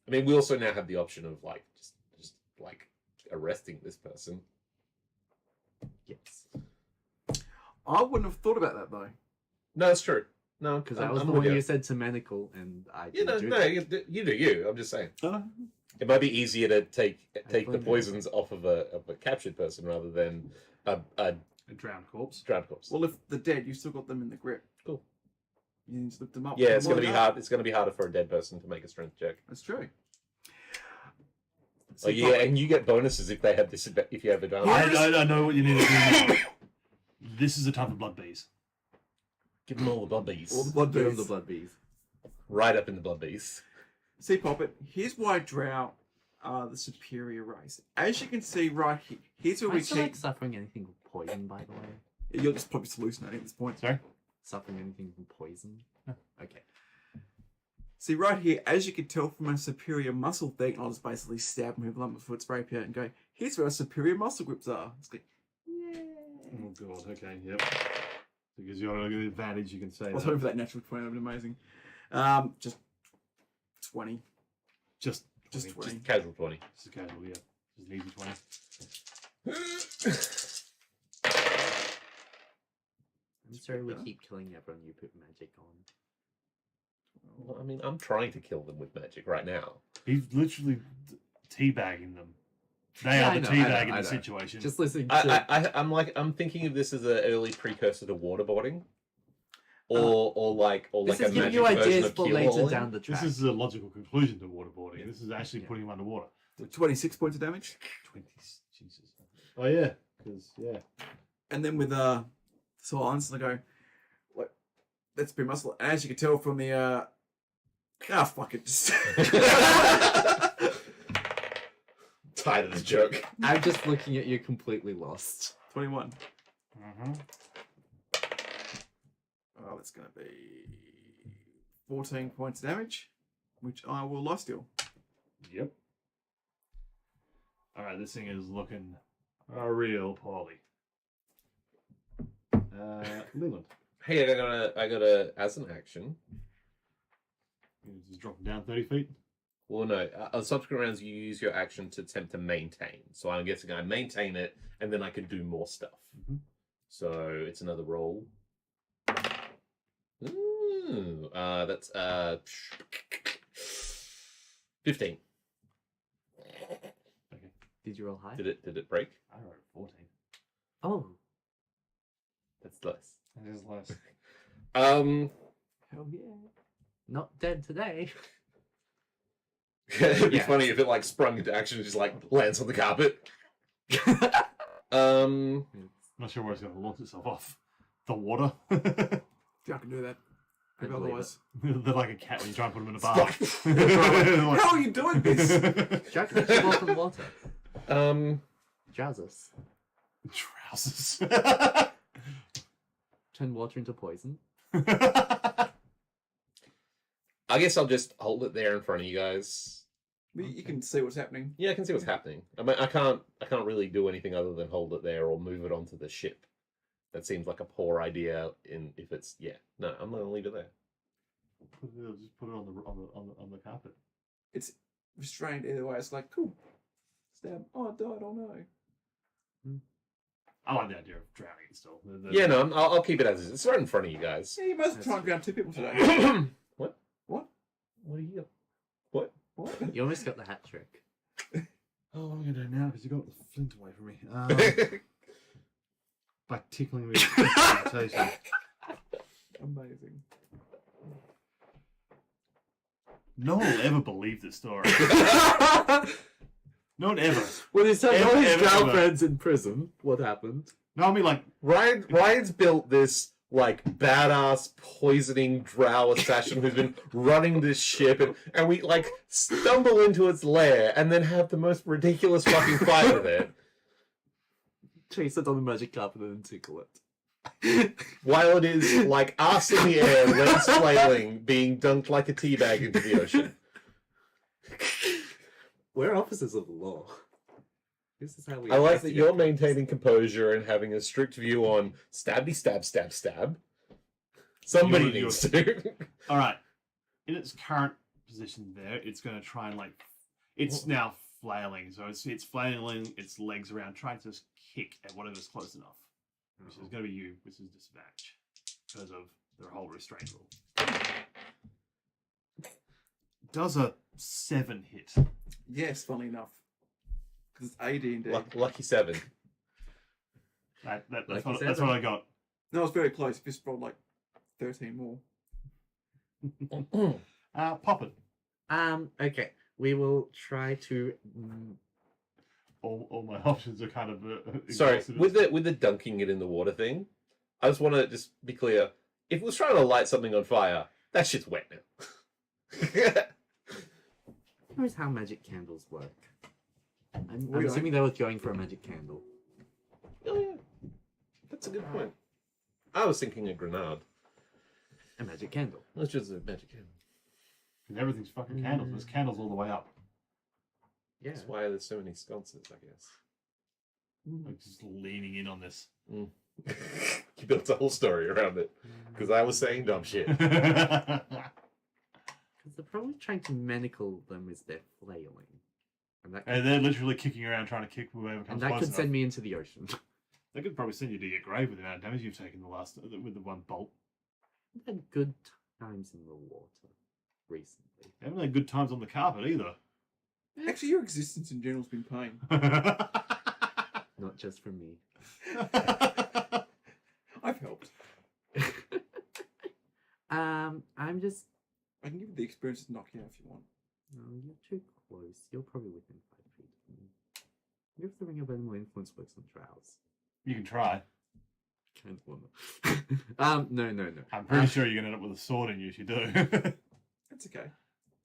I mean, we also now have the option of like just like arresting this person. Yes. I wouldn't have thought about that though. No, it's true. No, Because that was I'm the with one you. you said to manacle, and I You know, didn't do no, that. you do you. I'm just saying. It might be easier to take the blame you. poisons off of a captured person rather than a A drowned corpse. drowned corpse. Well, if they're dead, you've still got them in the grip. Cool. You need to lift them up. Yeah, it's Well going to be done. hard. It's going to be harder for a dead person to make a strength check. That's true. Oh yeah, and you get bonuses if they have if you have advantage. I know what you need to do now. This is a time for blood bees. Give them all the blood bees. All the blood Give 'em bees. the blood bees. Right up in the blood bees. See, Poppet, here's why Drow are the superior race. As you can see right here, here's where I we still keep... like suffering anything from poison, by the way. You're just probably hallucinating at this point. Sorry? Suffering anything from poison. Okay. See, right here, as you can tell from our superior muscle thing, I'll just basically stab him with Lumberfoot's rapier and go, here's where our superior muscle grips are. It's like, yeah. Oh god, okay, yep. Because you're at an advantage, you can say I was that. hoping for that natural 20, that would be amazing. Just 20. Just 20. Just casual 20. Just a casual, yeah. Just an easy 20. I'm sorry we better. keep killing everyone you put magic on. Well, I mean, I'm trying to kill them with magic right now. He's literally teabagging them. They Yeah, are I the know, teabag in I the know. situation. Just listening to I'm thinking of this as an early precursor to waterboarding, or like this a is giving magic you version ideas of for keel later hauling. down the track. This is a logical conclusion to waterboarding. Yeah. This is actually Yeah. putting him underwater. 26 points of damage. 20, Jesus. Oh yeah, because, yeah. And then with silence, I go, what? That's pretty muscle. And as you can tell from the, fuck it. Just... height of the joke. I'm just looking at you completely lost. 21. Mm-hmm. Oh, that's going to be 14 points of damage, which I will lifesteal. Yep. All right, this thing is looking real poorly. Leland, Hey, I gotta, as an action. you just drop it down 30 feet. Well, no. On subsequent rounds, you use your action to attempt to maintain. So I'm guessing I maintain it, and then I can do more stuff. Mm-hmm. So it's another roll. Ooh, that's 15. Did you roll high? Did it break? I wrote 14. Oh. That's less. It is less. Hell yeah. Not dead today. It'd be Yeah. funny if it like sprung into action and just like lands on the carpet. Not sure where it's going to launch itself off. The water. Yeah, I can do that. I Maybe believe otherwise. They're like a cat when you try and put them in a bath. How are you doing this? Jack makes you walk on water. Trousers. Trousers. Turn water into poison. I guess I'll just hold it there in front of you guys. You can see what's happening. Yeah, I can see what's happening. I mean, I can't really do anything other than hold it there or move it onto the ship. That seems like a poor idea. If it's no, I'm gonna leave it there. Just put it on the carpet. It's restrained either way. It's like, cool. Stab. Oh, I died. Oh, no. I like the idea of drowning it still. Yeah, no, I'll keep it as is. It's right in front of you guys. Yeah, you must try and drown 2 people today. What? What? What are you? What? What? You almost got the hat trick. Oh, what am I going to do now? Because you got the flint away from me. By tickling me with presentation. Amazing. No one will ever believe this story. No one ever. Well, he's telling all his Ever, ever. girlfriends in prison. What happened? No, I mean like Ryan's built this like badass poisoning drow assassin who's been running this ship, and we like stumble into its lair and then have the most ridiculous fucking fight with it. Chase it on the magic carpet and tickle it. While it is like ass in the air, legs flailing, being dunked like a teabag into the ocean. We're officers of the law. This is how we. I like that investigate you're crimes. maintaining composure and having a strict view on stabby stab stab stab. Somebody You're- needs to. all right. In its current position there, it's going to try and like it's now flailing, so it's flailing its legs around, trying to just kick at whatever's close enough. Which is going to be you, which is disadvantage because of the whole restraint rule. Does a 7 hit? Yes, funnily enough. Because it's AD&D. Lucky 7. That's Like what you said, I got. No, it's very close. If it's rolled like 13 more. Pop it. Okay. We will try to. All my options are kind of Sorry, exhausted. with the dunking it in the water thing, I just want to just be clear. If it was trying to light something on fire, that shit's wet now. Here's how magic candles work. I'm We don't. assuming they were going for a magic candle. Oh yeah, that's a good point. I was thinking a grenade. A magic candle. That's just a magic candle. And everything's fucking candles. There's candles all the way up. Yeah. That's why there's so many sconces, I guess. Like just leaning in on this. You built a whole story around it because I was saying dumb shit. Because they're probably trying to manacle them as they're flailing. And that, And they're literally kicking around trying to kick whoever comes and that close could enough. send me into the ocean. They could probably send you to your grave with the amount of damage you've taken with the one bolt. I've had good times in the water recently. They haven't had good times on the carpet either. Actually, your existence in general has been pain. Not just for me. I've helped. I'm just. I can give you the experience to knock you out if you want. No, you're too close. You're probably within 5 feet of me. You have the ring of animal influence works on drows. You can try. Kind of wanna. No. I'm pretty sure you're going to end up with a sword in you if you do. That's okay.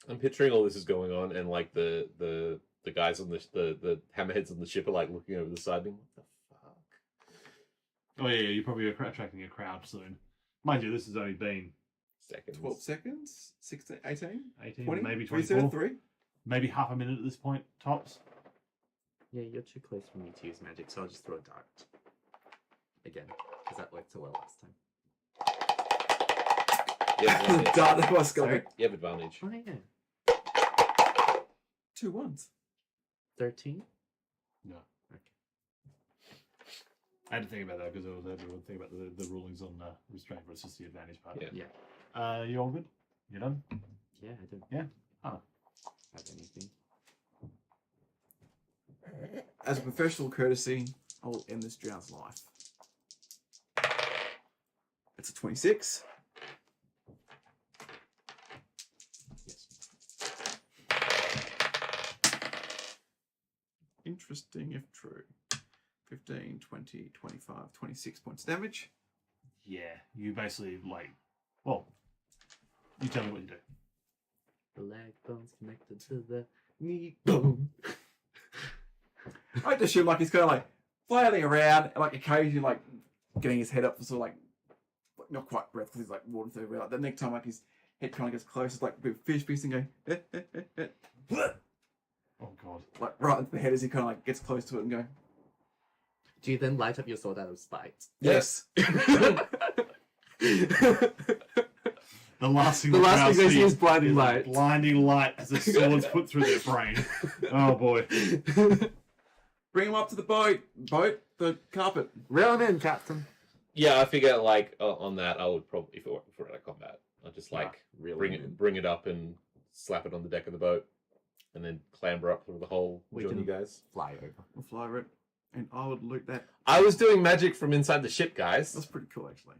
I'm picturing all this is going on, and like the the guys on the hammerheads on the ship are like looking over the side, being, what the fuck? Oh yeah, you're probably attracting a crowd soon. Mind you, this has only been Seconds. 12 seconds, 16, 18, 18, 20, maybe 27, 24, 3. maybe half a minute at this point tops. Yeah, you're too close for me to use magic, so I'll just throw a dart. Again, because that worked so well last time. You have advantage. Dart, that was Sorry? going. You have advantage. Oh yeah. 2 ones. 13? No. Okay. I had to think about that because I had to think about the rulings on restraint versus the advantage part. Yeah. Yeah. You all good? You done? Yeah, I don't Yeah? Oh. have anything. As a professional courtesy, I will end this drown's life. It's a 26. Yes. Interesting if true. 15, 20, 25, 26 points damage. Yeah, you basically well, you tell me what you do. The leg bone's connected to the knee bone. I just assume like he's kind of like flailing around, and like occasionally like getting his head up for sort of like not quite breath because he's like walking through. Like the next time like his head kind of gets close, it's like a bit of fish piece and going Oh god. like right into the head as he kind of like gets close to it and go. Do you then light up your sword out of spite? Yes. The last thing The last crowd thing they see sees is blinding is light. Blinding light as the sword's put through their brain. Oh boy. Bring him up to the the carpet. Reel him in, Captain. Yeah, I figure like on that, I would probably if it were out of combat, I'd just like Reel bring him in. bring it up and slap it on the deck of the boat, and then clamber up through the hole. We Join can- you guys. Fly over. We'll fly over it, and I would loot that. I was doing magic from inside the ship, guys. That's pretty cool actually.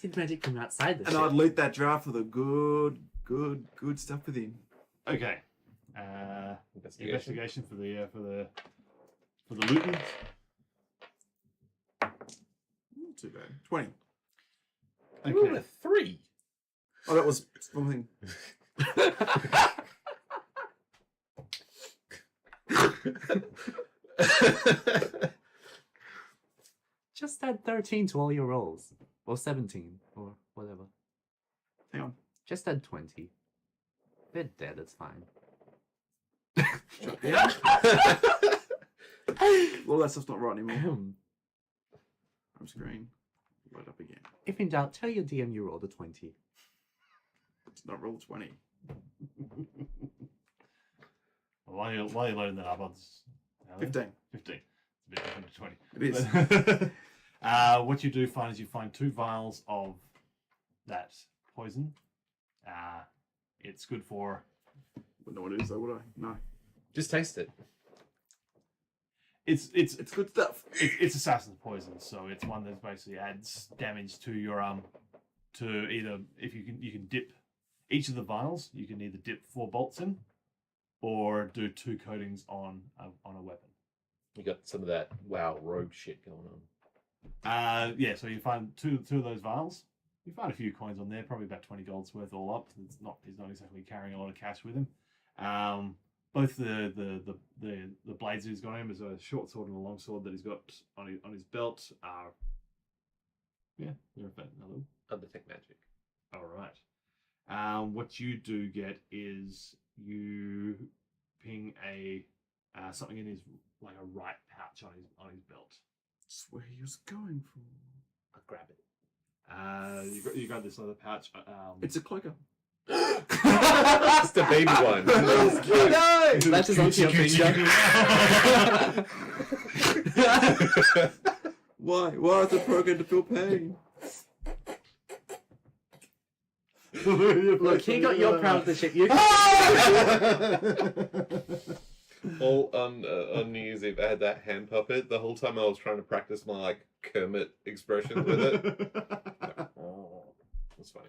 Did magic from outside the And ship? I'd loot that draft for the good stuff within. Okay. Investigation. Investigation for the looting. Not too bad. 20. You rolled Okay. a 3. Oh, that was one thing. Just add 13 to all your rolls. Or 17. Or whatever. Hang on. Just add 20. They're dead, it's fine. Yeah. Well, that stuff's not right anymore. Home screen. Load up again. If in doubt, tell your DM you rolled a 20. It's not roll 20. While you're loading that up, I'll just 15. 15. It's a bit different to 20. It is. What you do find is you find 2 vials of that poison. It's good for. Wouldn't know what it is though, would I? No. Just taste it. It's It's good stuff. it's assassin's poison, so it's one that basically adds damage to your to either if you can dip each of the vials. You can either dip 4 bolts in, or do 2 coatings on a weapon. You got some of that WoW rogue shit going on. Yeah. So you find two of those vials. You find a few coins on there, probably about 20 gold's worth all up. He's not exactly carrying a lot of cash with him. Both the blades he's got him is a short sword and a long sword that he's got on his belt. Yeah, they're another. Undertake magic. All right. What you do get is you ping a something in his like a right pouch on his belt. That's where he was going for. I grab it. You grab this other pouch. It's a cloaker. It's the baby one. No! That's his onto your finger. Why? Why is it programmed to feel pain? Look, he got your proud of the ship. You Well, on New Year's Eve, I had that hand puppet. The whole time I was trying to practice my like Kermit expression with it. Oh, that's funny.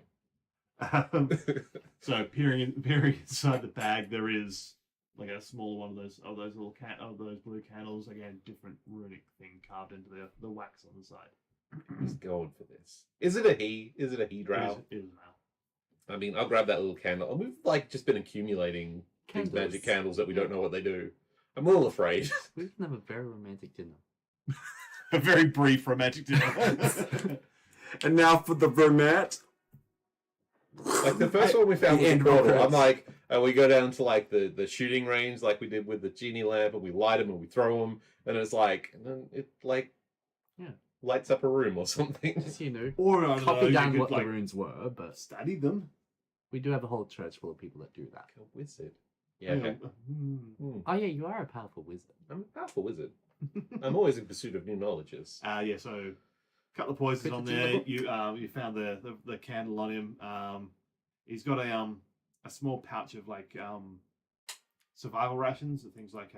So peering inside the bag, there is like a small one of those little those blue candles. Again, different runic thing carved into the wax on the side. Just going for this. Is it a he? Is it a he drow? It is now. I mean, I'll grab that little candle. We've like just been accumulating these Candles. magic candles that we don't know what they do. I'm all afraid. We can have a very romantic dinner. A very brief romantic dinner. And now for the romance. Like the first one we found The was a end portal. credits. I'm like, we go down to like the shooting range, like we did with the genie lamp, and we light them and we throw them, and it's like, and then it like, Yeah. lights up a room or something. Just, you know, Or I don't know, copy you down could, what like, the runes were, but study them. we do have a whole church full of people that do that. Like a wizard. Yeah. Okay. Oh yeah, you are a powerful wizard. I'm a powerful wizard. I'm always in pursuit of new knowledges. Yeah, so a couple of poisons Quick on to there. level. You found the candle on him. He's got a small pouch of like survival rations, things like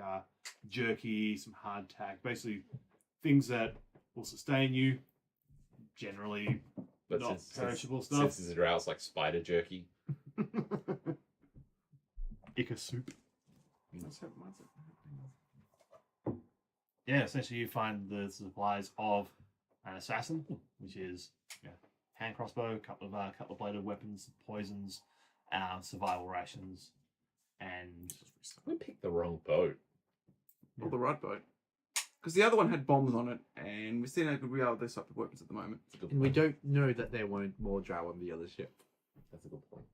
jerky, some hardtack, basically things that will sustain you. Generally, But not since, perishable since, stuff. since it's aroused like spider jerky. Ica soup. What's that? Yeah, essentially you find the supplies of an assassin, which is hand crossbow, a couple of bladed weapons, poisons, survival rations, and We picked the wrong boat. Or the right boat. Because the other one had bombs on it, and we're seeing how good we are with those type of weapons at the moment. That's a good And we point. don't know that there weren't more drow on the other ship. That's a good point.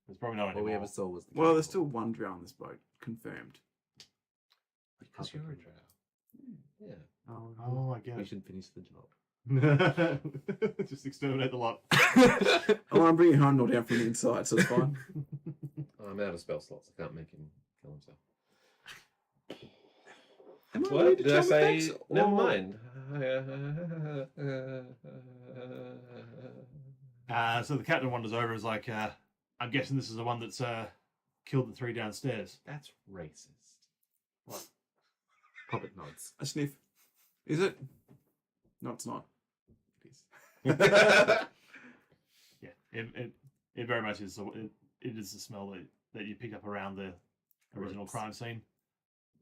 there's probably not All we anymore. ever saw was the Well, there's capital. still one drow on this boat, confirmed. Because you're a drow. Yeah. Oh, I get We it. should finish the job. Just exterminate the lot. Oh, I'm bringing Heimdall down from the inside, so it's fine. I'm out of spell slots. I can't make him kill himself. Am I What weird to did I travel say? back, Never or- mind. So the captain wanders over and is like, I'm guessing this is the one that's killed the three downstairs. That's racist. Puppet nods. A sniff. Is it? No, it's not. It is. Yeah, it very much is. So it is the smell that you picked up around the original Correct. crime scene.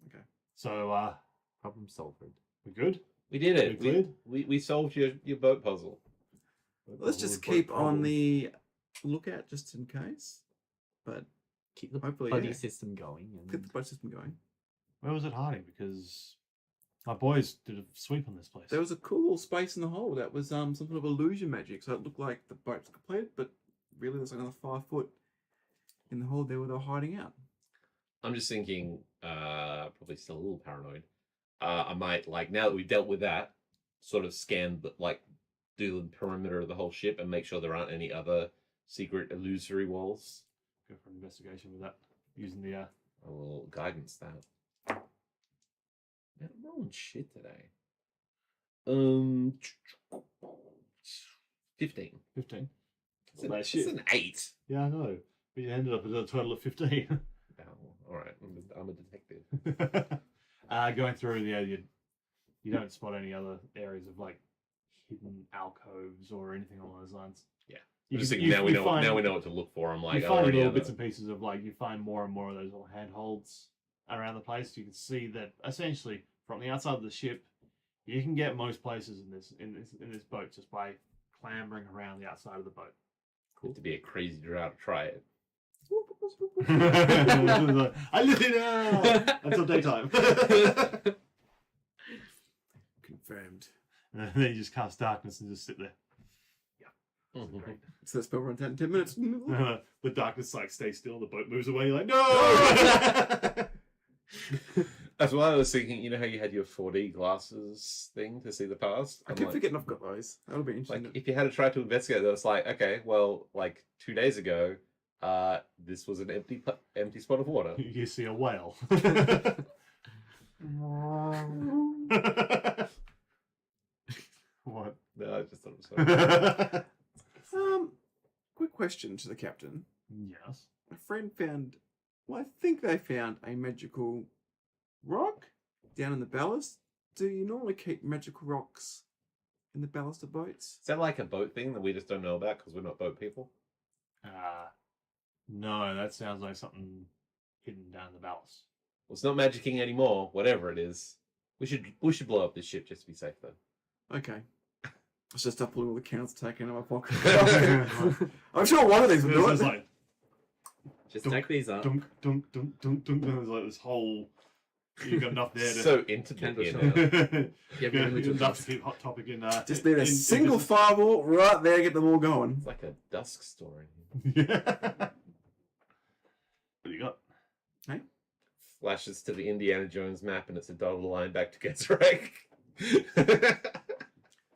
Okay. So Problem solved. we're good. We did it. We cleared? We solved your boat puzzle. Let's just keep on the lookout just in case. But Keep the hopefully, buddy yeah. system going. Keep And the boat system going. Where was it hiding? Because my boys did a sweep on this place. There was a cool little space in the hole that was some sort of illusion magic, so it looked like the boat's completed, but really there's another 5 foot in the hole there where they were hiding out. I'm just thinking, probably still a little paranoid. I might, like, now that we've dealt with that, sort of scan, do the perimeter of the whole ship and make sure there aren't any other secret illusory walls. Go for an investigation with that using the A little guidance that. Man, I'm rolling shit today. 15. 15. It's an 8. Yeah, I know. But you ended up with a total of 15. Oh, all right. I'm a detective. Going through, you don't spot any other areas of like hidden alcoves or anything along those lines. Yeah. You I'm just can- thinking, now we you know. find- Now we know what to look for. I'm like, you oh, find any little other- bits and pieces of like you find more and more of those little handholds around the place. You can see that essentially from the outside of the ship, you can get most places in this boat just by clambering around the outside of the boat. You have to be a crazy drow to try it. I lit it out until daytime. Confirmed. And then you just cast darkness and just sit there. Mhm. Great. So the spell runs out in 10 minutes. The darkness like stays still. The boat moves away. You're like, no. That's why I was thinking. You know how you had your 4D glasses thing to see the past. I I'm keep like, forgetting I've got those. That'll be interesting. if you had to try to investigate, that was like, okay, well, like 2 days ago, this was an empty spot of water. You see a whale. What? No, I just thought it was funny. Quick question to the captain. Yes. My friend found, well, I think they found a magical rock down in the ballast. Do you normally keep magical rocks in the ballast of boats? Is that like a boat thing that we just don't know about because we're not boat people? No, that sounds like something hidden down in the ballast. Well, it's not magicking anymore. Whatever it is, we should blow up this ship just to be safe, though. Okay. I should start pulling all the counts taken out of my pocket. I'm sure one of these will do It's it. like Just Dunk, take these up. dunk, dunk, dunk, dunk, dunk. There's like this whole You've got enough there to. So intimate Candle here shop. now. Yeah, we only took enough us. to keep Hot Topic in. Just need a in single business. fireball right there, get them all going. It's like a dusk story. What do you got? Flashes to the Indiana Jones map, and it's a dotted line back to Gezrek.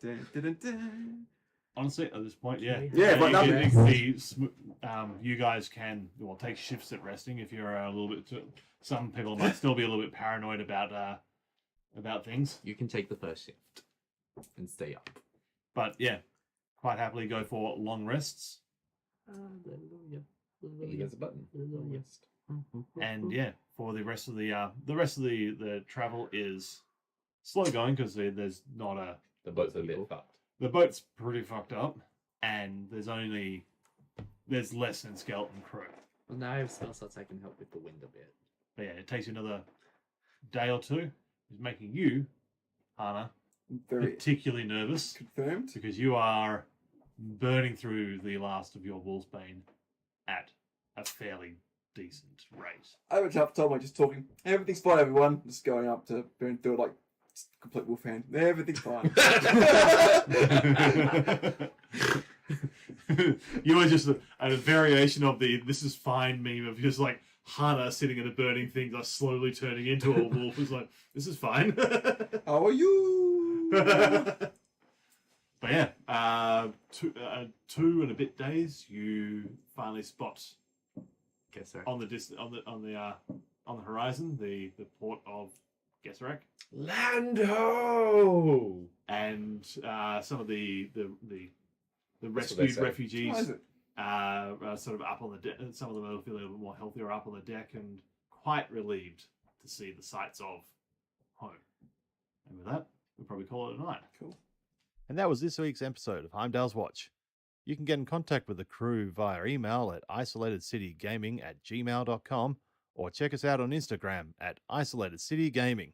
Dun, dun, dun, dun. Honestly, at this point, yeah. Yeah, but you, nothing. you guys can take shifts at resting if you're a little bit. Some people might still be a little bit paranoid about things, You can take the first shift and stay up. but yeah, quite happily go for long rests. Hallelujah. There's a button. Hallelujah. And yeah, for the rest of the travel is slow going because there's not a The boat's a bit People. fucked. the boat's pretty fucked up, and there's less than skeleton crew. Well, now I have spell slots I can help with the wind a bit. But yeah, it takes you another day or two. It's making you, Hana, Very particularly nervous confirmed. because you are burning through the last of your Wolfsbane at a fairly decent rate. I have a tough time like just talking. Everything's fine, everyone. Just going up to burn through it like complete wolf hand. Everything's fine. You are just a variation of the "this is fine" meme of just like Hana sitting at a burning thing, like slowly turning into a wolf. It's like, this is fine. How are you? But yeah, 2 and a bit days, you finally spot Guess right. on the horizon the port of Gesserak, Lando! and some of the That's what they rescued say. Why refugees is it? sort of up on the deck. Some of them are feeling a little more healthier up on the deck and quite relieved to see the sights of home. And with that, we'll probably call it a night. Cool. And that was this week's episode of Heimdall's Watch. You can get in contact with the crew via email at isolatedcitygaming@gmail.com or check us out on Instagram at isolatedcitygaming.